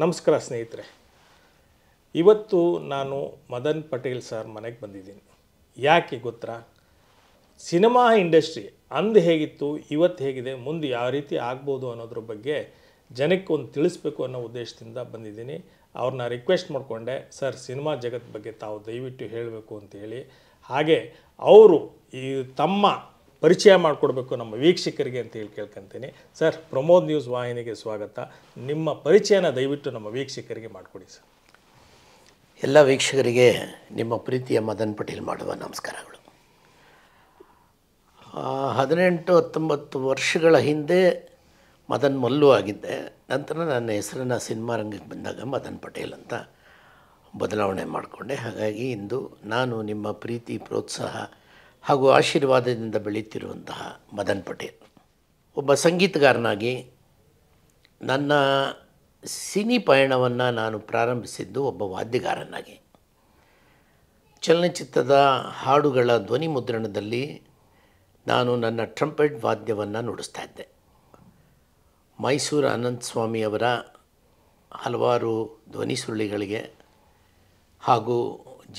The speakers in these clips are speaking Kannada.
ನಮಸ್ಕಾರ ಸ್ನೇಹಿತರೆ. ಇವತ್ತು ನಾನು ಮದನ್ ಪಟೇಲ್ ಸರ್ ಮನೆಗೆ ಬಂದಿದ್ದೀನಿ. ಯಾಕೆ ಗೊತ್ತಾ? ಸಿನಿಮಾ ಇಂಡಸ್ಟ್ರಿ ಅಂದು ಹೇಗಿತ್ತು, ಇವತ್ತು ಹೇಗಿದೆ, ಮುಂದೆ ಯಾವ ರೀತಿ ಆಗ್ಬೋದು ಅನ್ನೋದ್ರ ಬಗ್ಗೆ ಜನಕ್ಕೆ ಒಂದು ತಿಳಿಸ್ಬೇಕು ಅನ್ನೋ ಉದ್ದೇಶದಿಂದ ಬಂದಿದ್ದೀನಿ. ಅವ್ರನ್ನ ರಿಕ್ವೆಸ್ಟ್ ಮಾಡಿಕೊಂಡೆ, ಸರ್ ಸಿನಿಮಾ ಜಗತ್ತು ಬಗ್ಗೆ ತಾವು ದಯವಿಟ್ಟು ಹೇಳಬೇಕು ಅಂತೇಳಿ. ಹಾಗೆ ಅವರು ಈ ತಮ್ಮ ಪರಿಚಯ ಮಾಡಿಕೊಡ್ಬೇಕು ನಮ್ಮ ವೀಕ್ಷಕರಿಗೆ ಅಂತೇಳಿ ಕೇಳ್ಕೊತೀನಿ. ಸರ್, ಪ್ರಮೋದ್ ನ್ಯೂಸ್ ವಾಹಿನಿಗೆ ಸ್ವಾಗತ. ನಿಮ್ಮ ಪರಿಚಯನ ದಯವಿಟ್ಟು ನಮ್ಮ ವೀಕ್ಷಕರಿಗೆ ಮಾಡಿಕೊಡಿ ಸರ್. ಎಲ್ಲ ವೀಕ್ಷಕರಿಗೆ ನಿಮ್ಮ ಪ್ರೀತಿಯ ಮದನ್ ಪಟೇಲ್ ಮಾಡುವ ನಮಸ್ಕಾರಗಳು. 18-19 ವರ್ಷಗಳ ಹಿಂದೆ ಮದನ್ ಮಲ್ಲು ಆಗಿದ್ದೆ. ನಂತರ ನನ್ನ ಹೆಸರನ್ನು ಸಿನಿಮಾ ರಂಗಕ್ಕೆ ಬಂದಾಗ ಮದನ್ ಪಟೇಲ್ ಅಂತ ಬದಲಾವಣೆ ಮಾಡಿಕೊಂಡೆ. ಹಾಗಾಗಿ ಇಂದು ನಾನು ನಿಮ್ಮ ಪ್ರೀತಿ, ಪ್ರೋತ್ಸಾಹ ಹಾಗೂ ಆಶೀರ್ವಾದದಿಂದ ಬೆಳೀತಿರುವಂತಹ ಮದನ್ ಪಟೇಲ್. ಒಬ್ಬ ಸಂಗೀತಗಾರನಾಗಿ ನನ್ನ ಸಿನಿ ಪಯಣವನ್ನು ನಾನು ಪ್ರಾರಂಭಿಸಿದ್ದು ಒಬ್ಬ ವಾದ್ಯಗಾರನಾಗಿ. ಚಲನಚಿತ್ರದ ಹಾಡುಗಳ ಧ್ವನಿ ಮುದ್ರಣದಲ್ಲಿ ನಾನು ನನ್ನ ಟ್ರಂಪೆಟ್ ವಾದ್ಯವನ್ನು ನುಡಿಸ್ತಾ ಇದ್ದೆ. ಮೈಸೂರು ಅನಂತ ಸ್ವಾಮಿಯವರ ಹಲವಾರು ಧ್ವನಿ ಸುರುಳಿಗಳಿಗೆ ಹಾಗೂ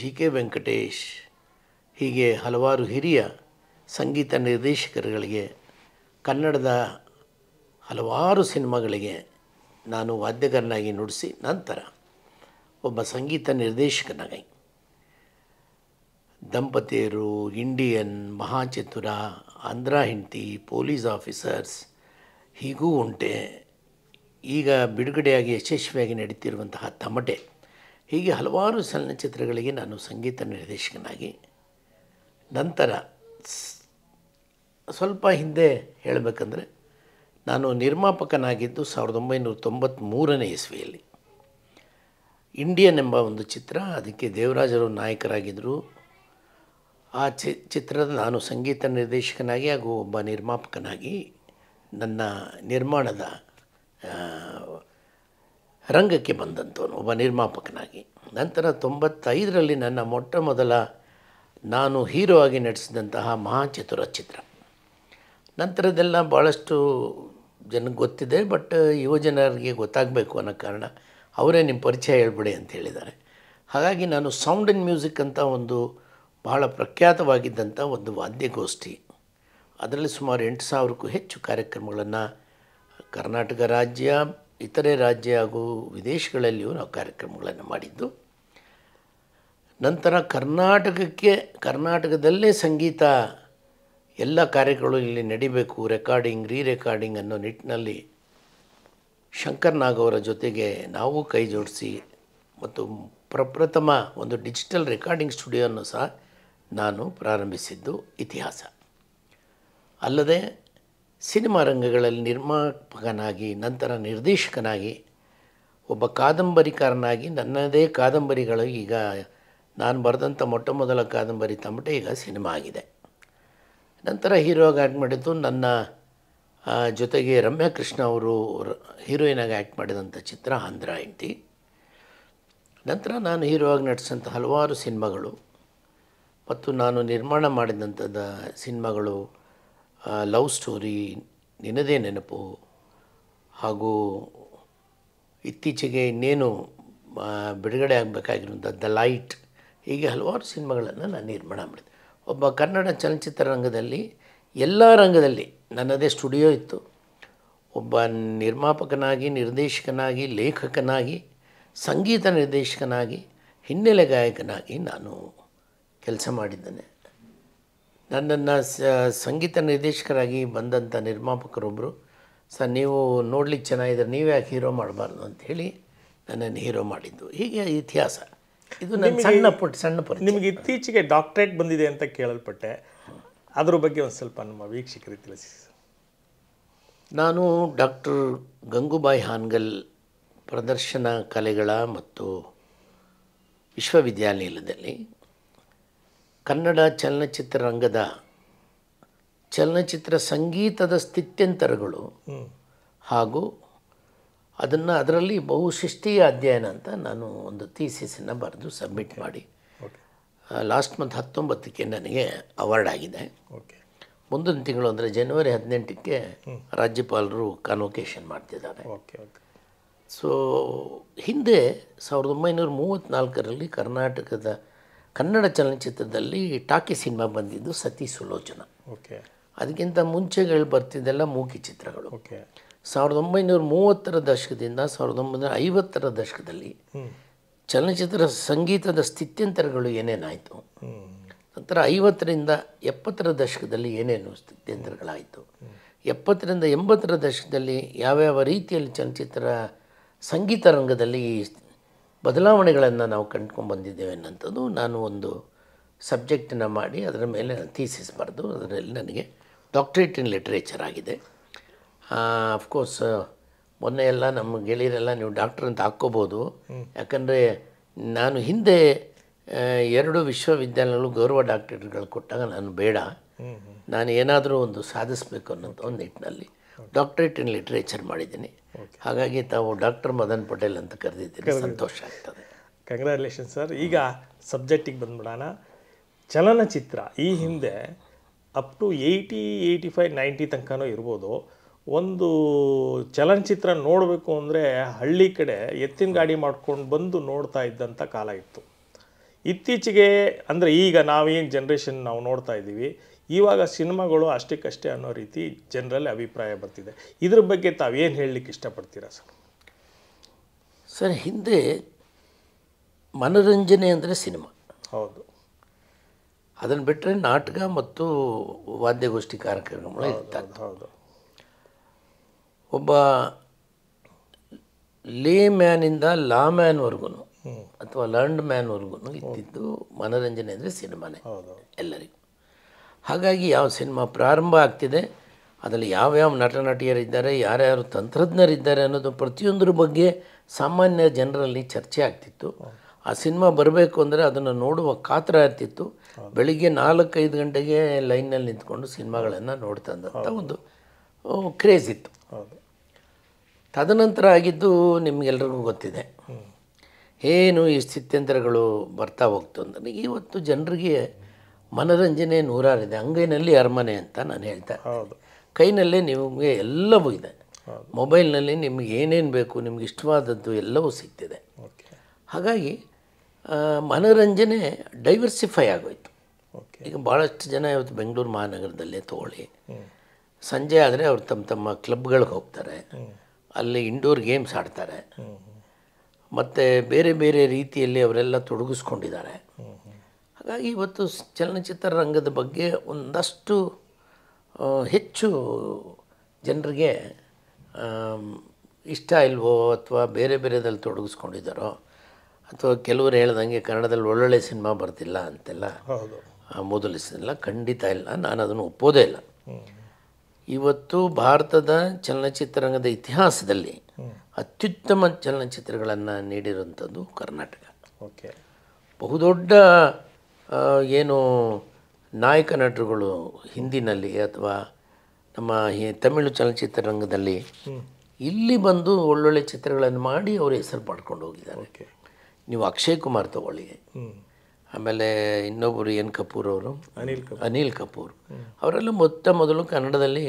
GK ವೆಂಕಟೇಶ್ ಹೀಗೆ ಹಲವಾರು ಹಿರಿಯ ಸಂಗೀತ ನಿರ್ದೇಶಕರುಗಳಿಗೆ, ಕನ್ನಡದ ಹಲವಾರು ಸಿನಿಮಾಗಳಿಗೆ ನಾನು ವಾದ್ಯಗಾರನಾಗಿ ನುಡಿಸಿ ನಂತರ ಒಬ್ಬ ಸಂಗೀತ ನಿರ್ದೇಶಕನಾಗಿ ದಂಪತಿಯರು, ಇಂಡಿಯನ್, ಮಹಾಚತುರ, ಆಂಧ್ರ ಹೆಂಡತಿ, ಪೊಲೀಸ್ ಆಫೀಸರ್ಸ್, ಹೀಗೂ ಉಂಟೆ, ಈಗ ಬಿಡುಗಡೆಯಾಗಿ ಯಶಸ್ವಿಯಾಗಿ ನಡೀತಿರುವಂತಹ ತಮಟೆ, ಹೀಗೆ ಹಲವಾರು ಚಲನಚಿತ್ರಗಳಿಗೆ ನಾನು ಸಂಗೀತ ನಿರ್ದೇಶಕನಾಗಿ, ನಂತರ ಸ್ವಲ್ಪ ಹಿಂದೆ ಹೇಳಬೇಕಂದ್ರೆ ನಾನು ನಿರ್ಮಾಪಕನಾಗಿದ್ದು 1993ನೇ ಇಸ್ವಿಯಲ್ಲಿ. ಇಂಡಿಯನ್ ಎಂಬ ಒಂದು ಚಿತ್ರ, ಅದಕ್ಕೆ ದೇವರಾಜರು ನಾಯಕರಾಗಿದ್ದರು. ಆ ಚಿತ್ರದ ನಾನು ಸಂಗೀತ ನಿರ್ದೇಶಕನಾಗಿ ಹಾಗೂ ಒಬ್ಬ ನಿರ್ಮಾಪಕನಾಗಿ ನನ್ನ ನಿರ್ಮಾಣದ ರಂಗಕ್ಕೆ ಬಂದಂಥವನು ಒಬ್ಬ ನಿರ್ಮಾಪಕನಾಗಿ. ನಂತರ 95ರಲ್ಲಿ ನನ್ನ ಮೊಟ್ಟ ಮೊದಲ ನಾನು ಹೀರೋ ಆಗಿ ನಟಿಸಿದಂತಹ ಮಹಾಚತುರ ಚಿತ್ರ. ನಂತರದೆಲ್ಲ ಭಾಳಷ್ಟು ಜನಕ್ಕೆ ಗೊತ್ತಿದೆ, ಬಟ್ ಯುವಜನರಿಗೆ ಗೊತ್ತಾಗಬೇಕು ಅನ್ನೋ ಕಾರಣ ಅವರೇ ನಿಮ್ಮ ಪರಿಚಯ ಹೇಳ್ಬಿಡಿ ಅಂತ ಹೇಳಿದ್ದಾರೆ. ಹಾಗಾಗಿ ನಾನು ಸೌಂಡ್ ಆ್ಯಂಡ್ ಮ್ಯೂಸಿಕ್ ಅಂತ ಒಂದು ಬಹಳ ಪ್ರಖ್ಯಾತವಾಗಿದ್ದಂಥ ಒಂದು ವಾದ್ಯಗೋಷ್ಠಿ, ಅದರಲ್ಲಿ ಸುಮಾರು 8,000ಕ್ಕೂ ಹೆಚ್ಚು ಕಾರ್ಯಕ್ರಮಗಳನ್ನು ಕರ್ನಾಟಕ ರಾಜ್ಯ, ಇತರೆ ರಾಜ್ಯ ಹಾಗೂ ವಿದೇಶಗಳಲ್ಲಿಯೂ ನಾವು ಕಾರ್ಯಕ್ರಮಗಳನ್ನು ಮಾಡಿದ್ದು. ನಂತರ ಕರ್ನಾಟಕದಲ್ಲೇ ಸಂಗೀತ ಎಲ್ಲ ಕಾರ್ಯಗಳು ಇಲ್ಲಿ ನಡಿಬೇಕು, ರೆಕಾರ್ಡಿಂಗ್, ರೆಕಾರ್ಡಿಂಗ್ ಅನ್ನೋ ನಿಟ್ಟಿನಲ್ಲಿ ಶಂಕರ್ ನಾಗ್ ಅವರ ಜೊತೆಗೆ ನಾವು ಕೈ ಜೋಡಿಸಿ ಮತ್ತು ಪ್ರಪ್ರಥಮ ಒಂದು ಡಿಜಿಟಲ್ ರೆಕಾರ್ಡಿಂಗ್ ಸ್ಟುಡಿಯೋವನ್ನು ಸಹ ನಾನು ಪ್ರಾರಂಭಿಸಿದ್ದು ಇತಿಹಾಸ. ಅಲ್ಲದೆ ಸಿನಿಮಾ ರಂಗಗಳಲ್ಲಿ ನಿರ್ಮಾಪಕನಾಗಿ, ನಂತರ ನಿರ್ದೇಶಕನಾಗಿ, ಒಬ್ಬ ಕಾದಂಬರಿಕಾರನಾಗಿ ನನ್ನದೇ ಕಾದಂಬರಿಗಳು, ಈಗ ನಾನು ಬರೆದಂಥ ಮೊಟ್ಟ ಮೊದಲ ಕಾದಂಬರಿ ತಮಟೆ ಈಗ ಸಿನಿಮಾ ಆಗಿದೆ. ನಂತರ ಹೀರೋ ಆಗಿ ಆ್ಯಕ್ಟ್ ಮಾಡಿದ್ದು ನನ್ನ ಜೊತೆಗೆ ರಮ್ಯಾ ಕೃಷ್ಣ ಅವರು ಹೀರೋಯಿನ್ ಆಗಿ ಆ್ಯಕ್ಟ್ ಮಾಡಿದಂಥ ಚಿತ್ರ ಆಂಧ್ರ ಹೆಂಡತಿ. ನಂತರ ನಾನು ಹೀರೋ ಆಗಿ ನಟಿಸಿದಂಥ ಹಲವಾರು ಸಿನಿಮಾಗಳು ಮತ್ತು ನಾನು ನಿರ್ಮಾಣ ಮಾಡಿದಂಥದ್ದು ಸಿನಿಮಾಗಳು ಲವ್ ಸ್ಟೋರಿ, ನಿನ್ನದೇ ನೆನಪು, ಹಾಗೂ ಇತ್ತೀಚೆಗೆ ಇನ್ನೇನು ಬಿಡುಗಡೆ ಆಗಬೇಕಾಗಿರುವಂಥ ದ ಲೈಟ್, ಹೀಗೆ ಹಲವಾರು ಸಿನಿಮಾಗಳನ್ನು ನಾನು ನಿರ್ಮಾಣ ಮಾಡಿದೆ. ಒಬ್ಬ ಕನ್ನಡ ಚಲನಚಿತ್ರ ರಂಗದಲ್ಲಿ, ಎಲ್ಲ ರಂಗದಲ್ಲಿ ನನ್ನದೇ ಸ್ಟುಡಿಯೋ ಇತ್ತು. ಒಬ್ಬ ನಿರ್ಮಾಪಕನಾಗಿ, ನಿರ್ದೇಶಕನಾಗಿ, ಲೇಖಕನಾಗಿ, ಸಂಗೀತ ನಿರ್ದೇಶಕನಾಗಿ, ಹಿನ್ನೆಲೆ ಗಾಯಕನಾಗಿ ನಾನು ಕೆಲಸ ಮಾಡಿದ್ದೇನೆ. ನನ್ನನ್ನು ಸಂಗೀತ ನಿರ್ದೇಶಕರಾಗಿ ಬಂದಂಥ ನಿರ್ಮಾಪಕರೊಬ್ಬರು, ಸರ್ ನೀವು ನೋಡ್ಲಿಕ್ಕೆ ಚೆನ್ನಾಗಿದ್ದಾರೆ, ನೀವು ಯಾಕೆ ಹೀರೋ ಮಾಡಬಾರ್ದು ಅಂಥೇಳಿ ನನ್ನನ್ನು ಹೀರೋ ಮಾಡಿದ್ದು. ಹೀಗೆ ಇತಿಹಾಸ. ಇದು ನನ್ನ ಸಣ್ಣ ಪರಿಚಯ. ನಿಮಗೆ ಇತ್ತೀಚೆಗೆ ಡಾಕ್ಟ್ರೇಟ್ ಬಂದಿದೆ ಅಂತ ಕೇಳಲ್ಪಟ್ಟೆ, ಅದ್ರ ಬಗ್ಗೆ ಒಂದು ಸ್ವಲ್ಪ ನಮ್ಮ ವೀಕ್ಷಕರಿಗೆ ತಿಳಿಸಿ. ನಾನು ಡಾಕ್ಟರ್ ಗಂಗೂಬಾಯಿ ಹಾನಗಲ್ ಪ್ರದರ್ಶನ ಕಲೆಗಳ ಮತ್ತು ವಿಶ್ವವಿದ್ಯಾನಿಲಯದಲ್ಲಿ ಕನ್ನಡ ಚಲನಚಿತ್ರ ರಂಗದ ಚಲನಚಿತ್ರ ಸಂಗೀತದ ಸ್ಥಿತ್ಯಂತರಗಳು ಹಾಗೂ ಅದರಲ್ಲಿ ಬಹುಶಿಸ್ತೀಯ ಅಧ್ಯಯನ ಅಂತ ನಾನು ಒಂದು ಥೀಸಿಸನ್ನು ಬರೆದು ಸಬ್ಮಿಟ್ ಮಾಡಿ ಲಾಸ್ಟ್ ಮಂತ್ 19ಕ್ಕೆ ನನಗೆ ಅವಾರ್ಡ್ ಆಗಿದೆ. ಮುಂದಿನ ತಿಂಗಳು ಅಂದರೆ ಜನವರಿ 18ಕ್ಕೆ ರಾಜ್ಯಪಾಲರು ಕಾನ್ವೊಕೇಶನ್ ಮಾಡ್ತಿದ್ದಾರೆ. ಸೊ ಹಿಂದೆ 1934ರಲ್ಲಿ ಕರ್ನಾಟಕದ ಕನ್ನಡ ಚಲನಚಿತ್ರದಲ್ಲಿ ಟಾಕಿ ಸಿನಿಮಾ ಬಂದಿದ್ದು ಸತಿ ಸುಲೋಚನಾ. ಓಕೆ. ಅದಕ್ಕಿಂತ ಮುಂಚೆಗಳು ಬರ್ತಿದ್ದೆಲ್ಲ ಮೂಕಿ ಚಿತ್ರಗಳು. ಓಕೆ. 1930ರ ದಶಕದಿಂದ 1950ರ ದಶಕದಲ್ಲಿ ಚಲನಚಿತ್ರ ಸಂಗೀತದ ಸ್ಥಿತ್ಯಂತರಗಳು ಏನೇನಾಯಿತು, ನಂತರ 50ರಿಂದ 70ರ ದಶಕದಲ್ಲಿ ಏನೇನು ಸ್ಥಿತ್ಯಂತರಗಳಾಯಿತು, 70ರಿಂದ 80ರ ದಶಕದಲ್ಲಿ ಯಾವ್ಯಾವ ರೀತಿಯಲ್ಲಿ ಚಲನಚಿತ್ರ ಸಂಗೀತ ರಂಗದಲ್ಲಿ ಬದಲಾವಣೆಗಳನ್ನು ನಾವು ಕಂಡ್ಕೊಂಡು ಬಂದಿದ್ದೇವೆ ಅನ್ನೋಂಥದ್ದು ನಾನು ಒಂದು ಸಬ್ಜೆಕ್ಟನ್ನು ಮಾಡಿ ಅದರ ಮೇಲೆ ಥೀಸಿಸ್ ಬರೆದು ಅದರಲ್ಲಿ ನನಗೆ ಡಾಕ್ಟ್ರೇಟ್ ಇನ್ ಲಿಟ್ರೇಚರ್ ಆಗಿದೆ. ಅಫ್ಕೋರ್ಸ್ ಮೊನ್ನೆ ಎಲ್ಲ ನಮ್ಮ ಗೆಳೆಯರೆಲ್ಲ ನೀವು ಡಾಕ್ಟ್ರ್ ಅಂತ ಹಾಕ್ಕೋಬೋದು, ಯಾಕಂದರೆ ನಾನು ಹಿಂದೆ 2 ವಿಶ್ವವಿದ್ಯಾಲಯಗಳು ಗೌರವ ಡಾಕ್ಟ್ರೇಟ್ಗಳು ಕೊಟ್ಟಾಗ ನಾನು ಬೇಡ, ನಾನು ಏನಾದರೂ ಒಂದು ಸಾಧಿಸಬೇಕು ಅನ್ನೋಂಥ ಒಂದು ನಿಟ್ಟಿನಲ್ಲಿ ಡಾಕ್ಟ್ರೇಟ್ ಇನ್ ಲಿಟ್ರೇಚರ್ ಮಾಡಿದ್ದೀನಿ. ಹಾಗಾಗಿ ತಾವು ಡಾಕ್ಟರ್ ಮದನ್ ಪಟೇಲ್ ಅಂತ ಕರೆದಿದ್ದೀನಿ, ಸಂತೋಷ ಆಗ್ತದೆ. Congratulation sir. ಈಗ ಸಬ್ಜೆಕ್ಟಿಗೆ ಬಂದ್ಬಿಡೋಣ. ಚಲನಚಿತ್ರ ಈ ಹಿಂದೆ ಅಪ್ ಟು 80, 85, 90 ತನಕನೂ ಇರ್ಬೋದು. ಒಂದು ಚಲನಚಿತ್ರ ನೋಡಬೇಕು ಅಂದರೆ ಹಳ್ಳಿ ಕಡೆ ಎತ್ತಿನ ಗಾಡಿ ಮಾಡ್ಕೊಂಡು ಬಂದು ನೋಡ್ತಾ ಇದ್ದಂಥ ಕಾಲ ಇತ್ತು. ಇತ್ತೀಚೆಗೆ ಅಂದರೆ ಈಗ ನಾವೇನು ಜನ್ರೇಷನ್ ನಾವು ನೋಡ್ತಾ ಇದ್ದೀವಿ, ಇವಾಗ ಸಿನಿಮಾಗಳು ಅಷ್ಟಕ್ಕಷ್ಟೇ ಅನ್ನೋ ರೀತಿ ಜನರಲ್ಲಿ ಅಭಿಪ್ರಾಯ ಬರ್ತಿದೆ. ಇದ್ರ ಬಗ್ಗೆ ತಾವೇನು ಹೇಳಲಿಕ್ಕೆ ಇಷ್ಟಪಡ್ತೀರಾ ಸರ್? ಸರ್, ಹಿಂದೆ ಮನೋರಂಜನೆ ಅಂದರೆ ಸಿನಿಮಾ. ಹೌದು. ಅದನ್ನು ಬಿಟ್ಟರೆ ನಾಟಕ ಮತ್ತು ವಾದ್ಯಗೋಷ್ಠಿ ಕಾರ್ಯಕ್ರಮಗಳು ಇರ್ತಾರೆ. ಹೌದು. ಒಬ್ಬ ಲೇ ಮ್ಯಾನಿಂದ ಲಾ ಮ್ಯಾನ್ವರೆಗೂ ಅಥವಾ ಲರ್ನ್ಡ್ ಮ್ಯಾನ್ವರೆಗೂ ಇದ್ದಿದ್ದು ಮನೋರಂಜನೆ ಅಂದರೆ ಸಿನಿಮಾನೇ ಎಲ್ಲರಿಗೂ. ಹಾಗಾಗಿ ಯಾವ ಸಿನಿಮಾ ಪ್ರಾರಂಭ ಆಗ್ತಿದೆ, ಅದರಲ್ಲಿ ಯಾವ್ಯಾವ ನಟ ನಟಿಯರಿದ್ದಾರೆ, ಯಾರ್ಯಾರು ತಂತ್ರಜ್ಞರಿದ್ದಾರೆ ಅನ್ನೋದು ಪ್ರತಿಯೊಂದರ ಬಗ್ಗೆ ಸಾಮಾನ್ಯ ಜನರಲ್ಲಿ ಚರ್ಚೆ ಆಗ್ತಿತ್ತು. ಆ ಸಿನಿಮಾ ಬರಬೇಕು ಅಂದರೆ ಅದನ್ನು ನೋಡುವ ಕಾತರ ಇರ್ತಿತ್ತು. ಬೆಳಿಗ್ಗೆ 4-5 ಗಂಟೆಗೆ ಲೈನ್ನಲ್ಲಿ ನಿಂತ್ಕೊಂಡು ಸಿನಿಮಾಗಳನ್ನು ನೋಡ್ತಂದಂಥ ಒಂದು ಕ್ರೇಜ್ ಇತ್ತು. ತದನಂತರ ಆಗಿದ್ದು ನಿಮಗೆಲ್ರಿಗೂ ಗೊತ್ತಿದೆ, ಏನು ಈ ಸ್ಥಿತ್ಯಂತರಗಳು ಬರ್ತಾ ಹೋಗ್ತು ಅಂದರೆ ಇವತ್ತು ಜನರಿಗೆ ಮನೋರಂಜನೆ ನೂರಾರಿದೆ. ಅಂಗೈನಲ್ಲಿ ಅರಮನೆ ಅಂತ ನಾನು ಹೇಳ್ತಾ ಇದ್ದೀನಿ. ಕೈನಲ್ಲೇ ನಿಮಗೆ ಎಲ್ಲವೂ ಇದೆ. ಮೊಬೈಲ್ನಲ್ಲಿ ನಿಮಗೆ ಏನೇನು ಬೇಕು, ನಿಮ್ಗೆ ಇಷ್ಟವಾದದ್ದು ಎಲ್ಲವೂ ಸಿಗ್ತಿದೆ. ಹಾಗಾಗಿ ಮನೋರಂಜನೆ ಡೈವರ್ಸಿಫೈ ಆಗೋಯ್ತು. ಈಗ ಭಾಳಷ್ಟು ಜನ ಇವತ್ತು ಬೆಂಗಳೂರು ಮಹಾನಗರದಲ್ಲೇ ತಗೊಳ್ಳಿ, ಸಂಜೆ ಆದರೆ ಅವ್ರು ತಮ್ಮ ತಮ್ಮ ಕ್ಲಬ್ಗಳಿಗೆ ಹೋಗ್ತಾರೆ, ಅಲ್ಲಿ ಇಂಡೋರ್ ಗೇಮ್ಸ್ ಆಡ್ತಾರೆ, ಮತ್ತು ಬೇರೆ ಬೇರೆ ರೀತಿಯಲ್ಲಿ ಅವರೆಲ್ಲ ತೊಡಗಿಸ್ಕೊಂಡಿದ್ದಾರೆ. ಹಾಗಾಗಿ ಇವತ್ತು ಚಲನಚಿತ್ರ ರಂಗದ ಬಗ್ಗೆ ಒಂದಷ್ಟು ಹೆಚ್ಚು ಜನರಿಗೆ ಇಷ್ಟ ಇಲ್ವೋ ಅಥವಾ ಬೇರೆ ಬೇರೆದಲ್ಲಿ ತೊಡಗಿಸ್ಕೊಂಡಿದ್ದಾರೋ ಅಥವಾ ಕೆಲವರು ಹೇಳ್ದಂಗೆ ಕನ್ನಡದಲ್ಲಿ ಒಳ್ಳೊಳ್ಳೆ ಸಿನಿಮಾ ಬರ್ತಿಲ್ಲ ಅಂತೆಲ್ಲ ಮೊದಲಿಸಿಲ್ಲ. ಖಂಡಿತ ಇಲ್ಲ, ನಾನು ಅದನ್ನು ಒಪ್ಪೋದೇ ಇಲ್ಲ. ಇವತ್ತು ಭಾರತದ ಚಲನಚಿತ್ರರಂಗದ ಇತಿಹಾಸದಲ್ಲಿ ಅತ್ಯುತ್ತಮ ಚಲನಚಿತ್ರಗಳನ್ನು ನೀಡಿರುವಂಥದ್ದು ಕರ್ನಾಟಕ. ಬಹುದೊಡ್ಡ ಏನು ನಾಯಕ ನಟರುಗಳು ಹಿಂದಿನಲ್ಲಿ ಅಥವಾ ನಮ್ಮ ತಮಿಳು ಚಲನಚಿತ್ರರಂಗದಲ್ಲಿ ಇಲ್ಲಿ ಬಂದು ಒಳ್ಳೊಳ್ಳೆ ಚಿತ್ರಗಳನ್ನು ಮಾಡಿ ಅವರು ಹೆಸರು ಪಡ್ಕೊಂಡು ಹೋಗಿದ್ದಾರೆ. ನೀವು ಅಕ್ಷಯ್ ಕುಮಾರ್ ತಗೊಳ್ಳಿ, ಆಮೇಲೆ ಇನ್ನೊಬ್ಬರು ಎನ್ ಕಪೂರ್ ಅವರು, ಅನಿಲ್ ಕಪೂರ್ ಅವರೆಲ್ಲ ಮೊದಲು ಕನ್ನಡದಲ್ಲಿ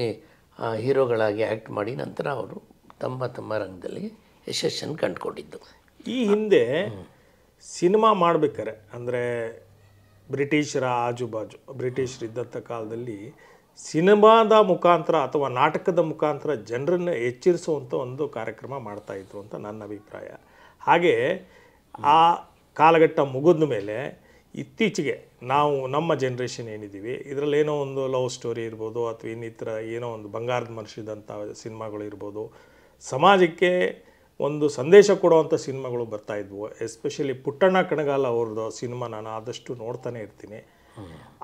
ಹೀರೋಗಳಾಗಿ ಆ್ಯಕ್ಟ್ ಮಾಡಿ ನಂತರ ಅವರು ತಮ್ಮ ತಮ್ಮ ರಂಗದಲ್ಲಿ ಯಶಸ್ಸನ್ನು ಕಂಡುಕೊಂಡಿದ್ದು. ಈ ಹಿಂದೆ ಸಿನಿಮಾ ಮಾಡಬೇಕಾರೆ ಅಂದರೆ ಬ್ರಿಟಿಷರ ಆಜುಬಾಜು ಬ್ರಿಟಿಷರಿದ್ದಂಥ ಕಾಲದಲ್ಲಿ ಸಿನಿಮಾದ ಮುಖಾಂತರ ಅಥವಾ ನಾಟಕದ ಮುಖಾಂತರ ಜನರನ್ನು ಎಚ್ಚರಿಸುವಂಥ ಒಂದು ಕಾರ್ಯಕ್ರಮ ಮಾಡ್ತಾಯಿದ್ರು ಅಂತ ನನ್ನ ಅಭಿಪ್ರಾಯ. ಹಾಗೆ ಆ ಕಾಲಘಟ್ಟ ಮುಗಿದ ಮೇಲೆ ಇತ್ತೀಚೆಗೆ ನಾವು ನಮ್ಮ ಜನ್ರೇಷನ್ ಏನಿದ್ದೀವಿ ಇದರಲ್ಲಿ ಏನೋ ಒಂದು ಲವ್ ಸ್ಟೋರಿ ಇರ್ಬೋದು ಅಥವಾ ಇನ್ನಿತರ ಏನೋ ಒಂದು ಬಂಗಾರದ ಮನುಷ್ಯದಂಥ ಸಿನಿಮಾಗಳು ಇರ್ಬೋದು, ಸಮಾಜಕ್ಕೆ ಒಂದು ಸಂದೇಶ ಕೊಡುವಂಥ ಸಿನಿಮಾಗಳು ಬರ್ತಾಯಿದ್ವು. ಎಸ್ಪೆಷಲಿ ಪುಟ್ಟಣ್ಣ ಕಣಗಾಲ ಅವ್ರದ್ದು ಸಿನಿಮಾ ನಾನು ಆದಷ್ಟು ನೋಡ್ತಾನೆ ಇರ್ತೀನಿ.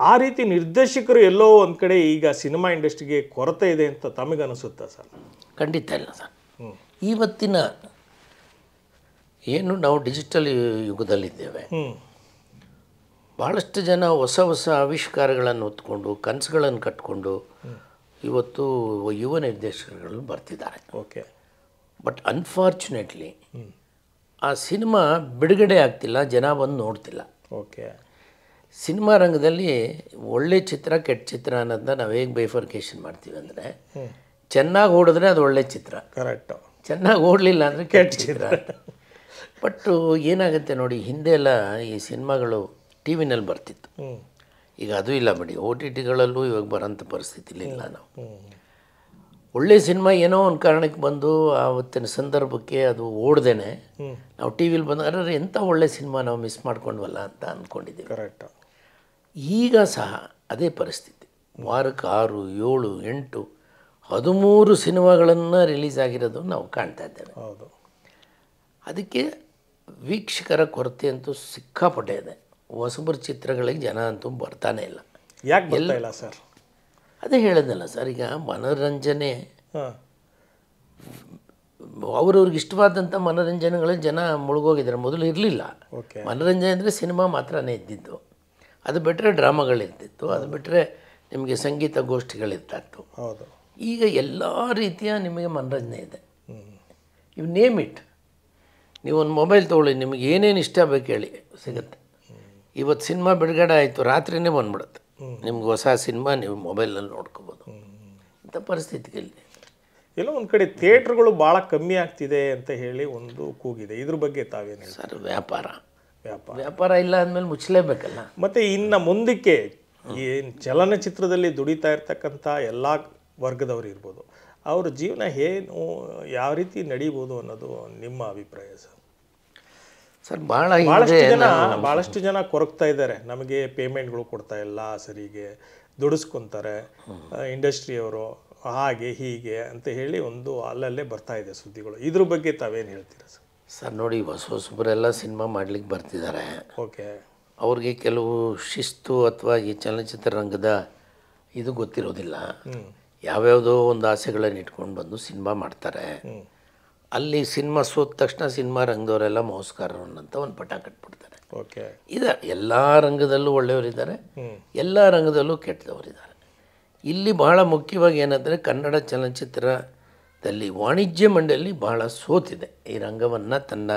ಆ ರೀತಿ ನಿರ್ದೇಶಕರು ಎಲ್ಲೋ ಒಂದು ಕಡೆ ಈಗ ಸಿನಿಮಾ ಇಂಡಸ್ಟ್ರಿಗೆ ಕೊರತೆ ಇದೆ ಅಂತ ತಮಗನಿಸುತ್ತಾ ಸರ್? ಖಂಡಿತ ಇಲ್ಲ ಸರ್. ಇವತ್ತಿನ ಏನು ನಾವು ಡಿಜಿಟಲ್ ಯುಗದಲ್ಲಿದ್ದೇವೆ, ಭಾಳಷ್ಟು ಜನ ಹೊಸ ಹೊಸ ಆವಿಷ್ಕಾರಗಳನ್ನು ಹೊತ್ಕೊಂಡು ಕನಸುಗಳನ್ನು ಕಟ್ಕೊಂಡು ಇವತ್ತು ಯುವ ನಿರ್ದೇಶಕರುಗಳು ಬರ್ತಿದ್ದಾರೆ. ಬಟ್ ಅನ್ಫಾರ್ಚುನೇಟ್ಲಿ ಆ ಸಿನಿಮಾ ಬಿಡುಗಡೆ ಆಗ್ತಿಲ್ಲ, ಜನ ಬಂದು ನೋಡ್ತಿಲ್ಲ. ಸಿನಿಮಾ ರಂಗದಲ್ಲಿ ಒಳ್ಳೆ ಚಿತ್ರ ಕೆಟ್ಟ ಚಿತ್ರ ಅನ್ನೋದನ್ನ ನಾವು ಹೇಗೆ ಬೈಫರ್ಕೇಷನ್ ಮಾಡ್ತೀವಿ ಅಂದರೆ, ಚೆನ್ನಾಗಿ ಓಡಿದ್ರೆ ಅದು ಒಳ್ಳೆ ಚಿತ್ರ, ಕರೆಕ್ಟ್. ಚೆನ್ನಾಗಿ ಓಡಲಿಲ್ಲ ಅಂದರೆ ಕೆಟ್ಟ ಚಿತ್ರ. ಬಟ್ಟು ಏನಾಗುತ್ತೆ ನೋಡಿ, ಹಿಂದೆ ಎಲ್ಲ ಈ ಸಿನಿಮಾಗಳು ಟಿ ವಿನಲ್ಲಿ ಬರ್ತಿತ್ತು. ಈಗ ಅದು ಇಲ್ಲ ಬಿಡಿ, ಓ ಟಿ ಟಿಗಳಲ್ಲೂ ಇವಾಗ ಬರೋಂಥ ಪರಿಸ್ಥಿತಿಲಿಲ್ಲ ನಾವು. ಒಳ್ಳೆ ಸಿನಿಮಾ ಏನೋ ಒಂದು ಕಾರಣಕ್ಕೆ ಬಂದು ಆವತ್ತಿನ ಸಂದರ್ಭಕ್ಕೆ ಅದು ಓಡ್ದೇನೆ ನಾವು ಟಿ ವಿಲಿ ಬಂದಾಗ ಎಂಥ ಒಳ್ಳೆ ಸಿನಿಮಾ ನಾವು ಮಿಸ್ ಮಾಡ್ಕೊಂಡ್ವಲ್ಲ ಅಂತ ಅಂದ್ಕೊಂಡಿದ್ದೀವಿ. ಕರೆಕ್ಟ್. ಈಗ ಸಹ ಅದೇ ಪರಿಸ್ಥಿತಿ. ವಾರಕ್ಕೆ 6, 7, 8, 13 ಸಿನಿಮಾಗಳನ್ನು ರಿಲೀಸ್ ಆಗಿರೋದು ನಾವು ಕಾಣ್ತಾ ಇದ್ದೇವೆ. ಹೌದು. ಅದಕ್ಕೆ ವೀಕ್ಷಕರ ಕೊರತೆ ಅಂತೂ ಸಿಕ್ಕಾಪಟ್ಟೆ ಇದೆ. ಹೊಸಬರ ಚಿತ್ರಗಳಿಗೆ ಜನ ಅಂತೂ ಬರ್ತಾನೆ ಇಲ್ಲ. ಯಾಕೆ ಬರ್ತಾ ಇಲ್ಲ ಸರ್? ಅದೇ ಹೇಳಿದ್ನಲ್ಲ ಸರ್, ಈಗ ಮನೋರಂಜನೆ ಹಾಂ, ಅವ್ರವ್ರಿಗೆ ಇಷ್ಟವಾದಂಥ ಮನೋರಂಜನೆಗಳಲ್ಲಿ ಜನ ಮುಳುಗೋಗಿದ್ದಾರೆ. ಮೊದಲು ಇರಲಿಲ್ಲ. ಓಕೆ. ಮನೋರಂಜನೆ ಅಂದರೆ ಸಿನಿಮಾ ಮಾತ್ರನೇ ಇದ್ದಿದ್ದು. ಅದು ಬಿಟ್ಟರೆ ಡ್ರಾಮಾಗಳಿರ್ತಿತ್ತು, ಅದು ಬಿಟ್ಟರೆ ನಿಮಗೆ ಸಂಗೀತ ಗೋಷ್ಠಿಗಳಿರ್ತಾಯಿತ್ತು. ಹೌದು. ಈಗ ಎಲ್ಲ ರೀತಿಯ ನಿಮಗೆ ಮನೋರಂಜನೆ ಇದೆ. ಇವು ನೇಮ್ ಇಟ್. ನೀವು ಒಂದು ಮೊಬೈಲ್ ತೊಗೊಳ್ಳಿ, ನಿಮಗೆ ಏನೇನು ಇಷ್ಟ ಬೇಕು ಹೇಳಿ ಸಿಗುತ್ತೆ. ಇವತ್ತು ಸಿನಿಮಾ ಬಿಡುಗಡೆ ಆಯಿತು, ರಾತ್ರಿಯೇ ಬಂದ್ಬಿಡುತ್ತೆ ನಿಮ್ಗೆ ಹೊಸ ಸಿನಿಮಾ, ನೀವು ಮೊಬೈಲಲ್ಲಿ ನೋಡ್ಕೋಬೋದು. ಇಂಥ ಪರಿಸ್ಥಿತಿಯಲ್ಲಿ ಎಲ್ಲೋ ಒಂದು ಕಡೆ ಥಿಯೇಟ್ರ್ಗಳು ಭಾಳ ಕಮ್ಮಿ ಆಗ್ತಿದೆ ಅಂತ ಹೇಳಿ ಒಂದು ಕೂಗಿದೆ. ಇದ್ರ ಬಗ್ಗೆ ತಾವೇನು ಹೇಳಿ? ಸರ್, ವ್ಯಾಪಾರ ಇಲ್ಲ ಅಂದಮೇಲೆ ಮುಚ್ಚಲೇಬೇಕಲ್ಲ. ಮತ್ತು ಇನ್ನು ಮುಂದಕ್ಕೆ ಏನು ಚಲನಚಿತ್ರದಲ್ಲಿ ದುಡಿತಾ ಇರ್ತಕ್ಕಂಥ ಎಲ್ಲ ವರ್ಗದವರು ಇರ್ಬೋದು, ಅವ್ರ ಜೀವನ ಏನು ಯಾವ ರೀತಿ ನಡೀಬೋದು ಅನ್ನೋದು ನಿಮ್ಮ ಅಭಿಪ್ರಾಯ ಸರ್? ಸರ್, ಭಾಳಷ್ಟು ಜನ ಕೊರಗ್ತಾ ಇದ್ದಾರೆ. ನಮಗೆ ಪೇಮೆಂಟ್ಗಳು ಕೊಡ್ತಾ ಇಲ್ಲ ಸರಿಗೆ, ದುಡಿಸ್ಕೊತಾರೆ ಇಂಡಸ್ಟ್ರಿಯವರು, ಹಾಗೆ ಹೀಗೆ ಅಂತ ಹೇಳಿ ಒಂದು ಅಲ್ಲಲ್ಲೇ ಬರ್ತಾ ಇದೆ ಸುದ್ದಿಗಳು. ಇದ್ರ ಬಗ್ಗೆ ತಾವೇನು ಹೇಳ್ತೀರಾ ಸರ್? ಸರ್ ನೋಡಿ, ಹೊಸಬರೆಲ್ಲ ಸಿನಿಮಾ ಮಾಡ್ಲಿಕ್ಕೆ ಬರ್ತಿದ್ದಾರೆ. ಓಕೆ. ಅವ್ರಿಗೆ ಕೆಲವು ಶಿಸ್ತು ಅಥವಾ ಈ ಚಲನಚಿತ್ರ ರಂಗದ ಇದು ಗೊತ್ತಿರೋದಿಲ್ಲ. ಯಾವ್ಯಾವುದೋ ಒಂದು ಆಸೆಗಳನ್ನು ಇಟ್ಕೊಂಡು ಬಂದು ಸಿನಿಮಾ ಮಾಡ್ತಾರೆ. ಅಲ್ಲಿ ಸಿನಿಮಾ ಸೋತ ತಕ್ಷಣ ಸಿನಿಮಾ ರಂಗದವರೆಲ್ಲ ಮೋಸಗಾರರು ಅನ್ನೋಂಥ ಒಂದು ಪಟ ಕಟ್ಬಿಡ್ತಾರೆ. ಓಕೆ. ಇದೆ, ಎಲ್ಲ ರಂಗದಲ್ಲೂ ಒಳ್ಳೆಯವರಿದ್ದಾರೆ, ಎಲ್ಲ ರಂಗದಲ್ಲೂ ಕೆಟ್ಟದವರಿದ್ದಾರೆ. ಇಲ್ಲಿ ಬಹಳ ಮುಖ್ಯವಾಗಿ ಏನಂದರೆ, ಕನ್ನಡ ಚಲನಚಿತ್ರದಲ್ಲಿ ವಾಣಿಜ್ಯ ಮಂಡಳಿ ಬಹಳ ಸೋತಿದೆ. ಈ ರಂಗವನ್ನು ತನ್ನ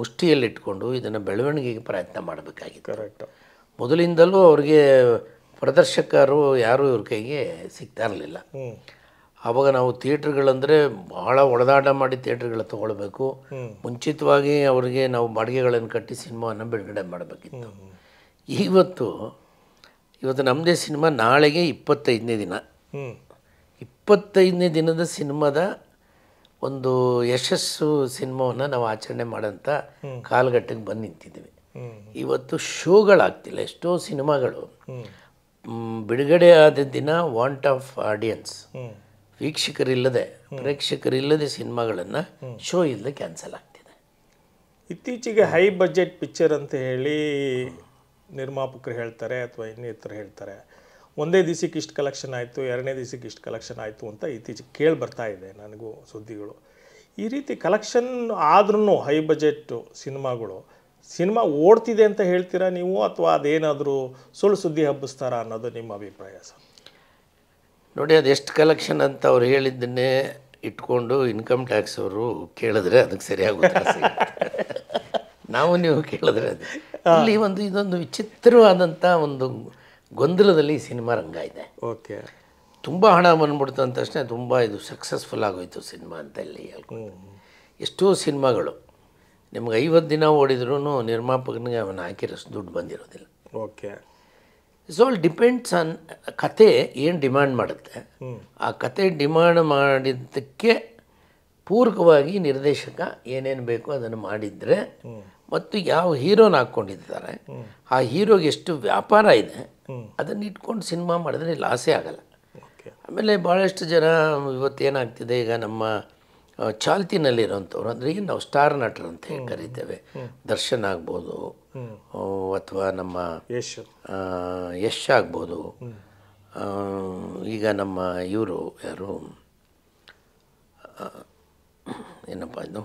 ಮುಷ್ಟಿಯಲ್ಲಿಟ್ಕೊಂಡು ಇದನ್ನು ಬೆಳವಣಿಗೆಗೆ ಪ್ರಯತ್ನ ಮಾಡಬೇಕಾಗಿತ್ತು. ಕರೆಕ್ಟ್. ಮೊದಲಿಂದಲೂ ಅವ್ರಿಗೆ ಪ್ರದರ್ಶಕರು ಯಾರೂ ಇವ್ರ ಕೈಗೆ ಸಿಗ್ತಾ ಇರಲಿಲ್ಲ. ಆವಾಗ ನಾವು ಥಿಯೇಟ್ರ್ಗಳಂದರೆ ಭಾಳ ಒಡೆದಾಟ ಮಾಡಿ ಥಿಯೇಟ್ರ್ಗಳ ತೊಗೊಳ್ಬೇಕು. ಮುಂಚಿತವಾಗಿ ಅವರಿಗೆ ನಾವು ಬಾಡಿಗೆಗಳನ್ನು ಕಟ್ಟಿ ಸಿನಿಮಾವನ್ನು ಬಿಡುಗಡೆ ಮಾಡಬೇಕಿತ್ತು. ಇವತ್ತು ನಮ್ಮದೇ ಸಿನಿಮಾ ನಾಳೆಗೆ 25ನೇ ದಿನ. 25ನೇ ದಿನದ ಸಿನಿಮಾದ ಒಂದು ಯಶಸ್ಸು ಸಿನಿಮಾವನ್ನು ನಾವು ಆಚರಣೆ ಮಾಡೋಂಥ ಕಾಲಘಟ್ಟಕ್ಕೆ ಬಂದು ನಿಂತಿದ್ದೀವಿ. ಇವತ್ತು ಶೋಗಳಾಗ್ತಿಲ್ಲ. ಎಷ್ಟೋ ಸಿನಿಮಾಗಳು ಬಿಡುಗಡೆ ಆದ ದಿನ ವಾಂಟ್ ಆಫ್ ಆಡಿಯನ್ಸ್, ಪ್ರೇಕ್ಷಕರಿಲ್ಲದೆ ಸಿನಿಮಾಗಳನ್ನು ಶೋ ಇಲ್ಲದೆ ಕ್ಯಾನ್ಸಲ್ ಆಗ್ತಿದೆ. ಇತ್ತೀಚೆಗೆ ಹೈ ಬಜೆಟ್ ಪಿಕ್ಚರ್ ಅಂತ ಹೇಳಿ ನಿರ್ಮಾಪಕರು ಹೇಳ್ತಾರೆ ಅಥವಾ ಇನ್ನಿತರು ಹೇಳ್ತಾರೆ. ಒಂದೇ ದಿವಸಕ್ಕೆ ಇಷ್ಟು ಕಲೆಕ್ಷನ್ ಆಯಿತು, ಎರಡನೇ ದಿವಸಕ್ಕೆ ಇಷ್ಟು ಕಲೆಕ್ಷನ್ ಆಯಿತು ಅಂತ ಇತ್ತೀಚೆಗೆ ಕೇಳಿ ಬರ್ತಾ ಇದೆ ನನಗೂ ಸುದ್ದಿಗಳು. ಈ ರೀತಿ ಕಲೆಕ್ಷನ್ ಆದ್ರೂ ಹೈ ಬಜೆಟ್ ಸಿನಿಮಾ ಓಡ್ತಿದೆ ಅಂತ ಹೇಳ್ತೀರಾ ನೀವು, ಅಥವಾ ಅದೇನಾದರೂ ಸುಳ್ಳು ಸುದ್ದಿ ಹಬ್ಬಿಸ್ತಾರಾ ಅನ್ನೋದು ನಿಮ್ಮ ಅಭಿಪ್ರಾಯ ಸರ್? ನೋಡಿ, ಅದೆಷ್ಟು ಕಲೆಕ್ಷನ್ ಅಂತ ಅವ್ರು ಹೇಳಿದ್ದನ್ನೇ ಇಟ್ಕೊಂಡು ಇನ್ಕಮ್ ಟ್ಯಾಕ್ಸ್ ಅವರು ಕೇಳಿದ್ರೆ ಅದಕ್ಕೆ ಸರಿಯಾಗುತ್ತೆ. ನಾವು ನೀವು ಕೇಳಿದ್ರೆ ಅದು ಇಲ್ಲಿ ಇದೊಂದು ವಿಚಿತ್ರವಾದಂಥ ಒಂದು ಗೊಂದಲದಲ್ಲಿ ಸಿನಿಮಾ ರಂಗ ಇದೆ. ಓಕೆ. ತುಂಬ ಹಣ ಬಂದ್ಬಿಡ್ತು ಅಂದ ತಕ್ಷಣ ತುಂಬ ಇದು ಸಕ್ಸಸ್ಫುಲ್ ಆಗೋಯ್ತು ಸಿನಿಮಾ ಅಂತ ಇಲ್ಲಿ ಹೇಳ್ಕೊಂಡು. ಎಷ್ಟೋ ಸಿನಿಮಾಗಳು ನಿಮ್ಗೆ 50 ದಿನ ಓಡಿದ್ರೂ ನಿರ್ಮಾಪಕನಿಗೆ ಅವನು ಹಾಕಿರೋಷ್ಟು ದುಡ್ಡು ಬಂದಿರೋದಿಲ್ಲ. Okay. It's all depends on ಕತೆ ಏನು ಡಿಮ್ಯಾಂಡ್ ಮಾಡುತ್ತೆ. ಆ ಕತೆ ಡಿಮ್ಯಾಂಡ್ ಮಾಡಿದ್ದಕ್ಕೆ ಪೂರಕವಾಗಿ ನಿರ್ದೇಶಕ ಏನೇನು ಬೇಕೋ ಅದನ್ನು ಮಾಡಿದರೆ, ಮತ್ತು ಯಾವ ಹೀರೋನ ಹಾಕ್ಕೊಂಡಿದ್ದಾರೆ, ಆ ಹೀರೋಗೆ ಎಷ್ಟು ವ್ಯಾಪಾರ ಇದೆ ಅದನ್ನು ಇಟ್ಕೊಂಡು ಸಿನಿಮಾ ಮಾಡಿದ್ರೆ ಲಾಸೇ ಆಗಲ್ಲ. ಆಮೇಲೆ ಭಾಳಷ್ಟು ಜನ ಇವತ್ತೇನಾಗ್ತಿದೆ, ಈಗ ನಮ್ಮ ಚಾಲ್ತಿನಲ್ಲಿರೋಂಥವ್ರು ಅಂದರೆ ನಾವು ಸ್ಟಾರ್ ನಟರು ಅಂತ ಹೇಳಿ ಕರಿತೇವೆ. ದರ್ಶನ್ ಆಗ್ಬೋದು, ಅಥವಾ ನಮ್ಮ ಯಶ್ ಆಗ್ಬೋದು, ಈಗ ನಮ್ಮ ಇವರು ಯಾರು ಏನಪ್ಪ ಇದು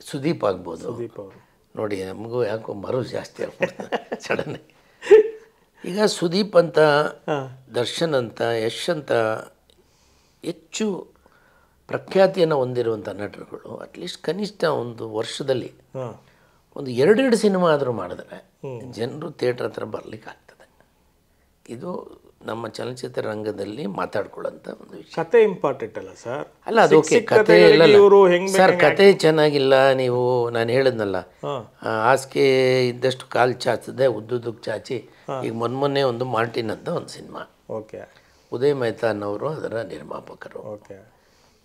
ಸುದೀಪ್ ಆಗ್ಬೋದು. ನೋಡಿ, ನಮಗೂ ಯಾಕೋ ಮರು ಜಾಸ್ತಿ ಆಗ್ಬಿಡ್ತದೆ ಸಡನ್. ಈಗ ಸುದೀಪ್ ಅಂತ, ದರ್ಶನ್ ಅಂತ, ಯಶ್ ಅಂತ ಹೆಚ್ಚು ಪ್ರಖ್ಯಾತಿಯನ್ನು ಹೊಂದಿರುವಂಥ ನಟರುಗಳು ಅಟ್ಲೀಸ್ಟ್ ಕನಿಷ್ಠ ಒಂದು ವರ್ಷದಲ್ಲಿ ಒಂದು 2 ಸಿನಿಮಾ ಆದರೂ ಮಾಡಿದ್ರೆ ಜನರು ಥಿಯೇಟ್ರ್ ಹತ್ರ ಬರಲಿಕ್ಕೆ ಆಗ್ತದೆ. ಇದು ನಮ್ಮ ಚಲನಚಿತ್ರ ರಂಗದಲ್ಲಿ ಮಾತಾಡ್ಕೊಳ್ಳೋಂಥ ಒಂದು ವಿಷಯ. ಕತೆ ಇಂಪಾರ್ಟೆಂಟ್ ಅಲ್ಲ ಸರ್? ಅಲ್ಲ ಅದು ಓಕೆ, ಕತೆ ಇಲ್ಲ ಸರ್, ಕತೆ ಚೆನ್ನಾಗಿಲ್ಲ. ನೀವು ನಾನು ಹೇಳಿದ್ನಲ್ಲ, ಹಾಸಿಗೆ ಇದ್ದಷ್ಟು ಕಾಲು ಚಾಚದೆ ಉದ್ದುದಕ್ಕೆ ಚಾಚಿ. ಈಗ ಮೊನ್ನೆ ಒಂದು ಮಾರ್ಟಿನ್ ಅಂತ ಒಂದು ಸಿನಿಮಾ, ಓಕೆ, ಉದಯ್ ಮೆಹ್ತಾ ಅನ್ನೋರು ಅದರ ನಿರ್ಮಾಪಕರು. ಓಕೆ,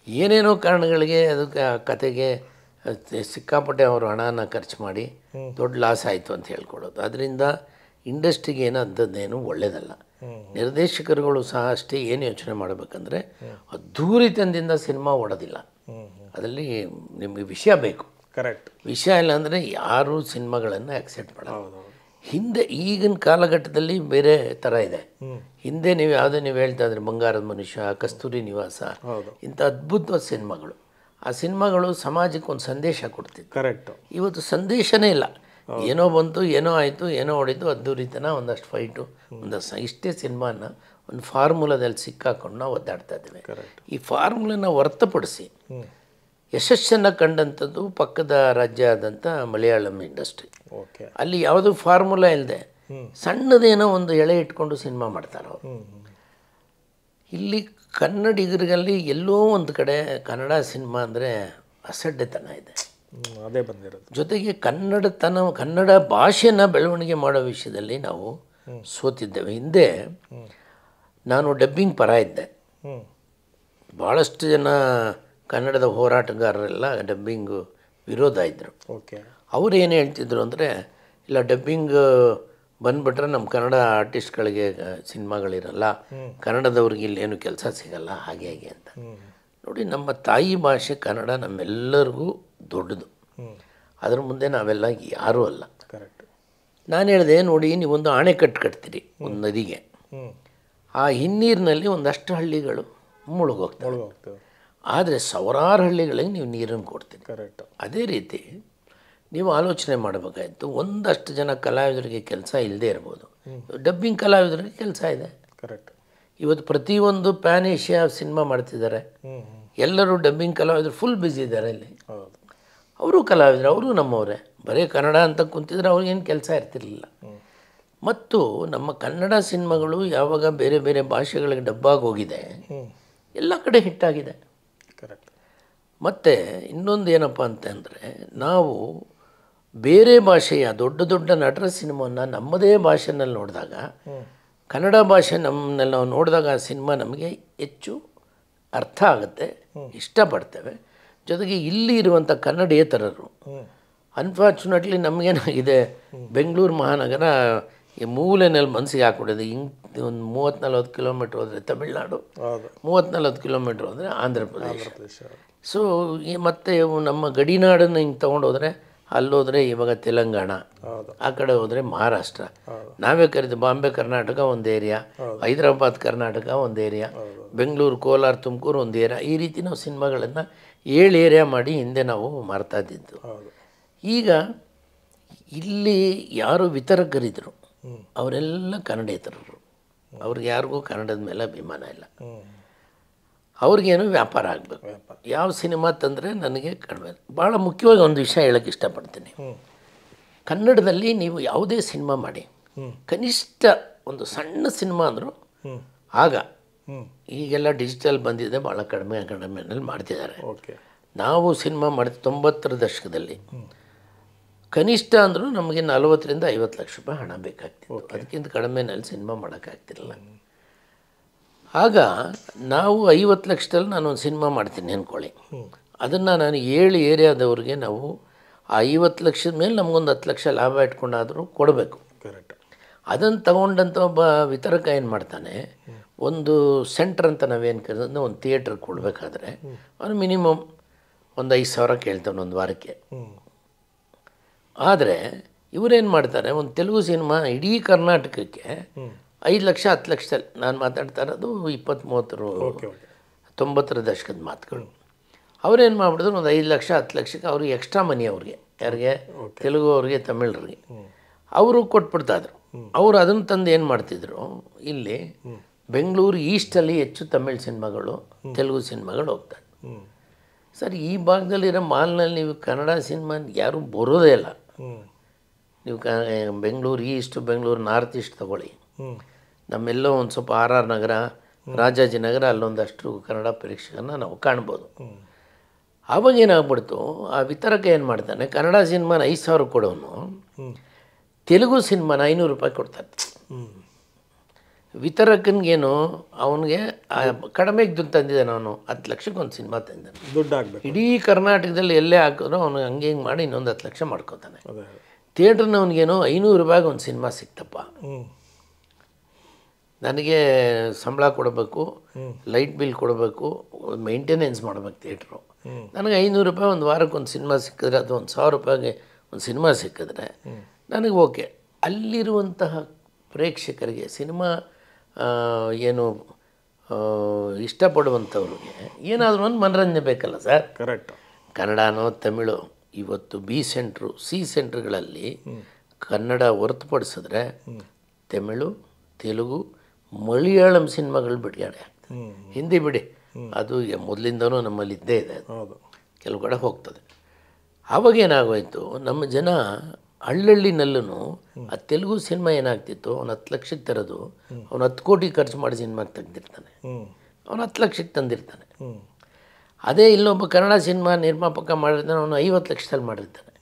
ಏನೇನೋ ಕಾರಣಗಳಿಗೆ ಅದಕ್ಕೆ ಕತೆಗೆ ಸಿಕ್ಕಾಪಟ್ಟೆ ಅವರು ಹಣನ ಖರ್ಚು ಮಾಡಿ ದೊಡ್ಡ ಲಾಸ್ ಆಯಿತು ಅಂತ ಹೇಳ್ಕೊಡೋದು. ಅದರಿಂದ ಇಂಡಸ್ಟ್ರಿಗೆ ಏನೋ ಅಂಥದ್ದೇನು ಒಳ್ಳೆಯದಲ್ಲ. ನಿರ್ದೇಶಕರುಗಳು ಸಹ ಅಷ್ಟೇ ಏನು ಯೋಚನೆ ಮಾಡಬೇಕಂದ್ರೆ ಅದ್ಧೂರಿತನದಿಂದ ಸಿನಿಮಾ ಓಡೋದಿಲ್ಲ. ಅದರಲ್ಲಿ ನಿಮಗೆ ವಿಷಯ ಬೇಕು. ಕರೆಕ್ಟ್. ವಿಷಯ ಇಲ್ಲ ಅಂದರೆ ಯಾರೂ ಸಿನಿಮಾಗಳನ್ನು ಆಕ್ಸೆಪ್ಟ್ ಮಾಡೋದು. ಹಿಂದೆ ಈಗಿನ ಕಾಲಘಟ್ಟದಲ್ಲಿ ಬೇರೆ ಥರ ಇದೆ. ಹಿಂದೆ ನೀವು ಯಾವುದೇ ನೀವು ಹೇಳ್ತಾ ಇದ್ರೆ ಬಂಗಾರದ ಮನುಷ್ಯ, ಕಸ್ತೂರಿ ನಿವಾಸ, ಇಂಥ ಅದ್ಭುತವಾದ ಸಿನಿಮಾಗಳು. ಆ ಸಿನಿಮಾಗಳು ಸಮಾಜಕ್ಕೆ ಒಂದು ಸಂದೇಶ ಕೊಡ್ತಿತ್ತು. ಕರೆಕ್ಟು. ಇವತ್ತು ಸಂದೇಶನೇ ಇಲ್ಲ. ಏನೋ ಬಂತು, ಏನೋ ಆಯಿತು, ಏನೋ ಹೊಡಿತು, ಅದ್ದೂರಿತನ, ಒಂದಷ್ಟು ಫೈಟು, ಒಂದಷ್ಟು ಇಷ್ಟೇ ಸಿನಿಮಾನ ಒಂದು ಫಾರ್ಮುಲಾದಲ್ಲಿ ಸಿಕ್ಕಾಕೊಂಡು ನಾವು ಒದ್ದಾಡ್ತಾ ಇದ್ದೇವೆ. ಈ ಫಾರ್ಮುಲಾನ ಹೊರತುಪಡಿಸಿ ಯಶಸ್ಸನ್ನು ಕಂಡಂಥದ್ದು ಪಕ್ಕದ ರಾಜ್ಯ ಆದಂಥ ಮಲಯಾಳಂ ಇಂಡಸ್ಟ್ರಿ. ಓಕೆ, ಅಲ್ಲಿ ಯಾವುದೂ ಫಾರ್ಮುಲಾ ಇಲ್ಲದೆ ಸಣ್ಣದೇನೋ ಒಂದು ಎಳೆ ಇಟ್ಕೊಂಡು ಸಿನಿಮಾ ಮಾಡ್ತಾರೆ ಅವರು. ಇಲ್ಲಿ ಕನ್ನಡಿಗರಲ್ಲಿ ಎಲ್ಲೋ ಒಂದು ಕಡೆ ಕನ್ನಡ ಸಿನಿಮಾ ಅಂದರೆ ಅಸಡ್ಡೆತನ ಇದೆ. ಅದೇ ಬಂದಿರೋದು. ಜೊತೆಗೆ ಕನ್ನಡ ಭಾಷೆನ ಬೆಳವಣಿಗೆ ಮಾಡೋ ವಿಷಯದಲ್ಲಿ ನಾವು ಸೋತಿದ್ದೇವೆ. ಹಿಂದೆ ನಾನು ಡಬ್ಬಿಂಗ್ ಪರ ಇದ್ದೆ. ಭಾಳಷ್ಟು ಜನ ಕನ್ನಡದ ಹೋರಾಟಗಾರರೆಲ್ಲ ಡಬ್ಬಿಂಗು ವಿರೋಧ ಇದ್ದರು. ಓಕೆ, ಅವರು ಏನು ಹೇಳ್ತಿದ್ರು ಅಂದರೆ, ಇಲ್ಲ ಡಬ್ಬಿಂಗ್ ಬಂದುಬಿಟ್ರೆ ನಮ್ಮ ಕನ್ನಡ ಆರ್ಟಿಸ್ಟ್ಗಳಿಗೆ ಸಿನಿಮಾಗಳಿರಲ್ಲ, ಕನ್ನಡದವ್ರಿಗೆ ಇಲ್ಲೇನು ಕೆಲಸ ಸಿಗಲ್ಲ, ಹಾಗೆ ಹಾಗೆ ಅಂತ. ನೋಡಿ, ನಮ್ಮ ತಾಯಿ ಭಾಷೆ ಕನ್ನಡ ನಮ್ಮೆಲ್ಲರಿಗೂ ದೊಡ್ಡದು. ಅದ್ರ ಮುಂದೆ ನಾವೆಲ್ಲ ಯಾರೂ ಅಲ್ಲ. ಕರೆಕ್ಟ್. ನಾನು ಹೇಳಿದೆ, ನೋಡಿ, ನೀವೊಂದು ಅಣೆಕಟ್ಟು ಕಟ್ತೀರಿ ಒಂದು ನದಿಗೆ, ಆ ಹಿನ್ನೀರಿನಲ್ಲಿ ಒಂದಷ್ಟು ಹಳ್ಳಿಗಳು ಮುಳುಗೋಗ್ತವೆ. ಆದರೆ ಸಾವಿರಾರು ಹಳ್ಳಿಗಳಿಗೆ ನೀವು ನೀರನ್ನು ಕೊಡ್ತೀರಿ. ಕರೆಕ್ಟ್. ಅದೇ ರೀತಿ ನೀವು ಆಲೋಚನೆ ಮಾಡಬೇಕಾಯ್ತು. ಒಂದಷ್ಟು ಜನ ಕಲಾವಿದರಿಗೆ ಕೆಲಸ ಇಲ್ಲದೆ ಇರ್ಬೋದು, ಡಬ್ಬಿಂಗ್ ಕಲಾವಿದರಿಗೆ ಕೆಲಸ ಇದೆ. ಕರೆಕ್ಟ್. ಇವತ್ತು ಪ್ರತಿಯೊಂದು ಪ್ಯಾನ್ ಏಷ್ಯಾ ಸಿನಿಮಾ ಮಾಡ್ತಿದ್ದಾರೆ. ಎಲ್ಲರೂ ಡಬ್ಬಿಂಗ್ ಕಲಾವಿದರು ಫುಲ್ ಬ್ಯುಸಿ ಇದ್ದಾರೆ. ಇಲ್ಲಿ ಅವರು ಕಲಾವಿದರು, ಅವರು ನಮ್ಮವರೇ. ಬರೀ ಕನ್ನಡ ಅಂತ ಕುಂತಿದ್ರೆ ಅವ್ರಿಗೇನು ಕೆಲಸ ಇರ್ತಿರ್ಲಿಲ್ಲ. ಮತ್ತು ನಮ್ಮ ಕನ್ನಡ ಸಿನಿಮಾಗಳು ಯಾವಾಗ ಬೇರೆ ಬೇರೆ ಭಾಷೆಗಳಿಗೆ ಡಬ್ಬಾಗಿ ಹೋಗಿದೆ, ಎಲ್ಲ ಕಡೆ ಹಿಟ್ಟಾಗಿದೆ. ಕರೆಕ್ಟ್. ಮತ್ತು ಇನ್ನೊಂದು ಏನಪ್ಪ ಅಂತಂದರೆ, ನಾವು ಬೇರೆ ಭಾಷೆಯ ದೊಡ್ಡ ದೊಡ್ಡ ನಟರ ಸಿನಿಮಾನ ನಮ್ಮದೇ ಭಾಷೆನಲ್ಲಿ ನೋಡಿದಾಗ, ಕನ್ನಡ ಭಾಷೆ ನಮ್ಮನ್ನೆಲ್ಲ ನಾವು ನೋಡಿದಾಗ ಆ ಸಿನಿಮಾ ನಮಗೆ ಹೆಚ್ಚು ಅರ್ಥ ಆಗುತ್ತೆ, ಇಷ್ಟಪಡ್ತೇವೆ. ಜೊತೆಗೆ ಇಲ್ಲಿ ಇರುವಂಥ ಕನ್ನಡೇತರರು, ಅನ್ಫಾರ್ಚುನೇಟ್ಲಿ ನಮಗೇನಾಗಿದೆ, ಬೆಂಗಳೂರು ಮಹಾನಗರ ಈ ಮೂಲೆಯಲ್ಲಿ ಮನಸ್ಸಿಗೆ ಹಾಕ್ಬಿಟ್ಟಿದೆ. ಹಿಂಗೆ ಒಂದು 30-40 ಕಿಲೋಮೀಟ್ರ್ ಹೋದರೆ ತಮಿಳ್ನಾಡು, 30-40 ಕಿಲೋಮೀಟ್ರ್ ಹೋದರೆ ಆಂಧ್ರ ಪ್ರದೇಶ. ಸೊ ಮತ್ತು ನಮ್ಮ ಗಡಿನಾಡನ್ನು ಹಿಂಗೆ ತೊಗೊಂಡೋದ್ರೆ ಅಲ್ಲೋದ್ರೆ ಇವಾಗ ತೆಲಂಗಾಣ, ಆ ಕಡೆ ಹೋದರೆ ಮಹಾರಾಷ್ಟ್ರ. ನಾವೇ ಕರೀದು ಬಾಂಬೆ ಕರ್ನಾಟಕ ಒಂದು ಏರಿಯಾ, ಹೈದರಾಬಾದ್ ಕರ್ನಾಟಕ ಒಂದು ಏರಿಯಾ, ಬೆಂಗಳೂರು, ಕೋಲಾರ, ತುಮಕೂರು ಒಂದು ಏರಿಯಾ. ಈ ರೀತಿ ನಾವು ಸಿನಿಮಾಗಳನ್ನು 7 ಏರಿಯಾ ಮಾಡಿ ಹಿಂದೆ ನಾವು ಮಾರ್ತಾ ಇದ್ದಿದ್ದು. ಈಗ ಇಲ್ಲಿ ಯಾರು ವಿತರಕರಿದ್ರು ಅವರೆಲ್ಲ ಕನ್ನಡೇತರರು. ಅವ್ರಿಗೆ ಯಾರಿಗೂ ಕನ್ನಡದ ಮೇಲೆ ಅಭಿಮಾನ ಇಲ್ಲ. ಅವ್ರಿಗೇನು ವ್ಯಾಪಾರ ಆಗಬೇಕು. ಯಾವ ಸಿನಿಮಾ ತಂದರೆ ನನಗೆ ಕಡಿಮೆ. ಭಾಳ ಮುಖ್ಯವಾಗಿ ಒಂದು ವಿಷಯ ಹೇಳೋಕ್ಕೆ ಇಷ್ಟಪಡ್ತೀನಿ. ಕನ್ನಡದಲ್ಲಿ ನೀವು ಯಾವುದೇ ಸಿನಿಮಾ ಮಾಡಿ, ಕನಿಷ್ಠ ಒಂದು ಸಣ್ಣ ಸಿನಿಮಾ ಅಂದರೂ ಆಗ, ಈಗೆಲ್ಲ ಡಿಜಿಟಲ್ ಬಂದಿದೆ, ಭಾಳ ಕಡಿಮೆನಲ್ಲಿ ಮಾಡ್ತಿದ್ದಾರೆ. ನಾವು ಸಿನಿಮಾ ಮಾಡಿದ 90ರ ದಶಕದಲ್ಲಿ ಕನಿಷ್ಠ ಅಂದರೂ ನಮಗೆ 40 ರಿಂದ 50 ಲಕ್ಷ ರೂಪಾಯಿ ಹಣ ಬೇಕಾಗ್ತಿತ್ತು. ಅದಕ್ಕಿಂತ ಕಡಿಮೆನಲ್ಲಿ ಸಿನಿಮಾ ಮಾಡೋಕ್ಕಾಗ್ತಿರಲಿಲ್ಲ. ಆಗ ನಾವು 50 ಲಕ್ಷದಲ್ಲಿ ನಾನೊಂದು ಸಿನಿಮಾ ಮಾಡ್ತೀನಿ ಅಂದ್ಕೊಳ್ಳಿ. ಅದನ್ನು ನಾನು 7 ಏರಿಯಾದವ್ರಿಗೆ ನಾವು ಆ 50 ಲಕ್ಷದ ಮೇಲೆ ನಮಗೊಂದು 10 ಲಕ್ಷ ಲಾಭ ಇಟ್ಕೊಂಡಾದರೂ ಕೊಡಬೇಕು. ಕರೆಕ್ಟ್. ಅದನ್ನು ತಗೊಂಡಂಥ ಒಬ್ಬ ವಿತರಕ ಏನು ಮಾಡ್ತಾನೆ, ಒಂದು ಸೆಂಟ್ರ್ ಅಂತ ನಾವೇನು ಕರೆದ್ರೆ ಒಂದು ಥಿಯೇಟ್ರ್ ಕೊಡಬೇಕಾದ್ರೆ ಅವನು ಮಿನಿಮಮ್ ಒಂದು 5,000 ಕೇಳ್ತಾನೆ ಒಂದು ವಾರಕ್ಕೆ. ಆದರೆ ಇವರೇನು ಮಾಡ್ತಾರೆ, ಒಂದು ತೆಲುಗು ಸಿನಿಮಾ ಇಡೀ ಕರ್ನಾಟಕಕ್ಕೆ 5 ಲಕ್ಷ 10 ಲಕ್ಷದಲ್ಲಿ, ನಾನು ಮಾತಾಡ್ತಾ ಇರೋದು 20-30 90ರ ದಶಕದ ಮಾತುಗಳು. ಅವ್ರೇನು ಮಾಡಿಬಿಡಿದ್ರು, ಒಂದು 5 ಲಕ್ಷ 10 ಲಕ್ಷಕ್ಕೆ ಅವ್ರಿಗೆ ಎಕ್ಸ್ಟ್ರಾ ಮನಿ, ಅವ್ರಿಗೆ ಯಾರಿಗೆ, ತೆಲುಗು ಅವ್ರಿಗೆ, ತಮಿಳರಿಗೆ ಅವರು ಕೊಟ್ಬಿಡ್ತಾಯಿದ್ರು. ಅವರು ಅದನ್ನು ತಂದು ಏನು ಮಾಡ್ತಿದ್ರು, ಇಲ್ಲಿ ಬೆಂಗಳೂರು ಈಸ್ಟಲ್ಲಿ ಹೆಚ್ಚು ತಮಿಳ್ ಸಿನಿಮಾಗಳು, ತೆಲುಗು ಸಿನಿಮಾಗಳು ಹೋಗ್ತಾರೆ. ಸರ್, ಈ ಭಾಗದಲ್ಲಿರೋ ಮಾಲ್ನಲ್ಲಿ ನೀವು ಕನ್ನಡ ಸಿನಿಮಾ ಯಾರೂ ಬರೋದೇ ಇಲ್ಲ. ನೀವು Bengaluru East, Bengaluru north East ತೊಗೊಳ್ಳಿ, ನಮ್ಮೆಲ್ಲೋ ಒಂದು ಸ್ವಲ್ಪ ಆರ್ ಆರ್ ನಗರ, ರಾಜಾಜಿನಗರ ಅಲ್ಲೊಂದಷ್ಟು ಕನ್ನಡ ಪ್ರೇಕ್ಷಕರನ್ನ ನಾವು ಕಾಣ್ಬೋದು. ಆವಾಗ ಏನಾಗ್ಬಿಡ್ತು, ಆ ವಿತರಕ ಏನು ಮಾಡ್ತಾನೆ, ಕನ್ನಡ ಸಿನಿಮಾನ 5,000 ಕೊಡೋನು ತೆಲುಗು ಸಿನಿಮಾನ 500 ರೂಪಾಯಿ ಕೊಡ್ತಾನೆ. ವಿತರಕನಿಗೇನು, ಅವನಿಗೆ ಕಡಿಮೆಗೆ ದುಡ್ಡು ತಂದಿದ್ದಾನೆ, ಅವನು 10 ಲಕ್ಷಕ್ಕೆ ಒಂದು ಸಿನಿಮಾ ತಂದಿದ್ದಾನೆ. ದುಡ್ಡು ಆಗಬೇಕು. ಇಡೀ ಕರ್ನಾಟಕದಲ್ಲಿ ಎಲ್ಲೇ ಹಾಕಿದ್ರು ಅವನು ಹಂಗೆ ಹಿಂಗೆ ಮಾಡಿ ಇನ್ನೊಂದು 10 ಲಕ್ಷ ಮಾಡ್ಕೋತಾನೆ. ಥಿಯೇಟ್ರ್ನವನಿಗೇನೋ 500 ರೂಪಾಯಿಗೆ ಒಂದು ಸಿನಿಮಾ ಸಿಕ್ತಪ್ಪ, ನನಗೆ ಸಂಬಳ ಕೊಡಬೇಕು, ಲೈಟ್ ಬಿಲ್ ಕೊಡಬೇಕು, ಮೇಂಟೆನೆನ್ಸ್ ಮಾಡ್ಬೇಕು ಥಿಯೇಟ್ರು, ನನಗೆ 500 ರೂಪಾಯಿ ಒಂದು ವಾರಕ್ಕೆ ಒಂದು ಸಿನಿಮಾ ಸಿಕ್ಕಿದ್ರೆ, ಅದು 1,000 ರೂಪಾಯಿಗೆ ಒಂದು ಸಿನಿಮಾ ಸಿಕ್ಕಿದ್ರೆ ನನಗೆ ಓಕೆ. ಅಲ್ಲಿರುವಂತಹ ಪ್ರೇಕ್ಷಕರಿಗೆ ಸಿನಿಮಾ ಏನು ಇಷ್ಟಪಡುವಂಥವ್ರಿಗೆ ಏನಾದರೂ ಒಂದು ಮನರಂಜನೆ ಬೇಕಲ್ಲ ಸರ್. ಕರೆಕ್ಟ್. ಕನ್ನಡನೋ ತಮಿಳು, ಇವತ್ತು ಬಿ ಸೆಂಟ್ರು, ಸಿ ಸೆಂಟ್ರ್ಗಳಲ್ಲಿ ಕನ್ನಡ ಹೊರತುಪಡಿಸಿದ್ರೆ ತಮಿಳು, ತೆಲುಗು, ಮಲಯಾಳಂ ಸಿನಿಮಾಗಳು ಬಿಡುಗಡೆ ಆಗ್ತದೆ. ಹಿಂದಿ ಬಿಡಿ, ಅದು ಮೊದಲಿಂದನೂ ನಮ್ಮಲ್ಲಿ ಇದ್ದೇ ಇದೆ, ಕೆಲವು ಕಡೆ ಹೋಗ್ತದೆ. ಆವಾಗ ಏನಾಗೋಯ್ತು, ನಮ್ಮ ಜನ ಹಳ್ಳಹಳ್ಳಿನಲ್ಲೂ ಆ ತೆಲುಗು ಸಿನಿಮಾ ಏನಾಗ್ತಿತ್ತು, ಅವ್ನು 10 ಲಕ್ಷಕ್ಕೆ ತರೋದು, ಅವ್ನು 10 ಕೋಟಿ ಖರ್ಚು ಮಾಡಿ ಸಿನಿಮಾಗೆ ತೆಗೆದಿರ್ತಾನೆ, ಅವನು 10 ಲಕ್ಷಕ್ಕೆ ತಂದಿರ್ತಾನೆ. ಅದೇ ಇಲ್ಲೊಬ್ಬ ಕನ್ನಡ ಸಿನಿಮಾ ನಿರ್ಮಾಪಕ ಮಾಡಿರ್ತಾನೆ, ಅವನು 50 ಲಕ್ಷದಲ್ಲಿ ಮಾಡಿರ್ತಾನೆ.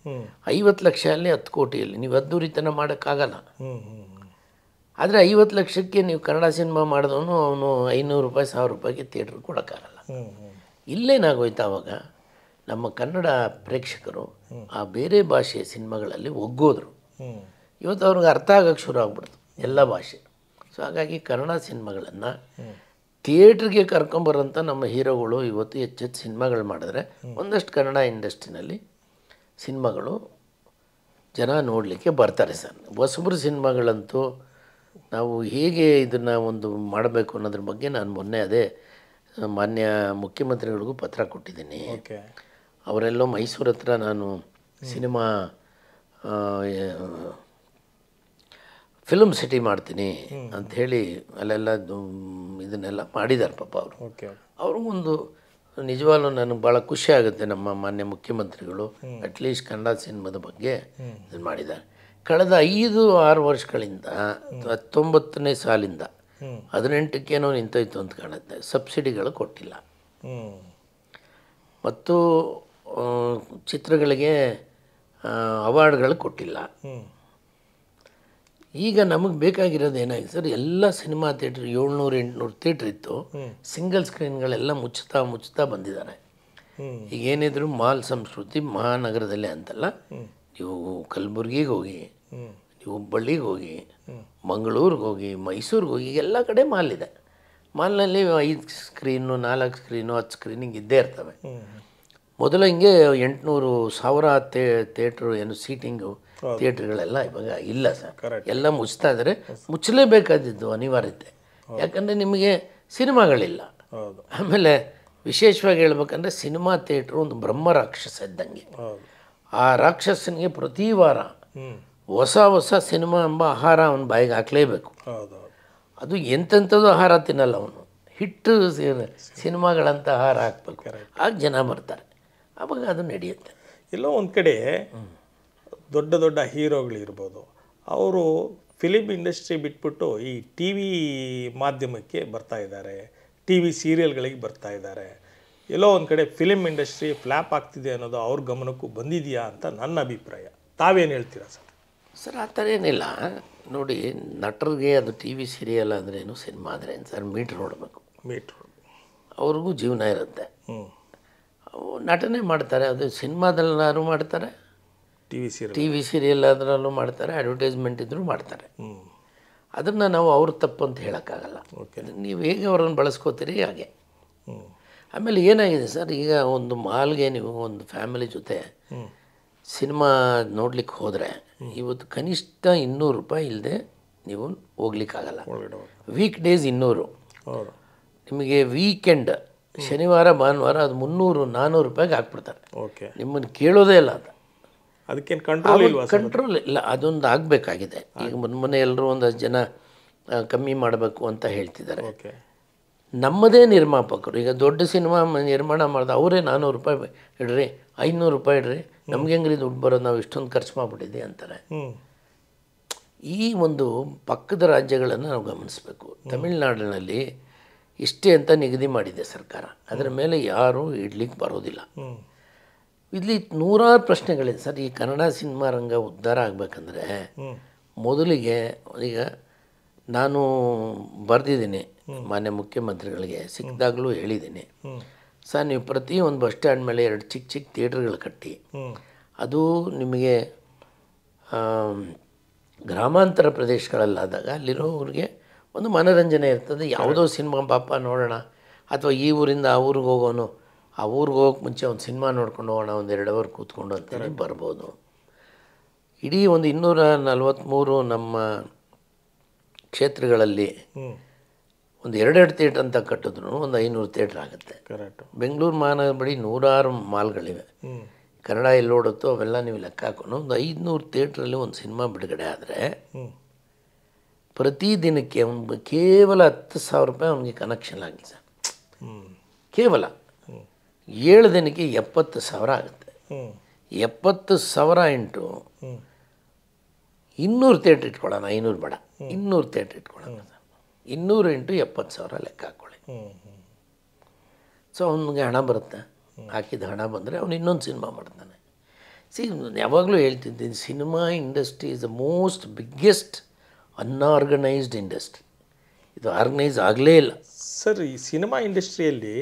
50 ಲಕ್ಷ ಅಲ್ಲಿ 10 ಕೋಟಿಯಲ್ಲಿ ನೀವು ಅದ್ದೂರಿತನ ಮಾಡೋಕ್ಕಾಗಲ್ಲ. ಆದರೆ 50 ಲಕ್ಷಕ್ಕೆ ನೀವು ಕನ್ನಡ ಸಿನಿಮಾ ಮಾಡಿದವನು ಅವನು 500 ರೂಪಾಯಿ 1,000 ರೂಪಾಯಿಗೆ ಥಿಯೇಟ್ರ್ ಕೊಡೋಕ್ಕಾಗಲ್ಲ. ಇಲ್ಲೇನಾಗೋಯ್ತು, ಆವಾಗ ನಮ್ಮ ಕನ್ನಡ ಪ್ರೇಕ್ಷಕರು ಆ ಬೇರೆ ಭಾಷೆಯ ಸಿನಿಮಾಗಳಲ್ಲಿ ಒಗ್ಗೋದ್ರು. ಇವತ್ತು ಅವ್ರಿಗೆ ಅರ್ಥ ಆಗೋಕ್ಕೆ ಶುರು ಆಗ್ಬಿಡ್ತು ಎಲ್ಲ ಭಾಷೆ. ಸೊ ಹಾಗಾಗಿ ಕನ್ನಡ ಸಿನಿಮಾಗಳನ್ನು ಥಿಯೇಟ್ರಿಗೆ ಕರ್ಕೊಂಬರೋಂಥ ನಮ್ಮ ಹೀರೋಗಳು ಇವತ್ತು ಹೆಚ್ಚೆಚ್ಚು ಸಿನಿಮಾಗಳು ಮಾಡಿದ್ರೆ ಒಂದಷ್ಟು ಕನ್ನಡ ಇಂಡಸ್ಟ್ರಿನಲ್ಲಿ ಸಿನಿಮಾಗಳು ಜನ ನೋಡಲಿಕ್ಕೆ ಬರ್ತಾರೆ ಸರ್. ಹೊಸಬ್ರು ಸಿನಿಮಾಗಳಂತೂ ನಾವು ಹೇಗೆ ಇದನ್ನು ಒಂದು ಮಾಡಬೇಕು ಅನ್ನೋದ್ರ ಬಗ್ಗೆ ನಾನು ಮೊನ್ನೆ ಅದೇ ಮಾನ್ಯ ಮುಖ್ಯಮಂತ್ರಿಗಳಿಗೂ ಪತ್ರ ಕೊಟ್ಟಿದ್ದೀನಿ. ಅವರೆಲ್ಲೋ ಮೈಸೂರು ಹತ್ರ ನಾನು ಸಿನಿಮಾ ಫಿಲ್ಮ್ ಸಿಟಿ ಮಾಡ್ತೀನಿ ಅಂಥೇಳಿ ಅಲ್ಲೆಲ್ಲ ಇದನ್ನೆಲ್ಲ ಮಾಡಿದ್ದಾರೆ ಪಾಪ ಅವರು. ಅವ್ರಿಗೊಂದು ನಿಜವಾಗ್ಲೂ ನನಗೆ ಭಾಳ ಖುಷಿ ಆಗುತ್ತೆ, ನಮ್ಮ ಮಾನ್ಯ ಮುಖ್ಯಮಂತ್ರಿಗಳು ಅಟ್ಲೀಸ್ಟ್ ಕನ್ನಡ ಸಿನಿಮಾದ ಬಗ್ಗೆ ಇದನ್ನು ಮಾಡಿದ್ದಾರೆ. ಕಳೆದ 5-6 ವರ್ಷಗಳಿಂದ 19ನೇ ಸಾಲಿಂದ 18ಕ್ಕೇನೋ ನಿಂತೋಯ್ತು ಅಂತ ಕಾಣುತ್ತೆ, ಸಬ್ಸಿಡಿಗಳು ಕೊಟ್ಟಿಲ್ಲ. ಮತ್ತು ಚಿತ್ರಗಳಿಗೆ ಅವಾರ್ಡ್ಗಳು ಕೊಟ್ಟಿಲ್ಲ. ಈಗ ನಮಗೆ ಬೇಕಾಗಿರೋದು ಏನಾಗಿದೆ ಸರ್, ಎಲ್ಲ ಸಿನಿಮಾ ಥಿಯೇಟ್ರ್ 700-800 ಥಿಯೇಟ್ರ್ ಇತ್ತು, ಸಿಂಗಲ್ ಸ್ಕ್ರೀನ್ಗಳೆಲ್ಲ ಮುಚ್ಚುತ್ತಾ ಬಂದಿದ್ದಾರೆ. ಈಗ ಏನಿದ್ರು ಮಾಲ್ ಸಂಸ್ಕೃತಿ ಮಹಾನಗರದಲ್ಲೇ ಅಂತಲ್ಲ, ನೀವು ಕಲಬುರ್ಗಿಗೆ ಹೋಗಿ, ನೀವು ಹುಬ್ಬಳ್ಳಿಗೆ ಹೋಗಿ, ಮಂಗಳೂರಿಗೆ ಹೋಗಿ, ಮೈಸೂರಿಗೆ ಹೋಗಿ, ಎಲ್ಲ ಕಡೆ ಮಾಲ್ ಇದೆ. ಮಾಲ್ನಲ್ಲಿ 5 ಸ್ಕ್ರೀನು 4 ಸ್ಕ್ರೀನು 10 ಸ್ಕ್ರೀನಿಂಗ್ ಇದ್ದೇ ಇರ್ತವೆ. ಮೊದಲು ಹಿಂಗೆ 800-1000 ಥಿಯೇಟ್ರು ಏನು ಸೀಟಿಂಗು ಥಿಯೇಟ್ರ್ಗಳೆಲ್ಲ ಇವಾಗ ಇಲ್ಲ ಸರ್, ಎಲ್ಲ ಮುಚ್ತಾ ಇದ್ದಾರೆ. ಮುಚ್ಚಲೇಬೇಕಾದಿದ್ದು ಅನಿವಾರ್ಯತೆ, ಯಾಕಂದರೆ ನಿಮಗೆ ಸಿನಿಮಾಗಳಿಲ್ಲ. ಆಮೇಲೆ ವಿಶೇಷವಾಗಿ ಹೇಳ್ಬೇಕಂದ್ರೆ ಸಿನಿಮಾ ಥಿಯೇಟ್ರು ಒಂದು ಬ್ರಹ್ಮ ರಾಕ್ಷಸ ಇದ್ದಂಗೆ. ಆ ರಾಕ್ಷಸನಿಗೆ ಪ್ರತಿ ವಾರ ಹೊಸ ಸಿನಿಮಾ ಎಂಬ ಆಹಾರ ಅವನ ಬಾಯಿಗೆ ಹಾಕಲೇಬೇಕು. ಅದು ಎಂತೆಂಥದ್ದು ಆಹಾರ ತಿನ್ನಲ್ಲ ಅವನು, ಹಿಟ್ಟು ಸಿನಿಮಾಗಳಂಥ ಆಹಾರ ಹಾಕಬೇಕು, ಆಗ ಜನ ಬರ್ತಾರೆ, ಆವಾಗ ಅದು ನಡೆಯುತ್ತೆ. ಎಲ್ಲೋ ಒಂದು ಕಡೆ ದೊಡ್ಡ ದೊಡ್ಡ ಹೀರೋಗಳಿರ್ಬೋದು, ಅವರು ಫಿಲಿಮ್ ಇಂಡಸ್ಟ್ರಿ ಬಿಟ್ಬಿಟ್ಟು ಈ ಟಿ ವಿ ಮಾಧ್ಯಮಕ್ಕೆ ಬರ್ತಾ ಇದ್ದಾರೆ, ಟಿ ವಿ ಸೀರಿಯಲ್ಗಳಿಗೆ ಬರ್ತಾ ಇದ್ದಾರೆ. ಎಲ್ಲೋ ಒಂದು ಕಡೆ ಫಿಲಿಮ್ ಇಂಡಸ್ಟ್ರಿ ಫ್ಲ್ಯಾಪ್ ಆಗ್ತಿದೆ ಅನ್ನೋದು ಅವ್ರ ಗಮನಕ್ಕೂ ಬಂದಿದೆಯಾ ಅಂತ ನನ್ನ ಅಭಿಪ್ರಾಯ. ತಾವೇನು ಹೇಳ್ತೀರಾ ಸರ್? ಸರ್ ಆ ಥರ ಏನಿಲ್ಲ ನೋಡಿ, ನಟರಿಗೆ ಅದು ಟಿ ವಿ ಸೀರಿಯಲ್ ಅಂದ್ರೇನು, ಸಿನಿಮಾ ಅಂದರೆ ಏನು ಸರ್, ಮೀಟ್ರ್ ನೋಡಬೇಕು, ಅವ್ರಿಗೂ ಜೀವನ ಇರುತ್ತೆ. ನಟನೆ ಮಾಡ್ತಾರೆ, ಅದು ಸಿನಿಮಾದಲ್ಲಾರು ಮಾಡ್ತಾರೆ, ಟಿ ವಿ ಸೀರಿಯಲ್ ಅದರಲ್ಲೂ ಮಾಡ್ತಾರೆ, ಅಡ್ವರ್ಟೈಸ್ಮೆಂಟ್ ಇದ್ದರೂ ಮಾಡ್ತಾರೆ. ಅದನ್ನು ನಾವು ಅವ್ರ ತಪ್ಪು ಅಂತ ಹೇಳೋಕ್ಕಾಗಲ್ಲ. ನೀವು ಹೇಗೆ ಅವ್ರನ್ನ ಬಳಸ್ಕೋತೀರಿ ಹಾಗೆ. ಆಮೇಲೆ ಏನಾಗಿದೆ ಸರ್, ಈಗ ಒಂದು ಮಾಲ್ಗೆ ನೀವು ಒಂದು ಫ್ಯಾಮಿಲಿ ಜೊತೆ ಸಿನಿಮಾ ನೋಡ್ಲಿಕ್ಕೆ ಹೋದರೆ ಇವತ್ತು ಕನಿಷ್ಠ 200 ರೂಪಾಯಿ ಇಲ್ಲದೆ ನೀವು ಹೋಗ್ಲಿಕ್ಕಾಗಲ್ಲ. ವೀಕ್ ಡೇಸ್ 200, ನಿಮಗೆ ವೀಕೆಂಡ್ ಶನಿವಾರ ಭಾನುವಾರ ಅದು 300-400 ರೂಪಾಯಿಗೆ ಹಾಕ್ಬಿಡ್ತಾರೆ. ನಿಮ್ಮನ್ನು ಕೇಳೋದೇ ಇಲ್ಲ. ಅದು ಅದಕ್ಕೇನು ಕಂಟ್ರೋಲ್ ಇಲ್ಲ, ಅದೊಂದು ಆಗಬೇಕಾಗಿದೆ. ಈಗ ಮೊನ್ನೆ ಎಲ್ಲರೂ ಒಂದಷ್ಟು ಜನ ಕಮ್ಮಿ ಮಾಡಬೇಕು ಅಂತ ಹೇಳ್ತಿದ್ದಾರೆ. ನಮ್ಮದೇ ನಿರ್ಮಾಪಕರು ಈಗ ದೊಡ್ಡ ಸಿನಿಮಾ ನಿರ್ಮಾಣ ಮಾಡಿದ ಅವರೇ 400 ರೂಪಾಯಿ ಇಡ್ರಿ, 500 ರೂಪಾಯಿ ಇಡ್ರಿ, ನಮ್ಗೆ ಹೆಂಗ್ರಿ ದುಡ್ಡು ಬರೋದು, ನಾವು ಇಷ್ಟೊಂದು ಖರ್ಚು ಮಾಡಿಬಿಟ್ಟಿದ್ದೆ ಅಂತಾರೆ. ಈ ಒಂದು ಪಕ್ಕದ ರಾಜ್ಯಗಳನ್ನು ನಾವು ಗಮನಿಸಬೇಕು. ತಮಿಳುನಾಡಿನಲ್ಲಿ ಇಷ್ಟೇ ಅಂತ ನಿಗದಿ ಮಾಡಿದೆ ಸರ್ಕಾರ, ಅದರ ಮೇಲೆ ಯಾರೂ ಇಡ್ಲಿಕ್ಕೆ ಬರೋದಿಲ್ಲ. ಇಲ್ಲಿ ನೂರಾರು ಪ್ರಶ್ನೆಗಳಿದೆ ಸರ್. ಈ ಕನ್ನಡ ಸಿನಿಮಾ ರಂಗ ಉದ್ಧಾರ ಆಗಬೇಕಂದ್ರೆ ಮೊದಲಿಗೆ ಈಗ ನಾನು ಬರೆದಿದ್ದೀನಿ ಮಾನ್ಯ ಮುಖ್ಯಮಂತ್ರಿಗಳಿಗೆ, ಸಿಕ್ಕಿದಾಗಲೂ ಹೇಳಿದ್ದೀನಿ, ಸರ್ ನೀವು ಪ್ರತಿ ಒಂದು ಬಸ್ ಸ್ಟ್ಯಾಂಡ್ ಮೇಲೆ 2 ಚಿಕ್ಕ ಚಿಕ್ಕ ಥಿಯೇಟ್ರ್ಗಳು ಕಟ್ಟಿ, ಅದು ನಿಮಗೆ ಗ್ರಾಮಾಂತರ ಪ್ರದೇಶಗಳಲ್ಲಾದಾಗ ಅಲ್ಲಿರೋರಿಗೆ ಒಂದು ಮನೋರಂಜನೆ ಇರ್ತದೆ. ಯಾವುದೋ ಸಿನಿಮಾ ಪಾಪ ನೋಡೋಣ, ಅಥವಾ ಈ ಊರಿಂದ ಆ ಊರಿಗೆ ಹೋಗೋನು, ಆ ಊರಿಗೆ ಹೋಗೋಕ್ಕೆ ಮುಂಚೆ ಒಂದು ಸಿನಿಮಾ ನೋಡ್ಕೊಂಡು ಹೋಗೋಣ, ಒಂದು 2 ಅವರ್ ಕೂತ್ಕೊಂಡು ಅಂತೇಳಿ ಬರ್ಬೋದು. ಇಡೀ ಒಂದು 243 ನಮ್ಮ ಕ್ಷೇತ್ರಗಳಲ್ಲಿ ಒಂದು 2 ಥಿಯೇಟ್ರ್ ಅಂತ ಕಟ್ಟಿದ್ರು ಒಂದು 500 ಥಿಯೇಟ್ರ್ ಆಗುತ್ತೆ. ಕರೆಕ್ಟ್. ಬೆಂಗಳೂರು ಮಹಾನಗರ ಬಳಿ 100 ಮಾಲ್ಗಳಿವೆ. ಕನ್ನಡ ಎಲ್ಲಿ ಓಡುತ್ತೋ ಅವೆಲ್ಲ ನೀವು ಲೆಕ್ಕ ಹಾಕೊಂಡು ಒಂದು 500 ಥಿಯೇಟ್ರಲ್ಲಿ ಒಂದು ಸಿನಿಮಾ ಬಿಡುಗಡೆ ಆದರೆ ಪ್ರತಿ ದಿನಕ್ಕೆ ಅವ್ನು ಕೇವಲ 10,000 ರೂಪಾಯಿ ಅವನಿಗೆ ಕನೆಕ್ಷನ್ ಆಗಿದೆ ಸರ್. ಕೇವಲ 7 ದಿನಕ್ಕೆ 70,000 ಆಗುತ್ತೆ. 70,000 ಇಂಟು 200 ಥಿಯೇಟ್ರ್ ಇಟ್ಕೊಳ್ಳೋಣ, 500 ಬೇಡ, 200 ಥಿಯೇಟ್ರ್ ಇಟ್ಕೊಳ್ಳೋಣ ಸರ್. 200 ಇಂಟು 70,000 ಲೆಕ್ಕ ಹಾಕ್ಕೊಳ್ಳಿ. ಸೊ ಅವನಿಗೆ ಹಣ ಬರುತ್ತೆ. ಹಾಕಿದ ಹಣ ಬಂದರೆ ಅವನು ಇನ್ನೊಂದು ಸಿನಿಮಾ ಮಾಡ್ತಾನೆ. ಯಾವಾಗಲೂ ಹೇಳ್ತಿದ್ದೀನಿ, cinema industry is the most biggest unorganised industry. ಇದು ಆರ್ಗನೈಸ್ ಆಗಲೇ ಇಲ್ಲ ಸರ್. ಈ ಸಿನಿಮಾ ಇಂಡಸ್ಟ್ರಿಯಲ್ಲಿ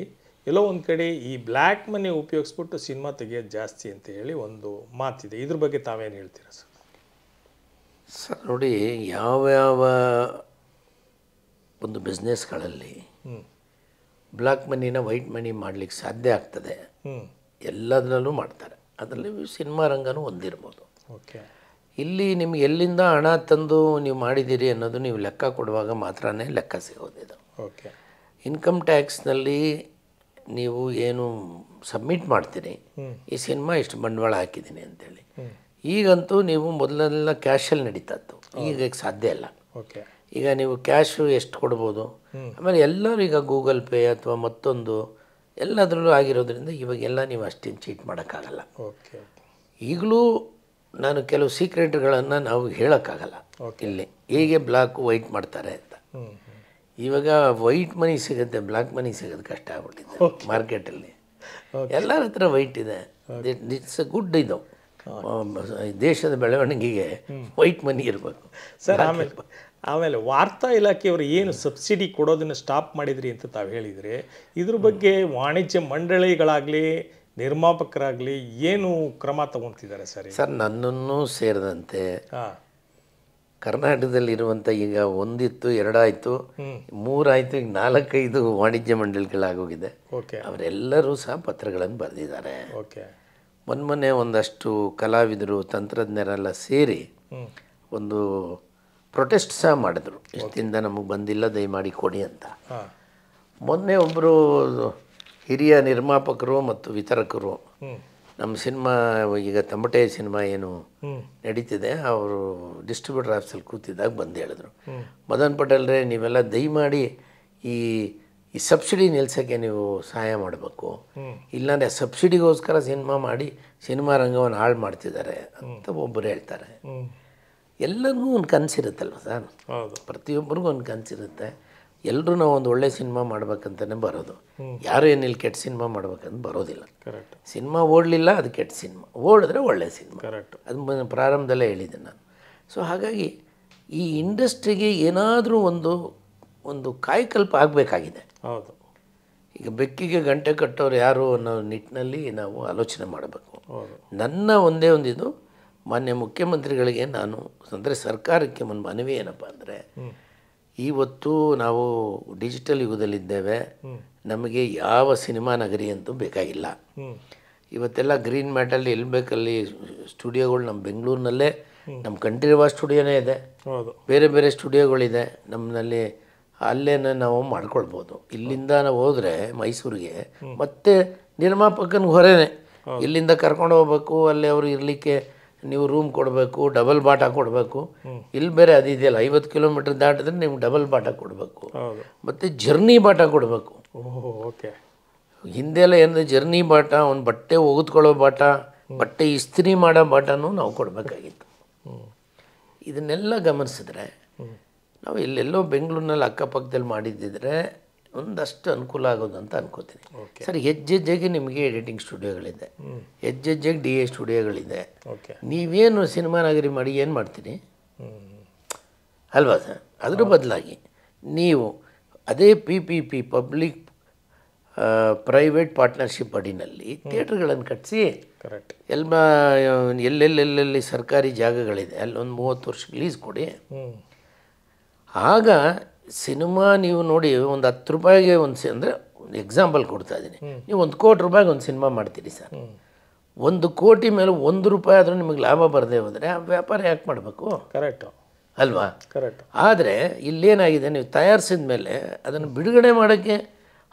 ಎಲ್ಲೋ ಒಂದು ಕಡೆ ಈ ಬ್ಲ್ಯಾಕ್ ಮನಿ ಉಪಯೋಗಿಸ್ಬಿಟ್ಟು ಸಿನಿಮಾ ತೆಗೆಯೋದು ಜಾಸ್ತಿ ಅಂತ ಹೇಳಿ ಒಂದು ಮಾತಿದೆ. ಇದ್ರ ಬಗ್ಗೆ ತಾವೇನು ಹೇಳ್ತೀರಾ ಸರ್? ಸರ್ ನೋಡಿ, ಯಾವ್ಯಾವ ಒಂದು ಬಿಸ್ನೆಸ್ಗಳಲ್ಲಿ ಬ್ಲ್ಯಾಕ್ ಮನಿನ ವೈಟ್ ಮನಿ ಮಾಡಲಿಕ್ಕೆ ಸಾಧ್ಯ ಆಗ್ತದೆ, ಎಲ್ಲದರಲ್ಲೂ ಮಾಡ್ತಾರೆ. ಅದರಲ್ಲಿ ಸಿನಿಮಾ ರಂಗನೂ ಒಂದಿರ್ಬೋದು. ಓಕೆ. ಇಲ್ಲಿ ನಿಮ್ಗೆ ಎಲ್ಲಿಂದ ಹಣ ತಂದು ನೀವು ಮಾಡಿದ್ದೀರಿ ಅನ್ನೋದು ನೀವು ಲೆಕ್ಕ ಕೊಡುವಾಗ ಮಾತ್ರನೇ ಲೆಕ್ಕ ಸಿಗೋದಿದು. ಓಕೆ. ಇನ್ಕಮ್ ಟ್ಯಾಕ್ಸ್ನಲ್ಲಿ ನೀವು ಏನು ಸಬ್ಮಿಟ್ ಮಾಡ್ತೀರಿ, ಈ ಸಿನಿಮಾ ಇಷ್ಟು ಬಂಡವಾಳ ಹಾಕಿದ್ದೀನಿ ಅಂತೇಳಿ. ಈಗಂತೂ ನೀವು ಮೊದಲೆಲ್ಲ ಕ್ಯಾಶಲ್ಲಿ ನಡೀತಾ ಇತ್ತು, ಈಗ ಸಾಧ್ಯ ಇಲ್ಲ. ಓಕೆ. ಈಗ ನೀವು ಕ್ಯಾಶು ಎಷ್ಟು ಕೊಡ್ಬೋದು, ಆಮೇಲೆ ಎಲ್ಲರೂ ಈಗ ಗೂಗಲ್ ಪೇ ಅಥವಾ ಮತ್ತೊಂದು ಎಲ್ಲದರಲ್ಲೂ ಆಗಿರೋದ್ರಿಂದ ಇವಾಗೆಲ್ಲ ನೀವು ಅಷ್ಟೇನು ಚೀಟ್ ಮಾಡೋಕ್ಕಾಗಲ್ಲ. ಓಕೆ. ಈಗಲೂ ನಾನು ಕೆಲವು ಸೀಕ್ರೆಟ್ಗಳನ್ನು ನಾವು ಹೇಳೋಕ್ಕಾಗಲ್ಲ ಇಲ್ಲಿ, ಹೇಗೆ ಬ್ಲ್ಯಾಕ್ ವೈಟ್ ಮಾಡ್ತಾರೆ ಅಂತ. ಇವಾಗ ವೈಟ್ ಮನಿ ಸಿಗುತ್ತೆ, ಬ್ಲ್ಯಾಕ್ ಮನಿ ಸಿಗೋದು ಕಷ್ಟ ಆಗ್ಬಿಟ್ಟಿದೆ ಮಾರ್ಕೆಟಲ್ಲಿ. ಎಲ್ಲರ ಹತ್ರ ವೈಟ್ ಇದೆ. It's a good. ಇದು ದೇಶದ ಬೆಳವಣಿಗೆಗೆ ವೈಟ್ ಮನಿ ಇರಬೇಕು ಸರ್. ಆಮೇಲೆ ವಾರ್ತಾ ಇಲಾಖೆಯವರು ಏನು ಸಬ್ಸಿಡಿ ಕೊಡೋದನ್ನು ಸ್ಟಾಪ್ ಮಾಡಿದ್ರಿ ಅಂತ ತಾವು ಹೇಳಿದರೆ, ಇದ್ರ ಬಗ್ಗೆ ವಾಣಿಜ್ಯ ಮಂಡಳಿಗಳಾಗಲಿ ನಿರ್ಮಾಪಕರಾಗಲಿ ಏನು ಕ್ರಮ ತಗೊತಿದ್ದಾರೆ ಸರ್? ಸರ್, ನನ್ನನ್ನು ಸೇರಿದಂತೆ ಕರ್ನಾಟಕದಲ್ಲಿರುವಂಥ ಈಗ 1 ಇತ್ತು, 2 ಆಯಿತು, 3 ಆಯಿತು, ಈಗ 4-5 ವಾಣಿಜ್ಯ ಮಂಡಳಿಗಳಾಗೋಗಿದೆ. ಓಕೆ. ಅವರೆಲ್ಲರೂ ಸಹ ಪತ್ರಗಳನ್ನು ಬರೆದಿದ್ದಾರೆ. ಓಕೆ. ಮೊನ್ನೆ ಒಂದಷ್ಟು ಕಲಾವಿದರು, ತಂತ್ರಜ್ಞರೆಲ್ಲ ಸೇರಿ ಒಂದು ಪ್ರೊಟೆಸ್ಟ್ ಸಹ ಮಾಡಿದ್ರು. ಇಷ್ಟಿಂದ ನಮಗೆ ಬಂದಿಲ್ಲ, ದಯಮಾಡಿ ಕೊಡಿ ಅಂತ. ಮೊನ್ನೆ ಒಬ್ಬರು ಹಿರಿಯ ನಿರ್ಮಾಪಕರು ಮತ್ತು ವಿತರಕರು ನಮ್ಮ ಸಿನಿಮಾ, ಈಗ ತಮಟೆ ಸಿನಿಮಾ ಏನು ನಡೀತಿದೆ, ಅವರು ಡಿಸ್ಟ್ರಿಬ್ಯೂಟರ್ ಆಫೀಸಲ್ಲಿ ಕೂತಿದ್ದಾಗ ಬಂದು ಹೇಳಿದ್ರು, ಮದನ್ ಪಟೇಲ್ರೇ ನೀವೆಲ್ಲ ದಯಮಾಡಿ ಈ ಸಬ್ಸಿಡಿ ನಿಲ್ಸೋಕ್ಕೆ ನೀವು ಸಹಾಯ ಮಾಡಬೇಕು, ಇಲ್ಲಾಂದರೆ ಸಬ್ಸಿಡಿಗೋಸ್ಕರ ಸಿನಿಮಾ ಮಾಡಿ ಸಿನಿಮಾ ರಂಗವನ್ನು ಹಾಳು ಮಾಡ್ತಿದ್ದಾರೆ ಅಂತ ಒಬ್ಬರು ಹೇಳ್ತಾರೆ. ಎಲ್ಲರಿಗೂ ಒಂದು ಕನಸಿರುತ್ತಲ್ವ ಸರ್? ಪ್ರತಿಯೊಬ್ಬರಿಗೂ ಒಂದು ಕನಸಿರುತ್ತೆ. ಎಲ್ಲರೂ ನಾವು ಒಂದು ಒಳ್ಳೆ ಸಿನಿಮಾ ಮಾಡ್ಬೇಕಂತಲೇ ಬರೋದು. ಯಾರು ಏನಿಲ್ಲ ಕೆಟ್ಟ ಸಿನಿಮಾ ಮಾಡ್ಬೇಕಂತ ಬರೋದಿಲ್ಲ. ಕರೆಕ್ಟ್. ಸಿನಿಮಾ ಓಡಲಿಲ್ಲ, ಅದು ಕೆಟ್ಟ ಸಿನಿಮಾ. ಓಡಿದ್ರೆ ಒಳ್ಳೆ ಸಿನಿಮಾ. ಕರೆಕ್ಟ್. ಅದು ಪ್ರಾರಂಭದಲ್ಲೇ ಹೇಳಿದ್ದೆ ನಾನು. ಸೊ ಹಾಗಾಗಿ ಈ ಇಂಡಸ್ಟ್ರಿಗೆ ಏನಾದರೂ ಒಂದು ಕಾಯಕಲ್ಪ ಆಗಬೇಕಾಗಿದೆ. ಹೌದು. ಈಗ ಬೆಕ್ಕಿಗೆ ಗಂಟೆ ಕಟ್ಟೋರು ಯಾರು ಅನ್ನೋ ನಿಟ್ಟಿನಲ್ಲಿ ನಾವು ಆಲೋಚನೆ ಮಾಡಬೇಕು. ನನ್ನ ಒಂದೇ ಒಂದಿದು, ಮಾನ್ಯ ಮುಖ್ಯಮಂತ್ರಿಗಳಿಗೆ ನಾನು ಅಂದರೆ ಸರ್ಕಾರಕ್ಕೆ ಒಂದು ಮನವಿ ಏನಪ್ಪ ಅಂದರೆ, ಇವತ್ತು ನಾವು ಡಿಜಿಟಲ್ ಯುಗದಲ್ಲಿದ್ದೇವೆ, ನಮಗೆ ಯಾವ ಸಿನಿಮಾ ನಗರಿ ಅಂತೂ ಬೇಕಾಗಿಲ್ಲ. ಇವತ್ತೆಲ್ಲ ಗ್ರೀನ್ ಮ್ಯಾಟಲ್ಲಿ ಎಲ್ಲಿ ಬೇಕಲ್ಲಿ ಸ್ಟುಡಿಯೋಗಳು ನಮ್ಮ ಬೆಂಗಳೂರಿನಲ್ಲೇ, ನಮ್ಮ ಕಂಠೀರವ ಸ್ಟುಡಿಯೋನೇ ಇದೆ, ಬೇರೆ ಬೇರೆ ಸ್ಟುಡಿಯೋಗಳಿದೆ ನಮ್ಮಲ್ಲಿ, ಅಲ್ಲೇ ನಾವು ಮಾಡ್ಕೊಳ್ಬೋದು. ಇಲ್ಲಿಂದ ನಾವು ಹೋದರೆ ಮೈಸೂರಿಗೆ ಮತ್ತೆ ನಿರ್ಮಾಪಕನ ಹೊರೆನೇ, ಇಲ್ಲಿಂದ ಕರ್ಕೊಂಡು ಹೋಗ್ಬೇಕು, ಅಲ್ಲಿ ಅವರು ಇರಲಿಕ್ಕೆ ನೀವು ರೂಮ್ ಕೊಡಬೇಕು, ಡಬಲ್ ಬಾಟ ಕೊಡಬೇಕು. ಇಲ್ಲಿ ಬೇರೆ ಅದಿದೆಯಲ್ಲ, 50 ಕಿಲೋಮೀಟ್ರ್ ದಾಟಿದ್ರೆ ನಿಮ್ಗೆ ಡಬಲ್ ಬಾಟ ಕೊಡಬೇಕು, ಮತ್ತು ಜರ್ನಿ ಬಾಟ ಕೊಡಬೇಕು. ಓಕೆ. ಹಿಂದೆಲ್ಲ ಏನಂದರೆ ಜರ್ನಿ ಬಾಟ, ಒಂದು ಬಟ್ಟೆ ಒಗೆದ್ಕೊಳ್ಳೋ ಬಾಟ, ಬಟ್ಟೆ ಇಸ್ತ್ರಿ ಮಾಡೋ ಬಾಟನೂ ನಾವು ಕೊಡಬೇಕಾಗಿತ್ತು. ಇದನ್ನೆಲ್ಲ ಗಮನಿಸಿದ್ರೆ ನಾವು ಎಲ್ಲೆಲ್ಲೋ ಬೆಂಗಳೂರಿನಲ್ಲಿ ಅಕ್ಕಪಕ್ಕದಲ್ಲಿ ಮಾಡಿದ್ದಿದ್ರೆ ಒಂದಷ್ಟು ಅನುಕೂಲ ಆಗೋದು ಅಂತ ಅನ್ಕೋತೀನಿ. ಸರ್ ಹೆಜ್ಜೆಜ್ಜೆಗೆ ನಿಮಗೆ ಎಡಿಟಿಂಗ್ ಸ್ಟುಡಿಯೋಗಳಿದೆ, ಹೆಜ್ಜೆಜ್ಜೆಗೆ ಡಿ ಎ ಸ್ಟುಡಿಯೋಗಳಿದೆ. ನೀವೇನು ಸಿನಿಮಾ ನಗರಿ ಮಾಡಿ ಏನು ಮಾಡ್ತೀರಿ ಅಲ್ವಾ ಸರ್? ಅದ್ರ ಬದಲಾಗಿ ನೀವು ಅದೇ ಪಿ ಪಬ್ಲಿಕ್ ಪ್ರೈವೇಟ್ ಪಾರ್ಟ್ನರ್ಶಿಪ್ ಅಡಿನಲ್ಲಿ ಥಿಯೇಟ್ರ್ಗಳನ್ನು ಕಟ್ಟಿಸಿ ಎಲ್ಲೆಲ್ಲೆಲ್ಲಿ ಸರ್ಕಾರಿ ಜಾಗಗಳಿದೆ ಅಲ್ಲೊಂದು 30 ವರ್ಷಕ್ಕೆ ಲೀಸ್ ಕೊಡಿ. ಆಗ ಸಿನಿಮಾ ನೀವು ನೋಡಿ ಒಂದು 10 ರೂಪಾಯಿಗೆ ಅಂದರೆ ಒಂದು ಎಕ್ಸಾಂಪಲ್ ಕೊಡ್ತಾ ಇದ್ದೀನಿ, ನೀವು 1 ಕೋಟಿ ರೂಪಾಯಿಗೆ ಒಂದು ಸಿನಿಮಾ ಮಾಡ್ತೀರಿ ಸರ್. 1 ಕೋಟಿ ಮೇಲೆ 1 ರೂಪಾಯಿ ಆದರೂ ನಿಮಗೆ ಲಾಭ ಬರದೇ ಹೋದರೆ ಆ ವ್ಯಾಪಾರ ಯಾಕೆ ಮಾಡಬೇಕು? ಕರೆಕ್ಟು ಅಲ್ವಾ? ಕರೆಕ್ಟ್. ಆದರೆ ಇಲ್ಲೇನಾಗಿದೆ, ನೀವು ತಯಾರಿಸಿದ ಮೇಲೆ ಅದನ್ನು ಬಿಡುಗಡೆ ಮಾಡೋಕ್ಕೆ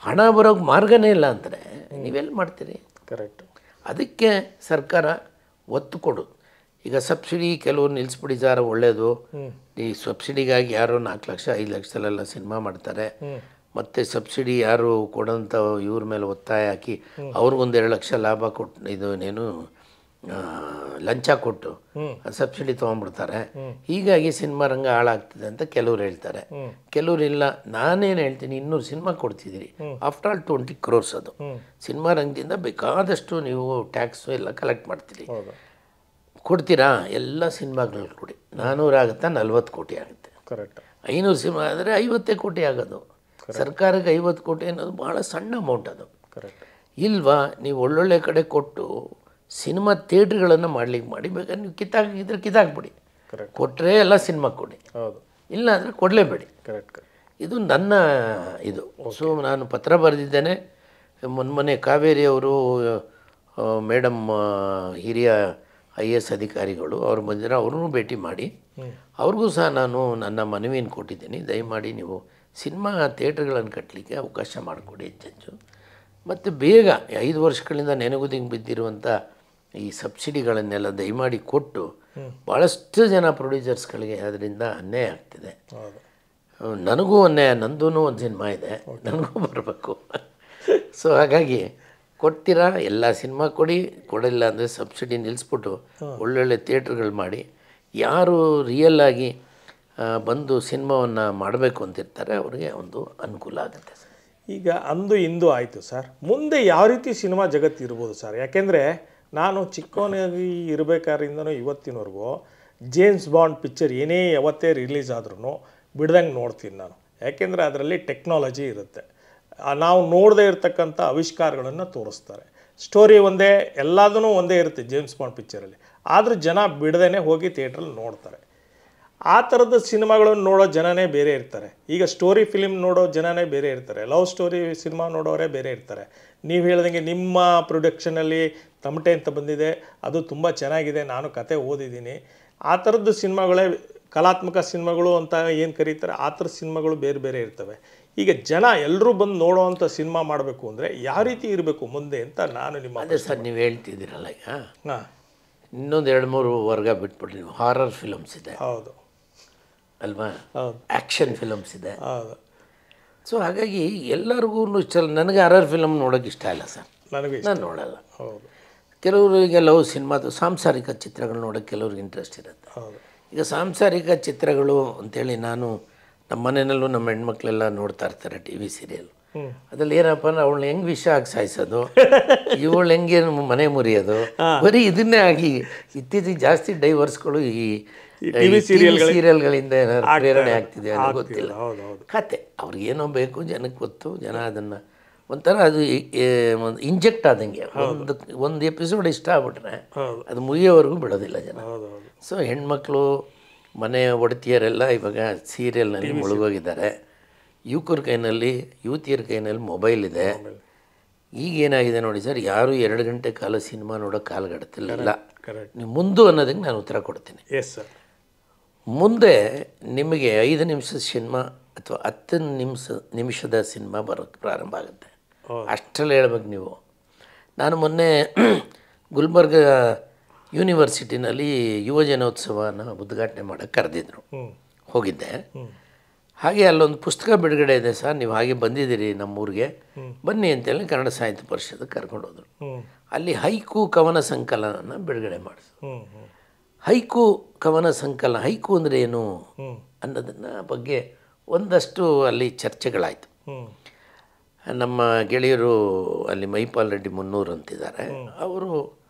ಹಣ ಬರೋಕ್ಕೆ ಮಾರ್ಗನೇ ಇಲ್ಲ ಅಂದರೆ ನೀವೆಲ್ಲಿ ಮಾಡ್ತೀರಿ? ಕರೆಕ್ಟ್. ಅದಕ್ಕೆ ಸರ್ಕಾರ ಒತ್ತು ಕೊಡು. ಈಗ ಸಬ್ಸಿಡಿ ಕೆಲವರು ನಿಲ್ಲಿಸ್ಬಿಡಿ ಸರ್, ಒಳ್ಳೆಯದು. ಈ ಸಬ್ಸಿಡಿಗಾಗಿ ಯಾರೋ 4 ಲಕ್ಷ 5 ಲಕ್ಷದಲ್ಲೆಲ್ಲ ಸಿನಿಮಾ ಮಾಡ್ತಾರೆ. ಮತ್ತು ಸಬ್ಸಿಡಿ ಯಾರು ಕೊಡೋಂಥ ಇವ್ರ ಮೇಲೆ ಒತ್ತಾಯ ಹಾಕಿ ಅವ್ರಿಗೊಂದು 2 ಲಕ್ಷ ಲಾಭ ಕೊಟ್ಟು ಇದೇನು ಲಂಚ ಕೊಟ್ಟು ಸಬ್ಸಿಡಿ ತೊಗೊಂಡ್ಬಿಡ್ತಾರೆ. ಹೀಗಾಗಿ ಸಿನಿಮಾ ರಂಗ ಹಾಳಾಗ್ತಿದೆ ಅಂತ ಕೆಲವ್ರು ಹೇಳ್ತಾರೆ. ಕೆಲವ್ರು ಇಲ್ಲ, ನಾನೇನು ಹೇಳ್ತೀನಿ, 200 ಸಿನಿಮಾ ಕೊಡ್ತಿದ್ದೀರಿ, ಆಫ್ಟರ್ ಆಲ್ 20 crores ಅದು. ಸಿನಿಮಾ ರಂಗದಿಂದ ಬೇಕಾದಷ್ಟು ನೀವು ಟ್ಯಾಕ್ಸು ಎಲ್ಲ ಕಲೆಕ್ಟ್ ಮಾಡ್ತೀರಿ, ಕೊಡ್ತೀರಾ? ಎಲ್ಲ ಸಿನಿಮಾಗಳು ಕೊಡಿ. 400 ಆಗುತ್ತಾ? 40 ಕೋಟಿ ಆಗುತ್ತೆ. ಕರೆಕ್ಟ್. 500 ಸಿನಿಮಾ ಆದರೆ 50 ಕೋಟಿ ಆಗೋದು. ಸರ್ಕಾರಕ್ಕೆ 50 ಕೋಟಿ ಅನ್ನೋದು ಭಾಳ ಸಣ್ಣ ಅಮೌಂಟ್ ಅದು. ಕರೆಕ್ಟ್ ಇಲ್ವಾ? ನೀವು ಒಳ್ಳೊಳ್ಳೆ ಕಡೆ ಕೊಟ್ಟು ಸಿನಿಮಾ ಥಿಯೇಟ್ರ್ಗಳನ್ನು ಮಾಡ್ಲಿಕ್ಕೆ ಮಾಡಿ, ಬೇಕಾದ್ರೆ ನೀವು ಕಿತ್ತಾಕಿದ್ರೆ ಕಿತ್ತಾಕ್ಬಿಡಿ. ಕೊಟ್ಟರೆ ಎಲ್ಲ ಸಿನಿಮಾ ಕೊಡಿ, ಇಲ್ಲ ಅಂದರೆ ಕೊಡಲೇಬೇಡಿ. ಕರೆಕ್ಟ್. ಇದು ನನ್ನ ಇದು. ಸೊ ನಾನು ಪತ್ರ ಬರೆದಿದ್ದೇನೆ. ಮೊನ್ನೆ ಕಾವೇರಿ ಅವರು ಮೇಡಮ್ ಹಿರಿಯ IAS ಅಧಿಕಾರಿಗಳು ಅವ್ರು ಬಂದಿರೋ, ಅವ್ರನ್ನೂ ಭೇಟಿ ಮಾಡಿ ಅವ್ರಿಗೂ ಸಹ ನಾನು ನನ್ನ ಮನವಿಯನ್ನು ಕೊಟ್ಟಿದ್ದೀನಿ. ದಯಮಾಡಿ ನೀವು ಸಿನಿಮಾ ಥಿಯೇಟ್ರ್ಗಳನ್ನು ಕಟ್ಟಲಿಕ್ಕೆ ಅವಕಾಶ ಮಾಡಿಕೊಡಿ ಹೆಚ್ಚೆಚ್ಚು. ಮತ್ತು ಬೇಗ 5 ವರ್ಷಗಳಿಂದ ನೆನೆಗುದಿಗೆ ಬಿದ್ದಿರುವಂಥ ಈ ಸಬ್ಸಿಡಿಗಳನ್ನೆಲ್ಲ ದಯಮಾಡಿ ಕೊಟ್ಟು, ಭಾಳಷ್ಟು ಜನ ಪ್ರೊಡ್ಯೂಸರ್ಸ್ಗಳಿಗೆ ಅದರಿಂದ ಅನ್ಯಾಯ ಆಗ್ತಿದೆ. ನನಗೂ ಅನ್ಯಾಯ, ನಂದೂ ಒಂದು ಸಿನಿಮಾ ಇದೆ, ನನಗೂ ಬರಬೇಕು. ಸೊ ಹಾಗಾಗಿ ಕೊಡ್ತೀರಾ? ಎಲ್ಲ ಸಿನಿಮಾ ಕೊಡಿ, ಕೊಡಿಲ್ಲ ಅಂದರೆ ಸಬ್ಸಿಡಿ ನಿಲ್ಲಿಸ್ಬಿಟ್ಟು ಒಳ್ಳೊಳ್ಳೆ ಥಿಯೇಟ್ರ್ಗಳು ಮಾಡಿ, ಯಾರು ರಿಯಲ್ಲಾಗಿ ಬಂದು ಸಿನಿಮಾವನ್ನು ಮಾಡಬೇಕು ಅಂತಿರ್ತಾರೆ ಅವ್ರಿಗೆ ಒಂದು ಅನುಕೂಲ ಆಗುತ್ತೆ ಸರ್. ಈಗ ಅಂದು ಇಂದು ಆಯಿತು ಸರ್, ಮುಂದೆ ಯಾವ ರೀತಿ ಸಿನಿಮಾ ಜಗತ್ತು ಇರ್ಬೋದು ಸರ್? ಯಾಕೆಂದರೆ ನಾನು ಚಿಕ್ಕವನಾಗಿ ಇರಬೇಕಾದ್ರಿಂದನೂ ಇವತ್ತಿನವರೆಗೂ ಜೇಮ್ಸ್ ಬಾಂಡ್ ಪಿಕ್ಚರ್ ಏನೇ ಯಾವತ್ತೇ ರಿಲೀಸ್ ಆದ್ರೂ ಬಿಡ್ದಂಗೆ ನೋಡ್ತೀನಿ ನಾನು. ಯಾಕೆಂದರೆ ಅದರಲ್ಲಿ ಟೆಕ್ನಾಲಜಿ ಇರುತ್ತೆ, ನಾವು ನೋಡದೇ ಇರತಕ್ಕಂಥ ಆವಿಷ್ಕಾರಗಳನ್ನು ತೋರಿಸ್ತಾರೆ. ಸ್ಟೋರಿ ಒಂದೇ, ಎಲ್ಲದೂ ಒಂದೇ ಇರುತ್ತೆ ಜೇಮ್ಸ್ ಬಾಂಡ್ ಪಿಕ್ಚರಲ್ಲಿ. ಆದರೂ ಜನ ಬಿಡದೇ ಹೋಗಿ ಥಿಯೇಟ್ರಲ್ಲಿ ನೋಡ್ತಾರೆ. ಆ ಥರದ ಸಿನಿಮಾಗಳನ್ನು ನೋಡೋ ಜನನೇ ಬೇರೆ ಇರ್ತಾರೆ. ಈಗ ಸ್ಟೋರಿ ಫಿಲಿಮ್ ನೋಡೋ ಜನನೇ ಬೇರೆ ಇರ್ತಾರೆ, ಲವ್ ಸ್ಟೋರಿ ಸಿನಿಮಾ ನೋಡೋರೇ ಬೇರೆ ಇರ್ತಾರೆ. ನೀವು ಹೇಳ್ದಂಗೆ ನಿಮ್ಮ ಪ್ರೊಡಕ್ಷನಲ್ಲಿ ತಮಟೆ ಅಂತ ಬಂದಿದೆ, ಅದು ತುಂಬ ಚೆನ್ನಾಗಿದೆ, ನಾನು ಕತೆ ಓದಿದ್ದೀನಿ. ಆ ಥರದ್ದು ಸಿನಿಮಾಗಳೇ ಕಲಾತ್ಮಕ ಸಿನಿಮಾಗಳು ಅಂತ ಏನು ಕರೀತಾರೆ, ಆ ಥರದ ಸಿನಿಮಾಗಳು ಬೇರೆ ಬೇರೆ ಇರ್ತವೆ. ಈಗ ಜನ ಎಲ್ಲರೂ ಬಂದು ನೋಡೋವಂಥ ಸಿನಿಮಾ ಮಾಡಬೇಕು ಅಂದರೆ ಯಾವ ರೀತಿ ಇರಬೇಕು ಮುಂದೆ ಅಂತ ನಾನು ನಿಮ್ಮ. ಅದೇ ಸರ್, ನೀವು ಹೇಳ್ತಿದ್ದೀರಲ್ಲ, ಈಗ ಇನ್ನೊಂದು 2-3 ವರ್ಗ ಬಿಟ್ಬಿಟ್ರಿ. ನೀವು ಹಾರರ್ ಫಿಲಮ್ಸ್ ಇದೆ, ಹೌದು ಅಲ್ವಾ? ಆ್ಯಕ್ಷನ್ ಫಿಲಮ್ಸ್ ಇದೆ. ಹೌದು. ಸೊ ಹಾಗಾಗಿ ಎಲ್ಲರಿಗೂ ಇಷ್ಟ. ನನಗೆ ಹಾರರ್ ಫಿಲಮ್ ನೋಡೋಕೆ ಇಷ್ಟ ಇಲ್ಲ ಸರ್, ನಾನು ನೋಡಲ್ಲ. ಹೌದು. ಕೆಲವರಿಗೆ ಲವ್ ಸಿನಿಮಾದು ಸಾಂಸಾರಿಕ ಚಿತ್ರಗಳು ನೋಡೋಕ್ಕೆ ಕೆಲವ್ರಿಗೆ ಇಂಟ್ರೆಸ್ಟ್ ಇರುತ್ತೆ. ಈಗ ಸಾಂಸಾರಿಕ ಚಿತ್ರಗಳು ಅಂಥೇಳಿ ನಾನು ನಮ್ಮ ಮನೆಯಲ್ಲೂ ನಮ್ಮ ಹೆಣ್ಮಕ್ಳೆಲ್ಲ ನೋಡ್ತಾ ಇರ್ತಾರೆ TV ಸೀರಿಯಲ್. ಅದ್ರಲ್ಲಿ ಏನಪ್ಪ ಅಂದ್ರೆ ಅವಳು ಹೆಂಗೆ ವಿಷ ಆಗಿ ಸಾಯಿಸೋದು, ಇವಳು ಹೆಂಗೆ ಮನೆ ಮುರಿಯೋದು, ಬರೀ ಇದನ್ನೇ ಆಗಿ ಇತ್ತೀಚೆಗೆ ಜಾಸ್ತಿ ಡೈವರ್ಸ್ಗಳು ಈ ಸೀರಿಯಲ್ಗಳಿಂದ ಪ್ರೇರಣೆ ಆಗ್ತಿದೆ ಅನ್ನೋ ಗೊತ್ತಿಲ್ಲ. ಕತೆ ಅವ್ರಿಗೇನೋ ಬೇಕು, ಜನಕ್ಕೆ ಗೊತ್ತು, ಜನ ಅದನ್ನು ಒಂಥರ ಅದು ಇಂಜೆಕ್ಟ್ ಆದಂಗೆ. ಒಂದು ಎಪಿಸೋಡ್ ಇಷ್ಟ ಆಗ್ಬಿಟ್ರೆ ಅದು ಮುಗಿಯೋವರೆಗೂ ಬಿಡೋದಿಲ್ಲ ಜನ. ಸೊ ಹೆಣ್ಮಕ್ಳು ಮನೆ ಒಡತಿಯರೆಲ್ಲ ಇವಾಗ ಸೀರಿಯಲ್ನಲ್ಲಿ ಮುಳುಗೋಗಿದ್ದಾರೆ. ಯುವತಿಯರ ಕೈನಲ್ಲಿ ಮೊಬೈಲ್ ಇದೆ. ಈಗೇನಾಗಿದೆ ನೋಡಿ ಸರ್, ಯಾರು 2 ಗಂಟೆ ಕಾಲ ಸಿನಿಮಾ ನೋಡೋ ಕಾಲಘಟ್ಟತಿಲ್ಲ. ನೀವು ಮುಂದೆ ಅನ್ನೋದಕ್ಕೆ ನಾನು ಉತ್ತರ ಕೊಡ್ತೀನಿ. Yes sir. ಮುಂದೆ ನಿಮಗೆ 5 ನಿಮಿಷದ ಸಿನಿಮಾ ಅಥವಾ 10 ನಿಮಿಷದ ಸಿನಿಮಾ ಬರೋಕ್ಕೆ ಪ್ರಾರಂಭ ಆಗುತ್ತೆ. ಅಷ್ಟರಲ್ಲಿ ಹೇಳ್ಬೇಕು ನೀವು. ನಾನು ಮೊನ್ನೆ ಗುಲ್ಬರ್ಗ ಯೂನಿವರ್ಸಿಟಿನಲ್ಲಿ ಯುವಜನೋತ್ಸವನ ಉದ್ಘಾಟನೆ ಮಾಡೋಕ್ಕೆ ಕರೆದಿದ್ರು, ಹೋಗಿದ್ದೆ. ಹಾಗೆ ಅಲ್ಲೊಂದು ಪುಸ್ತಕ ಬಿಡುಗಡೆ ಇದೆ ಸರ್, ನೀವು ಹಾಗೆ ಬಂದಿದ್ದೀರಿ ನಮ್ಮೂರಿಗೆ, ಬನ್ನಿ ಅಂತೇಳಿ ಕನ್ನಡ ಸಾಹಿತ್ಯ ಪರಿಷತ್ಗೆ ಕರ್ಕೊಂಡೋದ್ರು. ಅಲ್ಲಿ ಹೈಕು ಕವನ ಸಂಕಲನನ ಬಿಡುಗಡೆ ಮಾಡಿದ್ರು. ಹೈಕು ಕವನ ಸಂಕಲನ, ಹೈಕು ಅಂದರೆ ಏನು ಹ್ಞೂ ಅನ್ನೋದನ್ನು ಬಗ್ಗೆ ಒಂದಷ್ಟು ಅಲ್ಲಿ ಚರ್ಚೆಗಳಾಯಿತು. ಹ್ಞೂ ನಮ್ಮ ಗೆಳೆಯರು ಅಲ್ಲಿ ಮೈಪಾಲ್ ರೆಡ್ಡಿ ಮುನ್ನೂರು ಅಂತಿದ್ದಾರೆ,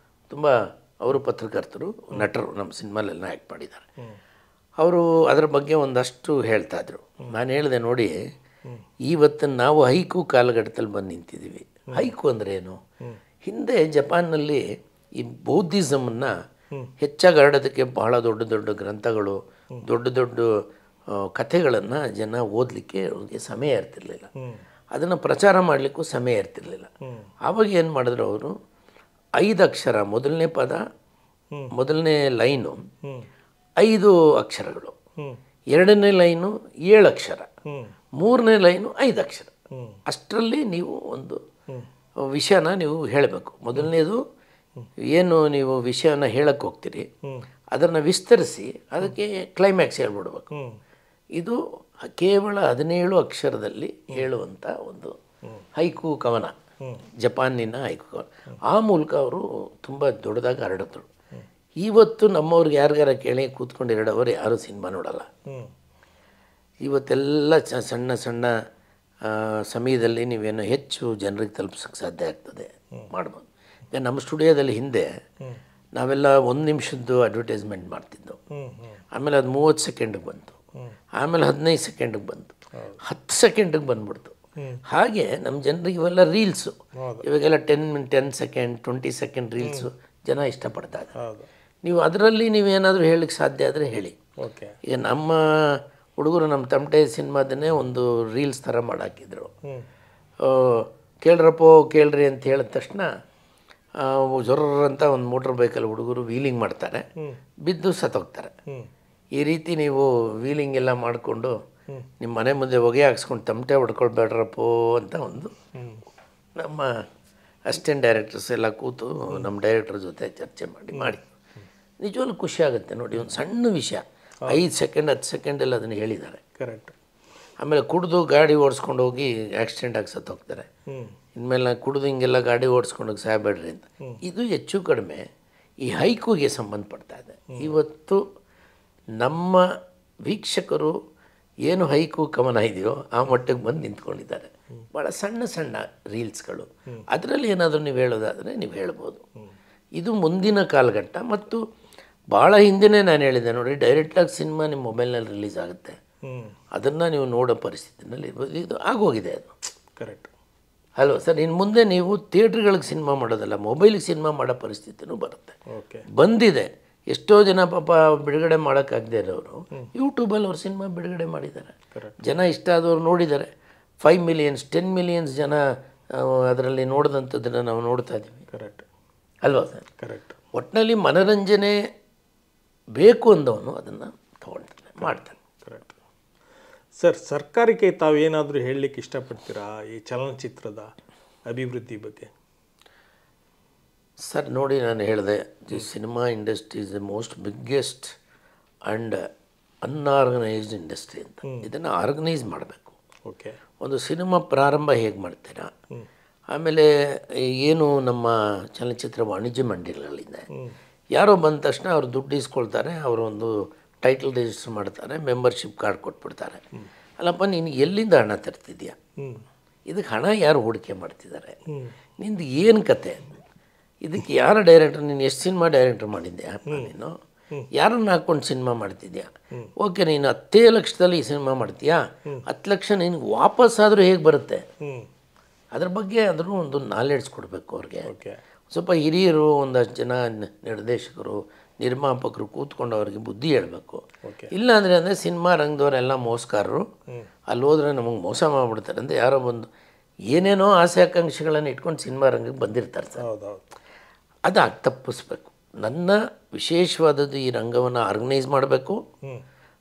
ಅವರು ಪತ್ರಕರ್ತರು, ನಟರು, ನಮ್ಮ ಸಿನಿಮಾಲೆಲ್ಲ ಆ್ಯಕ್ಟ್ ಮಾಡಿದ್ದಾರೆ. ಅವರು ಅದರ ಬಗ್ಗೆ ಒಂದಷ್ಟು ಹೇಳ್ತಾಯಿದ್ರು. ನಾನು ಹೇಳಿದೆ, ನೋಡಿ ಇವತ್ತು ನಾವು ಹೈಕು ಕಾಲಘಟ್ಟದಲ್ಲಿ ಬಂದು ನಿಂತಿದ್ದೀವಿ. ಹೈಕು ಅಂದರೆ ಏನು? ಹಿಂದೆ ಜಪಾನ್ನಲ್ಲಿ ಈ ಬೌದ್ಧಿಸಮನ್ನು ಹೆಚ್ಚಾಗಿ ಹರಡೋದಕ್ಕೆ ಬಹಳ ದೊಡ್ಡ ದೊಡ್ಡ ಗ್ರಂಥಗಳು, ದೊಡ್ಡ ದೊಡ್ಡ ಕಥೆಗಳನ್ನು ಜನ ಓದಲಿಕ್ಕೆ ಅವ್ರಿಗೆ ಸಮಯ ಇರ್ತಿರ್ಲಿಲ್ಲ, ಅದನ್ನು ಪ್ರಚಾರ ಮಾಡಲಿಕ್ಕೂ ಸಮಯ ಇರ್ತಿರ್ಲಿಲ್ಲ. ಆವಾಗ ಏನು ಮಾಡಿದ್ರು ಅವರು, 5 ಅಕ್ಷರ, ಮೊದಲನೇ ಪದ, ಮೊದಲನೇ ಲೈನು 5 ಅಕ್ಷರಗಳು, ಎರಡನೇ ಲೈನು 7 ಅಕ್ಷರ, ಮೂರನೇ ಲೈನು 5 ಅಕ್ಷರ. ಅಷ್ಟರಲ್ಲಿ ನೀವು ಒಂದು ವಿಷಯನ ನೀವು ಹೇಳಬೇಕು. ಮೊದಲನೇದು ಏನು ನೀವು ವಿಷಯನ ಹೇಳಕ್ಕೆ ಹೋಗ್ತೀರಿ ಅದನ್ನು ವಿಸ್ತರಿಸಿ ಅದಕ್ಕೆ ಕ್ಲೈಮ್ಯಾಕ್ಸ್ ಹೇಳ್ಬಿಡ್ಬೇಕು. ಇದು ಕೇವಲ 17 ಅಕ್ಷರದಲ್ಲಿ ಹೇಳುವಂಥ ಒಂದು ಹೈಕು ಕವನ, ಜಪಾನಿನ ಹೈಕು ಕವನ. ಆ ಮೂಲಕ ಅವರು ತುಂಬ ದೊಡ್ಡದಾಗಿ ಹರಡಿದ್ರು. ಇವತ್ತು ನಮ್ಮವ್ರಿಗೆ ಯಾರಿಗಾರ ಕೇಳಿ ಕೂತ್ಕೊಂಡು 2 ಅವರ್ ಯಾರೂ ಸಿನಿಮಾ ನೋಡಲ್ಲ. ಇವತ್ತೆಲ್ಲ ಸಣ್ಣ ಸಣ್ಣ ಸಮಯದಲ್ಲಿ ನೀವೇನು ಹೆಚ್ಚು ಜನರಿಗೆ ತಲುಪಿಸೋಕ್ಕೆ ಸಾಧ್ಯ ಆಗ್ತದೆ, ಮಾಡ್ಬೋದು. ಈಗ ನಮ್ಮ ಸ್ಟುಡಿಯೋದಲ್ಲಿ ಹಿಂದೆ ನಾವೆಲ್ಲ 1 ನಿಮಿಷದ್ದು ಅಡ್ವರ್ಟೈಸ್ಮೆಂಟ್ ಮಾಡ್ತಿದ್ದೆವು. ಆಮೇಲೆ ಅದು 30 ಸೆಕೆಂಡಿಗೆ ಬಂತು, ಆಮೇಲೆ 15 ಸೆಕೆಂಡಿಗೆ ಬಂತು, 10 ಸೆಕೆಂಡಿಗೆ ಬಂದ್ಬಿಡ್ತು. ಹಾಗೆ ನಮ್ಮ ಜನರಿಗೆ ಇವೆಲ್ಲ ರೀಲ್ಸು, ಇವಾಗೆಲ್ಲ 10 ಸೆಕೆಂಡ್ 20 ಸೆಕೆಂಡ್ ರೀಲ್ಸು ಜನ ಇಷ್ಟಪಡ್ತಾರೆ. ನೀವು ಅದರಲ್ಲಿ ನೀವೇನಾದರೂ ಹೇಳಲಿಕ್ಕೆ ಸಾಧ್ಯ ಆದರೆ ಹೇಳಿ. ಈಗ ನಮ್ಮ ಹುಡುಗರು ನಮ್ಮ ತಮಟೆ ಸಿನಿಮಾದನ್ನೇ ಒಂದು ರೀಲ್ಸ್ ಥರ ಮಾಡಾಕಿದ್ರು. ಕೇಳ್ರಪ್ಪೋ ಕೇಳ್ರಿ ಅಂತ ಹೇಳಿದ ತಕ್ಷಣ ಜೊರ್ರಂತ ಒಂದು ಮೋಟ್ರ್ ಬೈಕಲ್ಲಿ ಹುಡುಗರು ವೀಲಿಂಗ್ ಮಾಡ್ತಾರೆ, ಬಿದ್ದು ಸತ್ತೋಗ್ತಾರೆ. ಈ ರೀತಿ ನೀವು ವೀಲಿಂಗ್ ಎಲ್ಲ ಮಾಡಿಕೊಂಡು ನಿಮ್ಮ ಮನೆ ಮುಂದೆ ಹೊಗೆ ಹಾಕ್ಸ್ಕೊಂಡು ತಮಟೆ ಹೊಡ್ಕೊಳ್ಬೇಡ್ರಪ್ಪೋ ಅಂತ ಒಂದು ನಮ್ಮ ಅಸಿಸ್ಟೆಂಟ್ ಡೈರೆಕ್ಟರ್ಸ್ ಎಲ್ಲ ಕೂತು ನಮ್ಮ ಡೈರೆಕ್ಟರ್ ಜೊತೆ ಚರ್ಚೆ ಮಾಡಿ ನಿಜವಾಗ್ಲೂ ಖುಷಿ ಆಗುತ್ತೆ. ನೋಡಿ, ಒಂದು ಸಣ್ಣ ವಿಷಯ 5 ಸೆಕೆಂಡ್ 10 ಸೆಕೆಂಡಲ್ಲಿ ಅದನ್ನು ಹೇಳಿದ್ದಾರೆ. ಕರೆಕ್ಟ್. ಆಮೇಲೆ ಕುಡಿದು ಗಾಡಿ ಓಡಿಸ್ಕೊಂಡು ಹೋಗಿ ಆಕ್ಸಿಡೆಂಟ್ ಆಗಿ ಸತ್ತೋಗ್ತಾರೆ. ಇನ್ಮೇಲೆ ಕುಡಿದು ಹಿಂಗೆಲ್ಲ ಗಾಡಿ ಓಡಿಸ್ಕೊಂಡೋಗಿ ಸಾಯಬೇಡ್ರಿ ಅಂತ. ಇದು ಹೆಚ್ಚು ಕಡಿಮೆ ಈ ಹೈಕುಗೆ ಸಂಬಂಧಪಡ್ತಾ ಇದೆ. ಇವತ್ತು ನಮ್ಮ ವೀಕ್ಷಕರು ಏನು ಹೈಕು ಕವನ ಇದೆಯೋ ಆ ಮಟ್ಟಿಗೆ ಬಂದು ನಿಂತ್ಕೊಂಡಿದ್ದಾರೆ. ಭಾಳ ಸಣ್ಣ ಸಣ್ಣ ರೀಲ್ಸ್ಗಳು, ಅದರಲ್ಲಿ ಏನಾದರೂ ನೀವು ಹೇಳೋದಾದರೆ ನೀವು ಹೇಳ್ಬೋದು. ಇದು ಮುಂದಿನ ಕಾಲಘಟ್ಟ. ಮತ್ತು ಭಾಳ ಹಿಂದೆಯೇ ನಾನು ಹೇಳಿದೆ, ನೋಡಿ, ಡೈರೆಕ್ಟಾಗಿ ಸಿನಿಮಾ ನಿಮ್ಮ ಮೊಬೈಲ್ನಲ್ಲಿ ರಿಲೀಸ್ ಆಗುತ್ತೆ, ಅದನ್ನು ನೀವು ನೋಡೋ ಪರಿಸ್ಥಿತಿನಲ್ಲಿ ಇರ್ಬೋದು. ಇದು ಆಗೋಗಿದೆ, ಅದು ಕರೆಕ್ಟ್ ಅಲ್ವಾ ಸರ್? ಇನ್ನು ಮುಂದೆ ನೀವು ಥಿಯೇಟ್ರ್ಗಳಿಗೆ ಸಿನಿಮಾ ಮಾಡೋದಲ್ಲ, ಮೊಬೈಲಿಗೆ ಸಿನಿಮಾ ಮಾಡೋ ಪರಿಸ್ಥಿತಿನೂ ಬರುತ್ತೆ, ಬಂದಿದೆ. ಎಷ್ಟೋ ಜನ ಪಾಪ ಬಿಡುಗಡೆ ಮಾಡೋಕ್ಕಾಗದೇ ಇರೋರು ಯೂಟ್ಯೂಬಲ್ಲಿ ಅವ್ರು ಸಿನಿಮಾ ಬಿಡುಗಡೆ ಮಾಡಿದ್ದಾರೆ. ಜನ ಇಷ್ಟ ಆದವ್ರು ನೋಡಿದ್ದಾರೆ. 5 ಮಿಲಿಯನ್ಸ್ 10 ಮಿಲಿಯನ್ಸ್ ಜನ ಅದರಲ್ಲಿ ನೋಡಿದಂಥದ್ದನ್ನು ನಾವು ನೋಡ್ತಾ ಇದ್ದೀವಿ. ಕರೆಕ್ಟ್ ಅಲ್ವಾ ಸರ್? ಕರೆಕ್ಟ್. ಒಟ್ಟಿನಲ್ಲಿ ಮನೋರಂಜನೆ ಬೇಕು ಅಂದವನು ಅದನ್ನು ತೊಗೊಳ್ತಾನೆ, ಮಾಡ್ತಾನೆ. Correct sir. ಸರ್ಕಾರಕ್ಕೆ ತಾವೇನಾದರೂ ಹೇಳಲಿಕ್ಕೆ ಇಷ್ಟಪಡ್ತೀರಾ ಈ ಚಲನಚಿತ್ರದ ಅಭಿವೃದ್ಧಿ ಬಗ್ಗೆ? ಸರ್ ನೋಡಿ, ನಾನು ಹೇಳಿದೆ, the cinema industry is the most biggest and unorganised industry ಅಂತ. ಇದನ್ನು ಆರ್ಗನೈಸ್ ಮಾಡಬೇಕು. ಓಕೆ. ಒಂದು ಸಿನಿಮಾ ಪ್ರಾರಂಭ ಹೇಗೆ ಮಾಡ್ತೀರಾ, ಆಮೇಲೆ ಏನು ನಮ್ಮ ಚಲನಚಿತ್ರ ವಾಣಿಜ್ಯ ಮಂಡಳಿಗಳಿದೆ, ಯಾರೋ ಬಂದ ತಕ್ಷಣ ಅವ್ರು ದುಡ್ಡು ಇಸ್ಕೊಳ್ತಾರೆ, ಅವರು ಒಂದು ಟೈಟಲ್ ರಿಜಿಸ್ಟರ್ ಮಾಡ್ತಾರೆ, ಮೆಂಬರ್ಶಿಪ್ ಕಾರ್ಡ್ ಕೊಟ್ಬಿಡ್ತಾರೆ. ಅಲ್ಲಪ್ಪ, ನೀನು ಎಲ್ಲಿಂದ ಹಣ ತರ್ತಿದ್ಯಾ? ಇದಕ್ಕೆ ಹಣ ಯಾರು ಹೂಡಿಕೆ ಮಾಡ್ತಿದ್ದಾರೆ? ನಿಂದು ಏನು ಕತೆ? ಇದಕ್ಕೆ ಯಾರು ಡೈರೆಕ್ಟರ್? ನೀನು ಎಷ್ಟು ಸಿನಿಮಾ ಡೈರೆಕ್ಟರ್ ಮಾಡಿದ್ಯಾ? ನೀನು ಯಾರನ್ನು ಹಾಕ್ಕೊಂಡು ಸಿನಿಮಾ ಮಾಡ್ತಿದ್ಯಾ? ಓಕೆ, ನೀನು 10 ಲಕ್ಷದಲ್ಲಿ ಈ ಸಿನಿಮಾ ಮಾಡ್ತೀಯಾ? 10 ಲಕ್ಷ ನಿನಗೆ ವಾಪಸ್ಸಾದರೂ ಹೇಗೆ ಬರುತ್ತೆ? ಅದ್ರ ಬಗ್ಗೆ ಆದರೂ ಒಂದು ನಾಲೆಡ್ಜ್ ಕೊಡಬೇಕು ಅವ್ರಿಗೆ. ಸ್ವಲ್ಪ ಹಿರಿಯರು, ಒಂದಷ್ಟು ಜನ ನಿರ್ದೇಶಕರು, ನಿರ್ಮಾಪಕರು ಕೂತ್ಕೊಂಡು ಅವ್ರಿಗೆ ಬುದ್ಧಿ ಹೇಳಬೇಕು. ಇಲ್ಲಾಂದರೆ ಅಂದರೆ ಸಿನಿಮಾ ರಂಗದವರೆಲ್ಲ ಮೋಸಗಾರರು, ಅಲ್ಲಿ ಹೋದ್ರೆ ನಮಗೆ ಮೋಸ ಮಾಡಿಬಿಡ್ತಾರೆ ಅಂತ ಯಾರೋ ಬಂದು ಏನೇನೋ ಆಸೆ ಆಕಾಂಕ್ಷೆಗಳನ್ನು ಇಟ್ಕೊಂಡು ಸಿನಿಮಾ ರಂಗಕ್ಕೆ ಬಂದಿರ್ತಾರೆ ಸರ್. ಅದು ತಪ್ಪಿಸ್ಬೇಕು. ನನ್ನ ವಿಶೇಷವಾದದ್ದು ಈ ರಂಗವನ್ನು ಆರ್ಗನೈಸ್ ಮಾಡಬೇಕು,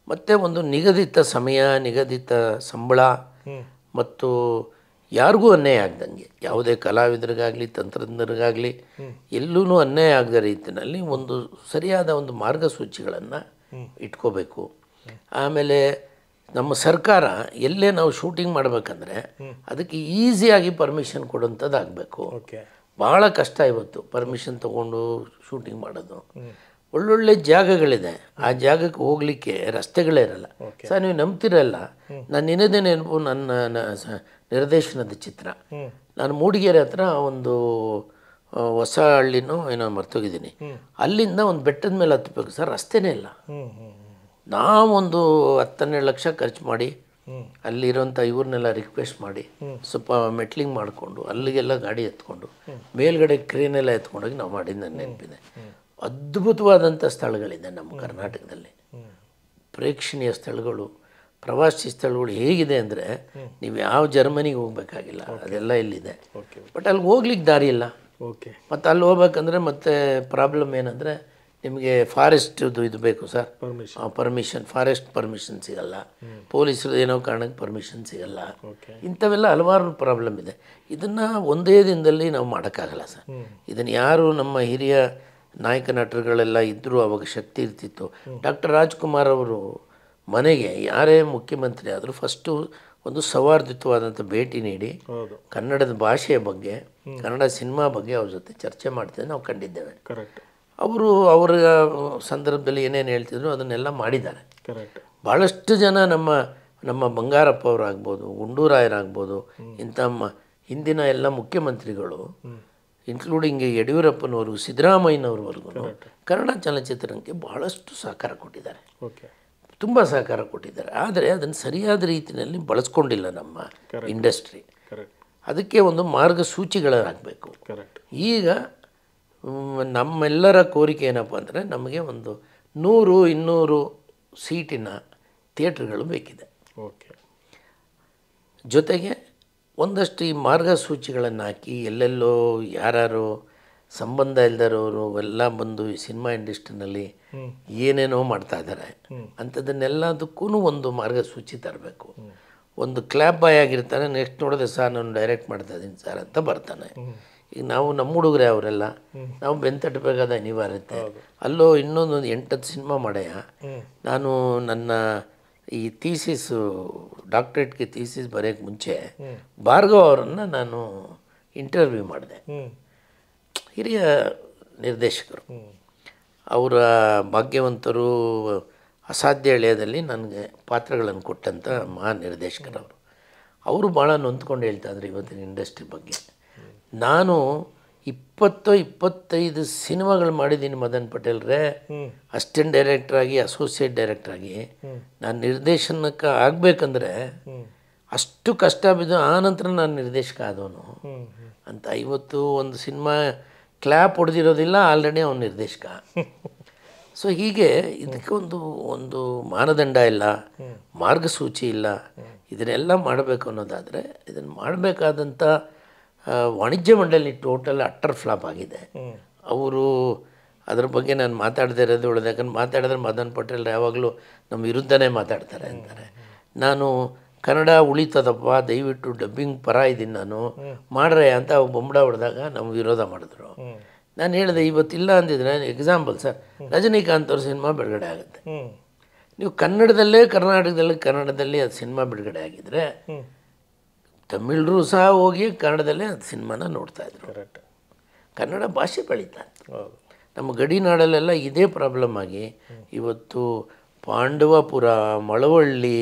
ಮತ್ತು ಒಂದು ನಿಗದಿತ ಸಮಯ, ನಿಗದಿತ ಸಂಬಳ, ಮತ್ತು ಯಾರಿಗೂ ಅನ್ಯಾಯ ಆಗ್ದಂಗೆ, ಯಾವುದೇ ಕಲಾವಿದರಿಗಾಗಲಿ ತಂತ್ರಜ್ಞರಿಗಾಗಲಿ ಎಲ್ಲೂ ಅನ್ಯಾಯ ಆಗದ ರೀತಿಯಲ್ಲಿ ಒಂದು ಸರಿಯಾದ ಒಂದು ಮಾರ್ಗಸೂಚಿಗಳನ್ನು ಇಟ್ಕೋಬೇಕು. ಆಮೇಲೆ ನಮ್ಮ ಸರ್ಕಾರ ಎಲ್ಲೇ ನಾವು ಶೂಟಿಂಗ್ ಮಾಡಬೇಕಂದ್ರೆ ಅದಕ್ಕೆ ಈಸಿಯಾಗಿ ಪರ್ಮಿಷನ್ ಕೊಡುವಂಥದ್ದು ಆಗಬೇಕು. ಭಾಳ ಕಷ್ಟ ಇವತ್ತು ಪರ್ಮಿಷನ್ ತೊಗೊಂಡು ಶೂಟಿಂಗ್ ಮಾಡೋದು. ಒಳ್ಳೊಳ್ಳೆ ಜಾಗಗಳಿದೆ. ಆ ಜಾಗಕ್ಕೆ ಹೋಗಲಿಕ್ಕೆ ರಸ್ತೆಗಳೇ ಇರಲ್ಲ. ಸರ್ ನೀವು ನಂಬ್ತಿರಲ್ಲ, ನಾನು ನಿನ್ನದೇ ನೆನಪು ನನ್ನ ನಿರ್ದೇಶನದ ಚಿತ್ರ. ನಾನು ಮೂಡಿಗೆರೆ ಹತ್ರ ಒಂದು ಹೊಸ ಹಳ್ಳಿನೋ ಏನೋ ಮರ್ತೋಗಿದ್ದೀನಿ. ಅಲ್ಲಿಂದ ಒಂದು ಬೆಟ್ಟದ ಮೇಲೆ ಹತ್ತಬೇಕು ಸರ್, ರಸ್ತೆನೇ ಇಲ್ಲ. ನಾವೊಂದು 10-12 ಲಕ್ಷ ಖರ್ಚು ಮಾಡಿ ಅಲ್ಲಿರೋಂಥ ಇವ್ರನ್ನೆಲ್ಲ ರಿಕ್ವೆಸ್ಟ್ ಮಾಡಿ ಸ್ವಲ್ಪ ಮೆಟ್ಲಿಂಗ್ ಮಾಡಿಕೊಂಡು ಅಲ್ಲಿಗೆಲ್ಲ ಗಾಡಿ ಎತ್ಕೊಂಡು ಮೇಲ್ಗಡೆ ಕ್ರೇನೆಲ್ಲ ಎತ್ಕೊಂಡೋಗಿ ನಾವು ಮಾಡಿದ್ದು ನನ್ನ ನೆನಪಿದೆ. ಅದ್ಭುತವಾದಂಥ ಸ್ಥಳಗಳಿದೆ ನಮ್ಮ ಕರ್ನಾಟಕದಲ್ಲಿ. ಪ್ರೇಕ್ಷಣೀಯ ಸ್ಥಳಗಳು, ಪ್ರವಾಸಿ ಸ್ಥಳಗಳು ಹೇಗಿದೆ ಅಂದರೆ ನೀವು ಯಾವ ಜರ್ಮನಿಗೆ ಹೋಗಬೇಕಾಗಿಲ್ಲ, ಅದೆಲ್ಲ ಇಲ್ಲಿದೆ. ಬಟ್ ಅಲ್ಲಿ ಹೋಗ್ಲಿಕ್ಕೆ ದಾರಿ ಇಲ್ಲ. ಮತ್ತು ಅಲ್ಲಿ ಹೋಗ್ಬೇಕಂದ್ರೆ ಮತ್ತೆ ಪ್ರಾಬ್ಲಮ್ ಏನಂದರೆ ನಿಮಗೆ ಫಾರೆಸ್ಟ್ದು ಇದು ಬೇಕು ಸರ್, ಪರ್ಮಿಷನ್, ಫಾರೆಸ್ಟ್ ಪರ್ಮಿಷನ್ ಸಿಗಲ್ಲ, ಪೊಲೀಸರು ಏನೋ ಕಾರಣಕ್ಕೆ ಪರ್ಮಿಷನ್ ಸಿಗಲ್ಲ. ಇಂಥವೆಲ್ಲ ಹಲವಾರು ಪ್ರಾಬ್ಲಮ್ ಇದೆ. ಇದನ್ನು ಒಂದೇ ದಿನದಲ್ಲಿ ನಾವು ಮಾಡೋಕ್ಕಾಗಲ್ಲ ಸರ್. ಇದನ್ನು ಯಾರು ನಮ್ಮ ಹಿರಿಯ ನಾಯಕ ನಟರುಗಳೆಲ್ಲ ಇದ್ದರೂ ಅವಾಗ ಶಕ್ತಿ ಇರ್ತಿತ್ತು. ಡಾಕ್ಟರ್ ರಾಜ್ಕುಮಾರ್ ಅವರು ಮನೆಗೆ ಯಾರೇ ಮುಖ್ಯಮಂತ್ರಿ ಆದರೂ ಫಸ್ಟು ಒಂದು ಸೌಹಾರ್ದಯುತವಾದಂಥ ಭೇಟಿ ನೀಡಿ ಕನ್ನಡದ ಭಾಷೆಯ ಬಗ್ಗೆ, ಕನ್ನಡ ಸಿನಿಮಾ ಬಗ್ಗೆ ಅವ್ರ ಜೊತೆ ಚರ್ಚೆ ಮಾಡ್ತಿದ್ದೆ ನಾವು ಕಂಡಿದ್ದೇವೆ. ಅವರು ಅವರ ಸಂದರ್ಭದಲ್ಲಿ ಏನೇನು ಹೇಳ್ತಿದ್ರು ಅದನ್ನೆಲ್ಲ ಮಾಡಿದ್ದಾರೆ. ಭಾಳಷ್ಟು ಜನ ನಮ್ಮ ಬಂಗಾರಪ್ಪ ಅವರಾಗ್ಬೋದು, ಗುಂಡೂರಾಯರಾಗ್ಬೋದು, ಇಂಥ ಹಿಂದಿನ ಎಲ್ಲ ಮುಖ್ಯಮಂತ್ರಿಗಳು ಇನ್ಕ್ಲೂಡಿಂಗ್ ಯಡಿಯೂರಪ್ಪನವರು, ಸಿದ್ದರಾಮಯ್ಯನವ್ರವರೆಗೂ ಕನ್ನಡ ಚಲನಚಿತ್ರಕ್ಕೆ ಬಹಳಷ್ಟು ಸಹಕಾರ ಕೊಟ್ಟಿದ್ದಾರೆ, ತುಂಬ ಸಹಕಾರ ಕೊಟ್ಟಿದ್ದಾರೆ. ಆದರೆ ಅದನ್ನು ಸರಿಯಾದ ರೀತಿಯಲ್ಲಿ ಬಳಸ್ಕೊಂಡಿಲ್ಲ ನಮ್ಮ ಇಂಡಸ್ಟ್ರಿ. ಅದಕ್ಕೆ ಒಂದು ಮಾರ್ಗಸೂಚಿಗಳಾಗಬೇಕು. ಈಗ ನಮ್ಮೆಲ್ಲರ ಕೋರಿಕೆ ಏನಪ್ಪ ಅಂದರೆ ನಮಗೆ ಒಂದು 100-200 ಸೀಟಿನ ಥಿಯೇಟ್ರ್ಗಳು ಬೇಕಿದೆ. ಜೊತೆಗೆ ಒಂದಷ್ಟು ಈ ಮಾರ್ಗಸೂಚಿಗಳನ್ನು ಹಾಕಿ ಎಲ್ಲೆಲ್ಲೋ ಯಾರು ಸಂಬಂಧ ಇಲ್ದರೋರು ಎಲ್ಲ ಬಂದು ಈ ಸಿನಿಮಾ ಇಂಡಸ್ಟ್ರಿನಲ್ಲಿ ಏನೇನೋ ಮಾಡ್ತಾ ಇದ್ದಾರೆ, ಅಂಥದ್ದನ್ನೆಲ್ಲದಕ್ಕೂ ಒಂದು ಮಾರ್ಗಸೂಚಿ ತರಬೇಕು. ಒಂದು ಕ್ಲಾಪ್ ಬಾಯ್ ಆಗಿರ್ತಾನೆ, ನೆಕ್ಸ್ಟ್ ನೋಡಿದ್ರೆ ಸರ್ ನಾನು ಡೈರೆಕ್ಟ್ ಮಾಡ್ತಾ ಇದ್ದೀನಿ ಸರ್ ಅಂತ ಬರ್ತಾನೆ. ಈಗ ನಾವು ನಮ್ಮ ಹುಡುಗರೇ ಅವರೆಲ್ಲ, ನಾವು ಬೆಂತಟ್ಟಬೇಕಾದ ಅನಿವಾರ್ಯತೆ. ಅಲ್ಲೋ ಇನ್ನೊಂದು 8-10 ಸಿನಿಮಾ ಮಾಡ್ಯ. ನಾನು ನನ್ನ ಈ ಥೀಸಿಸು ಡಾಕ್ಟ್ರೇಟ್ಗೆ ಥೀಸಿಸ್ ಬರೆಯೋಕ್ಕೆ ಮುಂಚೆ ಭಾರ್ಗವ್ ಅವರನ್ನು ನಾನು ಇಂಟರ್ವ್ಯೂ ಮಾಡಿದೆ. ಹಿರಿಯ ನಿರ್ದೇಶಕರು, ಅವರ ಭಾಗ್ಯವಂತರು, ಅಸಾಧ್ಯ ಎಳೆಯದಲ್ಲಿ ನನಗೆ ಪಾತ್ರಗಳನ್ನು ಕೊಟ್ಟಂಥ ಮಹಾ ನಿರ್ದೇಶಕರವರು. ಅವರು ಭಾಳ ನೊಂದ್ಕೊಂಡು ಹೇಳ್ತಾಯಿದ್ರು ಇವತ್ತಿನ ಇಂಡಸ್ಟ್ರಿ ಬಗ್ಗೆ. ನಾನು 20-25 ಸಿನಿಮಾಗಳು ಮಾಡಿದ್ದೀನಿ ಮದನ್ ಪಟೇಲ್ರೇ, ಅಸಿಸ್ಟೆಂಟ್ ಡೈರೆಕ್ಟ್ರಾಗಿ, ಅಸೋಸಿಯೇಟ್ ಡೈರೆಕ್ಟ್ರಾಗಿ. ನಾನು ನಿರ್ದೇಶನಕ್ಕೆ ಆಗಬೇಕಂದ್ರೆ ಅಷ್ಟು ಕಷ್ಟ ಬಿದ್ದು ಆನಂತರ ನಾನು ನಿರ್ದೇಶಕ ಆದವನು ಅಂತ. ಇವತ್ತು ಒಂದು ಸಿನಿಮಾ ಕ್ಲ್ಯಾಪ್ ಹೊಡೆದಿರೋದಿಲ್ಲ, ಆಲ್ರೆಡಿ ಅವನು ನಿರ್ದೇಶಕ. ಸೊ ಹೀಗೆ ಇದಕ್ಕೆ ಒಂದು ಮಾನದಂಡ ಇಲ್ಲ, ಮಾರ್ಗಸೂಚಿ ಇಲ್ಲ. ಇದನ್ನೆಲ್ಲ ಮಾಡಬೇಕು ಅನ್ನೋದಾದರೆ ಇದನ್ನು ಮಾಡಬೇಕಾದಂಥ ವಾಣಿಜ್ಯ ಮಂಡಳಿ ಟೋಟಲ್ ಅಟ್ಟರ್ ಫ್ಲಾಪ್ ಆಗಿದೆ. ಅವರು ಅದ್ರ ಬಗ್ಗೆ ನಾನು ಮಾತಾಡದೇ ಇರೋದು ಒಳ್ಳೆದು. ಯಾಕಂದ್ರೆ ಮಾತಾಡಿದ್ರೆ ಮದನ್ ಪಟೇಲ್ ಯಾವಾಗಲೂ ನಮ್ಮ ವಿರುದ್ಧನೇ ಮಾತಾಡ್ತಾರೆ ಅಂತಾರೆ. ನಾನು ಕನ್ನಡ ಉಳಿತದಪ್ಪ, ದಯವಿಟ್ಟು ಡಬ್ಬಿಂಗ್ ಪರ ಇದ್ದೀನಿ ನಾನು, ಮಾಡ್ರೆ ಅಂತ ಬೊಂಬಡ ಹೊಡೆದಾಗ ನಮ್ಮ ವಿರೋಧ ಮಾಡಿದ್ರು. ನಾನು ಹೇಳಿದೆ ಇವತ್ತಿಲ್ಲ ಅಂದಿದ್ರೆ ಎಕ್ಸಾಂಪಲ್ ಸರ್, ರಜನಿಕಾಂತ್ ಅವ್ರ ಸಿನಿಮಾ ಬಿಡುಗಡೆ ಆಗುತ್ತೆ, ನೀವು ಕನ್ನಡದಲ್ಲಿ ಅದು ಸಿನಿಮಾ ಬಿಡುಗಡೆ ಆಗಿದ್ರೆ ತಮಿಳರು ಸಹ ಹೋಗಿ ಕನ್ನಡದಲ್ಲೇ ಅದು ಸಿನಿಮಾನ ನೋಡ್ತಾಯಿದ್ರು. ಕನ್ನಡ ಭಾಷೆ ಬೆಳೀತಾ ಇತ್ತು. ನಮ್ಮ ಗಡಿನಾಡಲ್ಲೆಲ್ಲ ಇದೇ ಪ್ರಾಬ್ಲಮ್ ಆಗಿ ಇವತ್ತು ಪಾಂಡವಪುರ, ಮಳವಳ್ಳಿ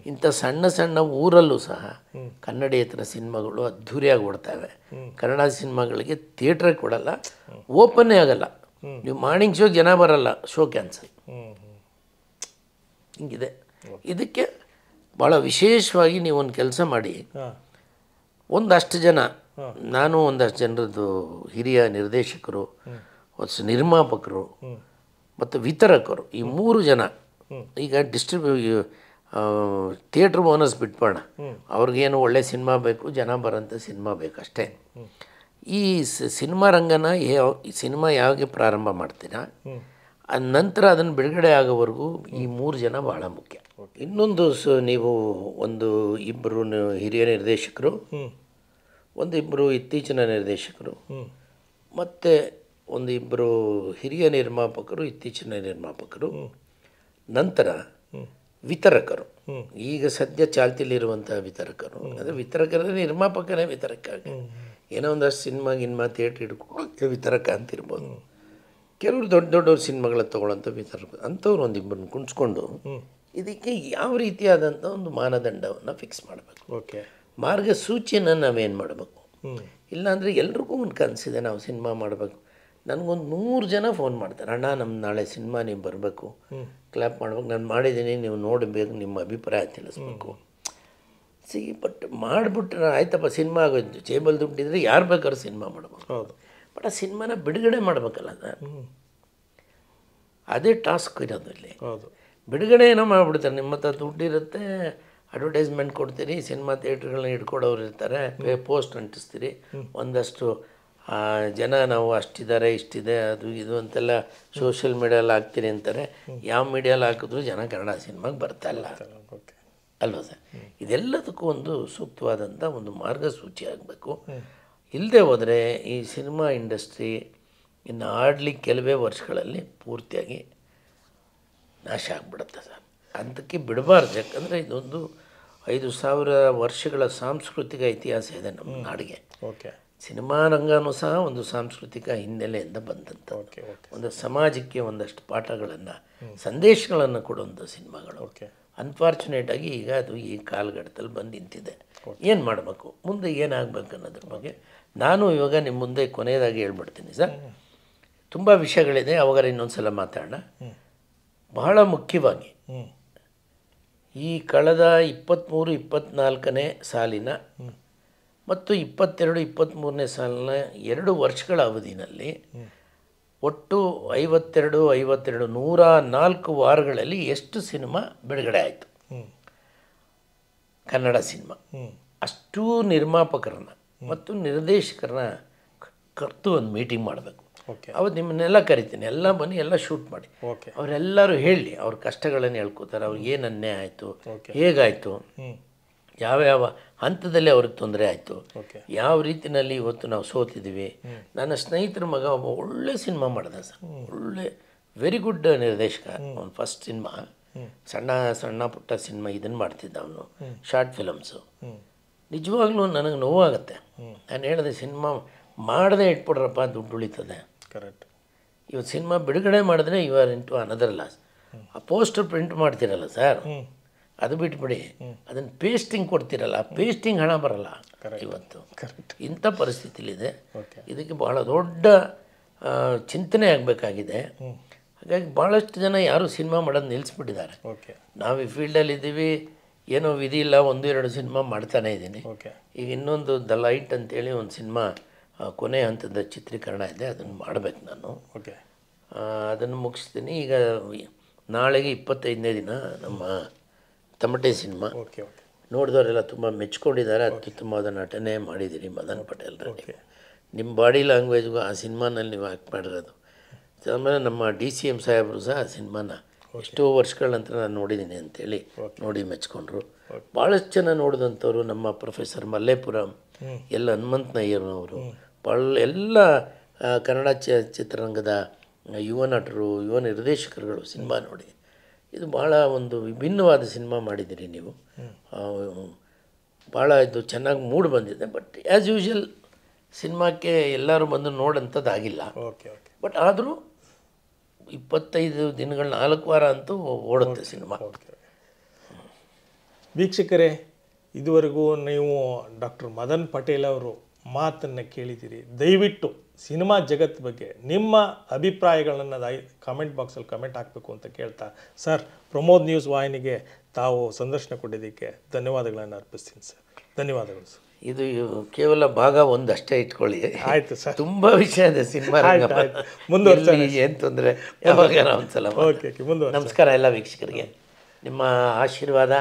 ಇಂಥ ಸಣ್ಣ ಸಣ್ಣ ಊರಲ್ಲೂ ಸಹ ಕನ್ನಡೇತರ ಸಿನಿಮಾಗಳು ಅದ್ಧೂರಿಯಾಗಿ ಓಡ್ತವೆ. ಕನ್ನಡ ಸಿನಿಮಾಗಳಿಗೆ ಥಿಯೇಟ್ರಿಗೆ ಕೊಡಲ್ಲ, ಓಪನ್ನೇ ಆಗಲ್ಲ. ನೀವು ಮಾರ್ನಿಂಗ್ ಶೋ ಜನ ಬರಲ್ಲ, ಶೋ ಕ್ಯಾನ್ಸಲ್. ಹಿಂಗಿದೆ. ಇದಕ್ಕೆ ಭಾಳ ವಿಶೇಷವಾಗಿ ನೀವು ಒಂದು ಕೆಲಸ ಮಾಡಿ, ಒಂದಷ್ಟು ಜನ, ನಾನು ಒಂದಷ್ಟು ಜನರದ್ದು ಹಿರಿಯ ನಿರ್ದೇಶಕರು, ನಿರ್ಮಾಪಕರು ಮತ್ತು ವಿತರಕರು, ಈ 3 ಜನ ಈಗ ಥಿಯೇಟ್ರ್ ಓನರ್ಸ್ ಬಿಟ್ಬೋಣ, ಅವ್ರಿಗೇನು ಒಳ್ಳೆ ಸಿನಿಮಾ ಬೇಕು, ಜನ ಬರೋಂಥ ಸಿನಿಮಾ ಬೇಕಷ್ಟೇ. ಈ ಸಿನಿಮಾ ರಂಗನ ಸಿನಿಮಾ ಯಾವಾಗ ಪ್ರಾರಂಭ ಮಾಡ್ತೀರಾ, ನಂತರ ಅದನ್ನು ಬಿಡುಗಡೆ ಆಗೋವರೆಗೂ ಈ 3 ಜನ ಭಾಳ ಮುಖ್ಯ. ಇನ್ನೊಂದು ನೀವು ಇಬ್ಬರು ಹಿರಿಯ ನಿರ್ದೇಶಕರು, ಇಬ್ಬರು ಇತ್ತೀಚಿನ ನಿರ್ದೇಶಕರು, ಮತ್ತು ಇಬ್ಬರು ಹಿರಿಯ ನಿರ್ಮಾಪಕರು, ಇತ್ತೀಚಿನ ನಿರ್ಮಾಪಕರು, ನಂತರ ವಿತರಕರು, ಈಗ ಸದ್ಯ ಚಾಲ್ತಿಲಿರುವಂಥ ವಿತರಕರು. ಅಂದರೆ ವಿತರಕರ ನಿರ್ಮಾಪಕನೇ ವಿತರಕ, ಏನೋ ಒಂದಷ್ಟು ಸಿನಿಮಾ ಥಿಯೇಟ್ರ್ ಹಿಡ್ಕೊಂಡು ವಿತರಕ ಅಂತಿರ್ಬೋದು. ಕೆಲವರು ದೊಡ್ಡ ದೊಡ್ಡವ್ರ ಸಿನಿಮಾಗಳ ತೊಗೊಳ್ಳೋಂಥ ಅಂಥವ್ರು ಒಂದಿಬ್ಬರನ್ನ ಕುಣಿಸ್ಕೊಂಡು ಇದಕ್ಕೆ ಯಾವ ರೀತಿಯಾದಂಥ ಒಂದು ಮಾನದಂಡವನ್ನು ಫಿಕ್ಸ್ ಮಾಡಬೇಕು, ಓಕೆ, ಮಾರ್ಗಸೂಚಿಯನ್ನು ನಾವೇನು ಮಾಡಬೇಕು. ಇಲ್ಲಾಂದರೆ ಎಲ್ರಿಗೂ ಒಂದು ಕನಸಿದೆ ನಾವು ಸಿನಿಮಾ ಮಾಡಬೇಕು. ನನಗೊಂದು 100 ಜನ ಫೋನ್ ಮಾಡ್ತಾರೆ, ಅಣ್ಣ ನಮ್ಮ ನಾಳೆ ಸಿನಿಮಾ ನೀವು ಬರಬೇಕು, ಕ್ಲ್ಯಾಪ್ ಮಾಡ್ಬೇಕು, ನಾನು ಮಾಡಿದ್ದೀನಿ, ನೀವು ನೋಡಬೇಕು, ನಿಮ್ಮ ಅಭಿಪ್ರಾಯ ತಿಳಿಸ್ಬೇಕು. ಬಟ್ ಮಾಡಿಬಿಟ್ರೆ ಆಯ್ತಪ್ಪ, ಸಿನಿಮಾ ಆಗೋದು, ಜೇಬಲ್ ದುಡ್ಡಿದ್ರೆ ಯಾರು ಬೇಕಾದ್ರೂ ಸಿನಿಮಾ ಮಾಡ್ಬೋದು. ಹೌದು. ಬಟ್ ಆ ಸಿನಿಮಾನ ಬಿಡುಗಡೆ ಮಾಡಬೇಕಲ್ಲ ಸರ್, ಅದೇ ಟಾಸ್ಕ್ ಇರೋದು ಇಲ್ಲಿ. ಹೌದು. ಬಿಡುಗಡೆ ಏನೋ ಮಾಡಿಬಿಡ್ತಾರೆ, ನಿಮ್ಮ ಹತ್ರ ದುಡ್ಡಿರುತ್ತೆ, ಅಡ್ವರ್ಟೈಸ್ಮೆಂಟ್ ಕೊಡ್ತೀರಿ, ಸಿನಿಮಾ ಥಿಯೇಟ್ರ್ಗಳನ್ನ ಇಟ್ಕೊಡೋರು ಇರ್ತಾರೆ, ಪೋಸ್ಟ್ ಅಂಟಿಸ್ತೀರಿ, ಒಂದಷ್ಟು ಜನ ನಾವು ಅಷ್ಟಿದ್ದಾರೆ ಇಷ್ಟಿದೆ ಅದು ಇದು ಅಂತೆಲ್ಲ ಸೋಷಿಯಲ್ ಮೀಡಿಯಲ್ಲಿ ಹಾಕ್ತೀರಿ ಅಂತಾರೆ. ಯಾವ ಮೀಡಿಯಲ್ಲಿ ಹಾಕಿದ್ರು ಜನ ಕನ್ನಡ ಸಿನಿಮಾಗೆ ಬರ್ತಾಯಿಲ್ಲ ಅಲ್ವಾ ಸರ್? ಇದೆಲ್ಲದಕ್ಕೂ ಒಂದು ಸೂಕ್ತವಾದಂಥ ಒಂದು ಮಾರ್ಗಸೂಚಿ ಆಗಬೇಕು. ಇಲ್ಲದೆ ಹೋದರೆ ಈ ಸಿನಿಮಾ ಇಂಡಸ್ಟ್ರಿ ಇನ್ನು ಆಡಲಿಕ್ಕೆ ಕೆಲವೇ ವರ್ಷಗಳಲ್ಲಿ ಪೂರ್ತಿಯಾಗಿ ನಾಶ ಆಗಿಬಿಡುತ್ತೆ ಸರ್. ಅದಕ್ಕೆ ಬಿಡಬಾರ್ದು. ಯಾಕಂದರೆ ಇದೊಂದು 5,000 ವರ್ಷಗಳ ಸಾಂಸ್ಕೃತಿಕ ಇತಿಹಾಸ ಇದೆ ನಮ್ಮ ನಾಡಿಗೆ. ಓಕೆ. ಸಿನಿಮಾ ರಂಗನೂ ಸಹ ಒಂದು ಸಾಂಸ್ಕೃತಿಕ ಹಿನ್ನೆಲೆಯಿಂದ ಬಂದಂಥ ಒಂದು ಸಮಾಜಕ್ಕೆ ಒಂದಷ್ಟು ಪಾಠಗಳನ್ನು ಸಂದೇಶಗಳನ್ನು ಕೊಡುವಂಥ ಸಿನಿಮಾಗಳು. ಓಕೆ. ಅನ್ಫಾರ್ಚುನೇಟಾಗಿ ಈಗ ಅದು ಈ ಕಾಲಘಟ್ಟದಲ್ಲಿ ಬಂದು ನಿಂತಿದೆ. ಏನು ಮಾಡಬೇಕು, ಮುಂದೆ ಏನಾಗಬೇಕು ಅನ್ನೋದ್ರ ಬಗ್ಗೆ ನಾನು ಇವಾಗ ನಿಮ್ಮ ಮುಂದೆ ಕೊನೆಯದಾಗಿ ಹೇಳ್ಬಿಡ್ತೀನಿ ಸರ್. ತುಂಬ ವಿಷಯಗಳಿದೆ, ಅವಾಗ ಇನ್ನೊಂದು ಸಲ ಮಾತಾಡೋಣ. ಬಹಳ ಮುಖ್ಯವಾಗಿ ಈ ಕಳೆದ 23-24ನೇ ಸಾಲಿನ ಮತ್ತು 22-23ನೇ ಸಾಲಿನ 2 ವರ್ಷಗಳ ಅವಧಿನಲ್ಲಿ ಒಟ್ಟು 104 ವಾರಗಳಲ್ಲಿ ಎಷ್ಟು ಸಿನಿಮಾ ಬಿಡುಗಡೆ ಆಯಿತು ಕನ್ನಡ ಸಿನಿಮಾ. ಅಷ್ಟೂ ನಿರ್ಮಾಪಕರನ್ನ ಮತ್ತು ನಿರ್ದೇಶಕರನ್ನ ಕರೆದು ಒಂದು ಮೀಟಿಂಗ್ ಮಾಡಬೇಕು. ಅವತ್ತು ನಿಮ್ಮನ್ನೆಲ್ಲ ಕರಿತೀನಿ, ಎಲ್ಲ ಬನ್ನಿ, ಎಲ್ಲ ಶೂಟ್ ಮಾಡಿ, ಅವರೆಲ್ಲರೂ ಹೇಳಿ ಅವ್ರ ಕಷ್ಟಗಳನ್ನು ಹೇಳ್ಕೊತಾರೆ, ಅವ್ರಿಗೆ ಏನು ಅನ್ಯಾಯ ಆಯಿತು, ಹೇಗಾಯಿತು, ಯಾವ್ಯಾವ ಹಂತದಲ್ಲಿ ಅವ್ರಿಗೆ ತೊಂದರೆ ಆಯಿತು, ಯಾವ ರೀತಿಯಲ್ಲಿ ಇವತ್ತು ನಾವು ಸೋತಿದ್ದೀವಿ. ನನ್ನ ಸ್ನೇಹಿತರ ಮಗ ಒಬ್ಬ ಒಳ್ಳೆ ಸಿನಿಮಾ ಮಾಡಿದ ಸರ್, ಒಳ್ಳೆ ವೆರಿ ಗುಡ್ ನಿರ್ದೇಶಕ. ಅವನು ಫಸ್ಟ್ ಸಿನಿಮಾ ಸಣ್ಣ ಪುಟ್ಟ ಸಿನಿಮಾ ಇದನ್ನು ಮಾಡ್ತಿದ್ದ ಅವನು, ಶಾರ್ಟ್ ಫಿಲಮ್ಸು. ನಿಜವಾಗ್ಲೂ ನನಗೆ ನೋವಾಗುತ್ತೆ. ನಾನು ಹೇಳಿದೆ ಸಿನಿಮಾ ಮಾಡದೆ ಇಟ್ಬಿಡ್ರಪ್ಪ, ದುಡ್ಡು ಉಳಿತದೆ. ಕರೆಕ್ಟ್. ಇವತ್ತು ಸಿನಿಮಾ ಬಿಡುಗಡೆ ಮಾಡಿದ್ರೆ you are into another loss. ಆ ಪೋಸ್ಟರ್ ಪ್ರಿಂಟ್ ಮಾಡ್ತಿರಲ್ಲ ಸರ್, ಅದು ಬಿಟ್ಬಿಡಿ, ಅದನ್ನು ಪೇಸ್ಟಿಂಗ್ ಕೊಡ್ತಿರಲ್ಲ, ಆ ಪೇಸ್ಟಿಂಗ್ ಹಣ ಬರಲ್ಲ ಇವತ್ತು. ಇಂಥ ಪರಿಸ್ಥಿತಿಲಿದೆ. ಇದಕ್ಕೆ ಭಾಳ ದೊಡ್ಡ ಚಿಂತನೆ ಆಗಬೇಕಾಗಿದೆ. ಹಾಗಾಗಿ ಭಾಳಷ್ಟು ಜನ ಯಾರು ಸಿನಿಮಾ ಮಾಡೋದು ನಿಲ್ಲಿಸ್ಬಿಟ್ಟಿದ್ದಾರೆ. ನಾವು ಈ ಫೀಲ್ಡಲ್ಲಿ ಇದ್ದೀವಿ, ಏನೋ ವಿಧಿ ಇಲ್ಲ, 1-2 ಸಿನಿಮಾ ಮಾಡ್ತಾನೇ ಇದ್ದೀನಿ. ಈಗ ಇನ್ನೊಂದು ದ ಲೈಟ್ ಅಂತೇಳಿ ಒಂದು ಸಿನಿಮಾ ಕೊನೆ ಹಂತದ ಚಿತ್ರೀಕರಣ ಇದೆ, ಅದನ್ನು ಮಾಡಬೇಕು ನಾನು. ಅದನ್ನು ಮುಗಿಸ್ತೀನಿ. ಈಗ ನಾಳೆಗೆ 25ನೇ ದಿನ ನಮ್ಮ ತಮಟೆ ಸಿನಿಮಾ ನೋಡಿದವರೆಲ್ಲ ತುಂಬ ಮೆಚ್ಕೊಂಡಿದ್ದಾರೆ. ಅತ್ಯುತ್ತಮವಾದ ನಟನೆ ಮಾಡಿದ್ದೀರಿ ಮದನ್ ಪಟೇಲ್ ರೆಡ್ಡಿ. ನಿಮ್ಮ ಬಾಡಿ ಲ್ಯಾಂಗ್ವೇಜ್ಗೂ ಆ ಸಿನಿಮಾನಲ್ಲಿ ನೀವು ಆ್ಯಕ್ಟ್ ಮಾಡಿರೋದು. ಆಮೇಲೆ ನಮ್ಮ DCM ಸಾಹೇಬರು ಸಹ ಆ ಸಿನಿಮಾನ ಎಷ್ಟೋ ವರ್ಷಗಳ ನಂತರ ನಾನು ನೋಡಿದ್ದೀನಿ ಅಂತೇಳಿ ನೋಡಿ ಮೆಚ್ಕೊಂಡ್ರು. ಭಾಳಷ್ಟು ಜನ ನೋಡಿದಂಥವ್ರು ನಮ್ಮ ಪ್ರೊಫೆಸರ್ ಮಲ್ಲೇಪುರಂ, ಎಲ್ಲ ಹನುಮಂತ ನಯ್ಯರ್ನವರು, ಎಲ್ಲ ಕನ್ನಡ ಚಿತ್ರರಂಗದ ಯುವ ನಟರು, ಯುವ ನಿರ್ದೇಶಕರುಗಳು ಸಿನಿಮಾ ನೋಡಿ ಇದು ಭಾಳ ಒಂದು ವಿಭಿನ್ನವಾದ ಸಿನಿಮಾ ಮಾಡಿದ್ದೀರಿ ನೀವು. ಭಾಳ ಇದು ಚೆನ್ನಾಗಿ ಮೂಡ್ ಬಂದಿದೆ. ಬಟ್ ಆ್ಯಸ್ ಯೂಶ್ವಲ್ ಸಿನಿಮಾಕ್ಕೆ ಎಲ್ಲರೂ ಬಂದು ನೋಡೋಂಥದ್ದಾಗಿಲ್ಲ. ಬಟ್ ಆದರೂ 25 ದಿನಗಳ 4 ವಾರ ಅಂತೂ ಓಡುತ್ತೆ ಸಿನಿಮಾ. ವೀಕ್ಷಕರೇ, ಇದುವರೆಗೂ ನೀವು ಡಾಕ್ಟರ್ ಮದನ್ ಪಟೇಲ್ ಅವರು ಮಾತನ್ನು ಕೇಳಿದ್ದೀರಿ. ದಯವಿಟ್ಟು ಸಿನಿಮಾ ಜಗತ್ತು ಬಗ್ಗೆ ನಿಮ್ಮ ಅಭಿಪ್ರಾಯಗಳನ್ನು ಕಾಮೆಂಟ್ ಬಾಕ್ಸಲ್ಲಿ ಕಮೆಂಟ್ ಹಾಕಬೇಕು ಅಂತ ಕೇಳ್ತಾ, ಸರ್ ಪ್ರಮೋದ್ ನ್ಯೂಸ್ ವಾಹಿನಿಗೆ ತಾವು ಸಂದರ್ಶನ ಕೊಟ್ಟಿದ್ದಕ್ಕೆ ಧನ್ಯವಾದಗಳನ್ನು ಅರ್ಪಿಸ್ತೀನಿ ಸರ್. ಧನ್ಯವಾದಗಳು ಸರ್. ಇದು ಕೇವಲ ಭಾಗ 1 ಅಷ್ಟೇ ಇಟ್ಕೊಳ್ಳಿ. ಆಯಿತು ಸರ್. ತುಂಬ ವಿಷಯ ಇದೆ ಸಿನಿಮಾ ಮುಂದುವರಿಸಿ, ಏನು ತೊಂದರೆ ಯಾವಾಗ ಒಂದ್ಸಲ. ಮುಂದುವರಿಸಿ. ನಮಸ್ಕಾರ ಎಲ್ಲ ವೀಕ್ಷಕರಿಗೆ. ನಿಮ್ಮ ಆಶೀರ್ವಾದ,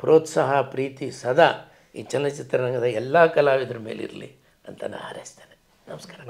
ಪ್ರೋತ್ಸಾಹ, ಪ್ರೀತಿ ಸದಾ ಈ ಚಲನಚಿತ್ರರಂಗದ ಎಲ್ಲ ಕಲಾವಿದರ ಮೇಲಿರಲಿ ಅಂತ ನಾನು ಹಾರೈಸ್ತೇನೆ. ನಮಸ್ಕಾರ.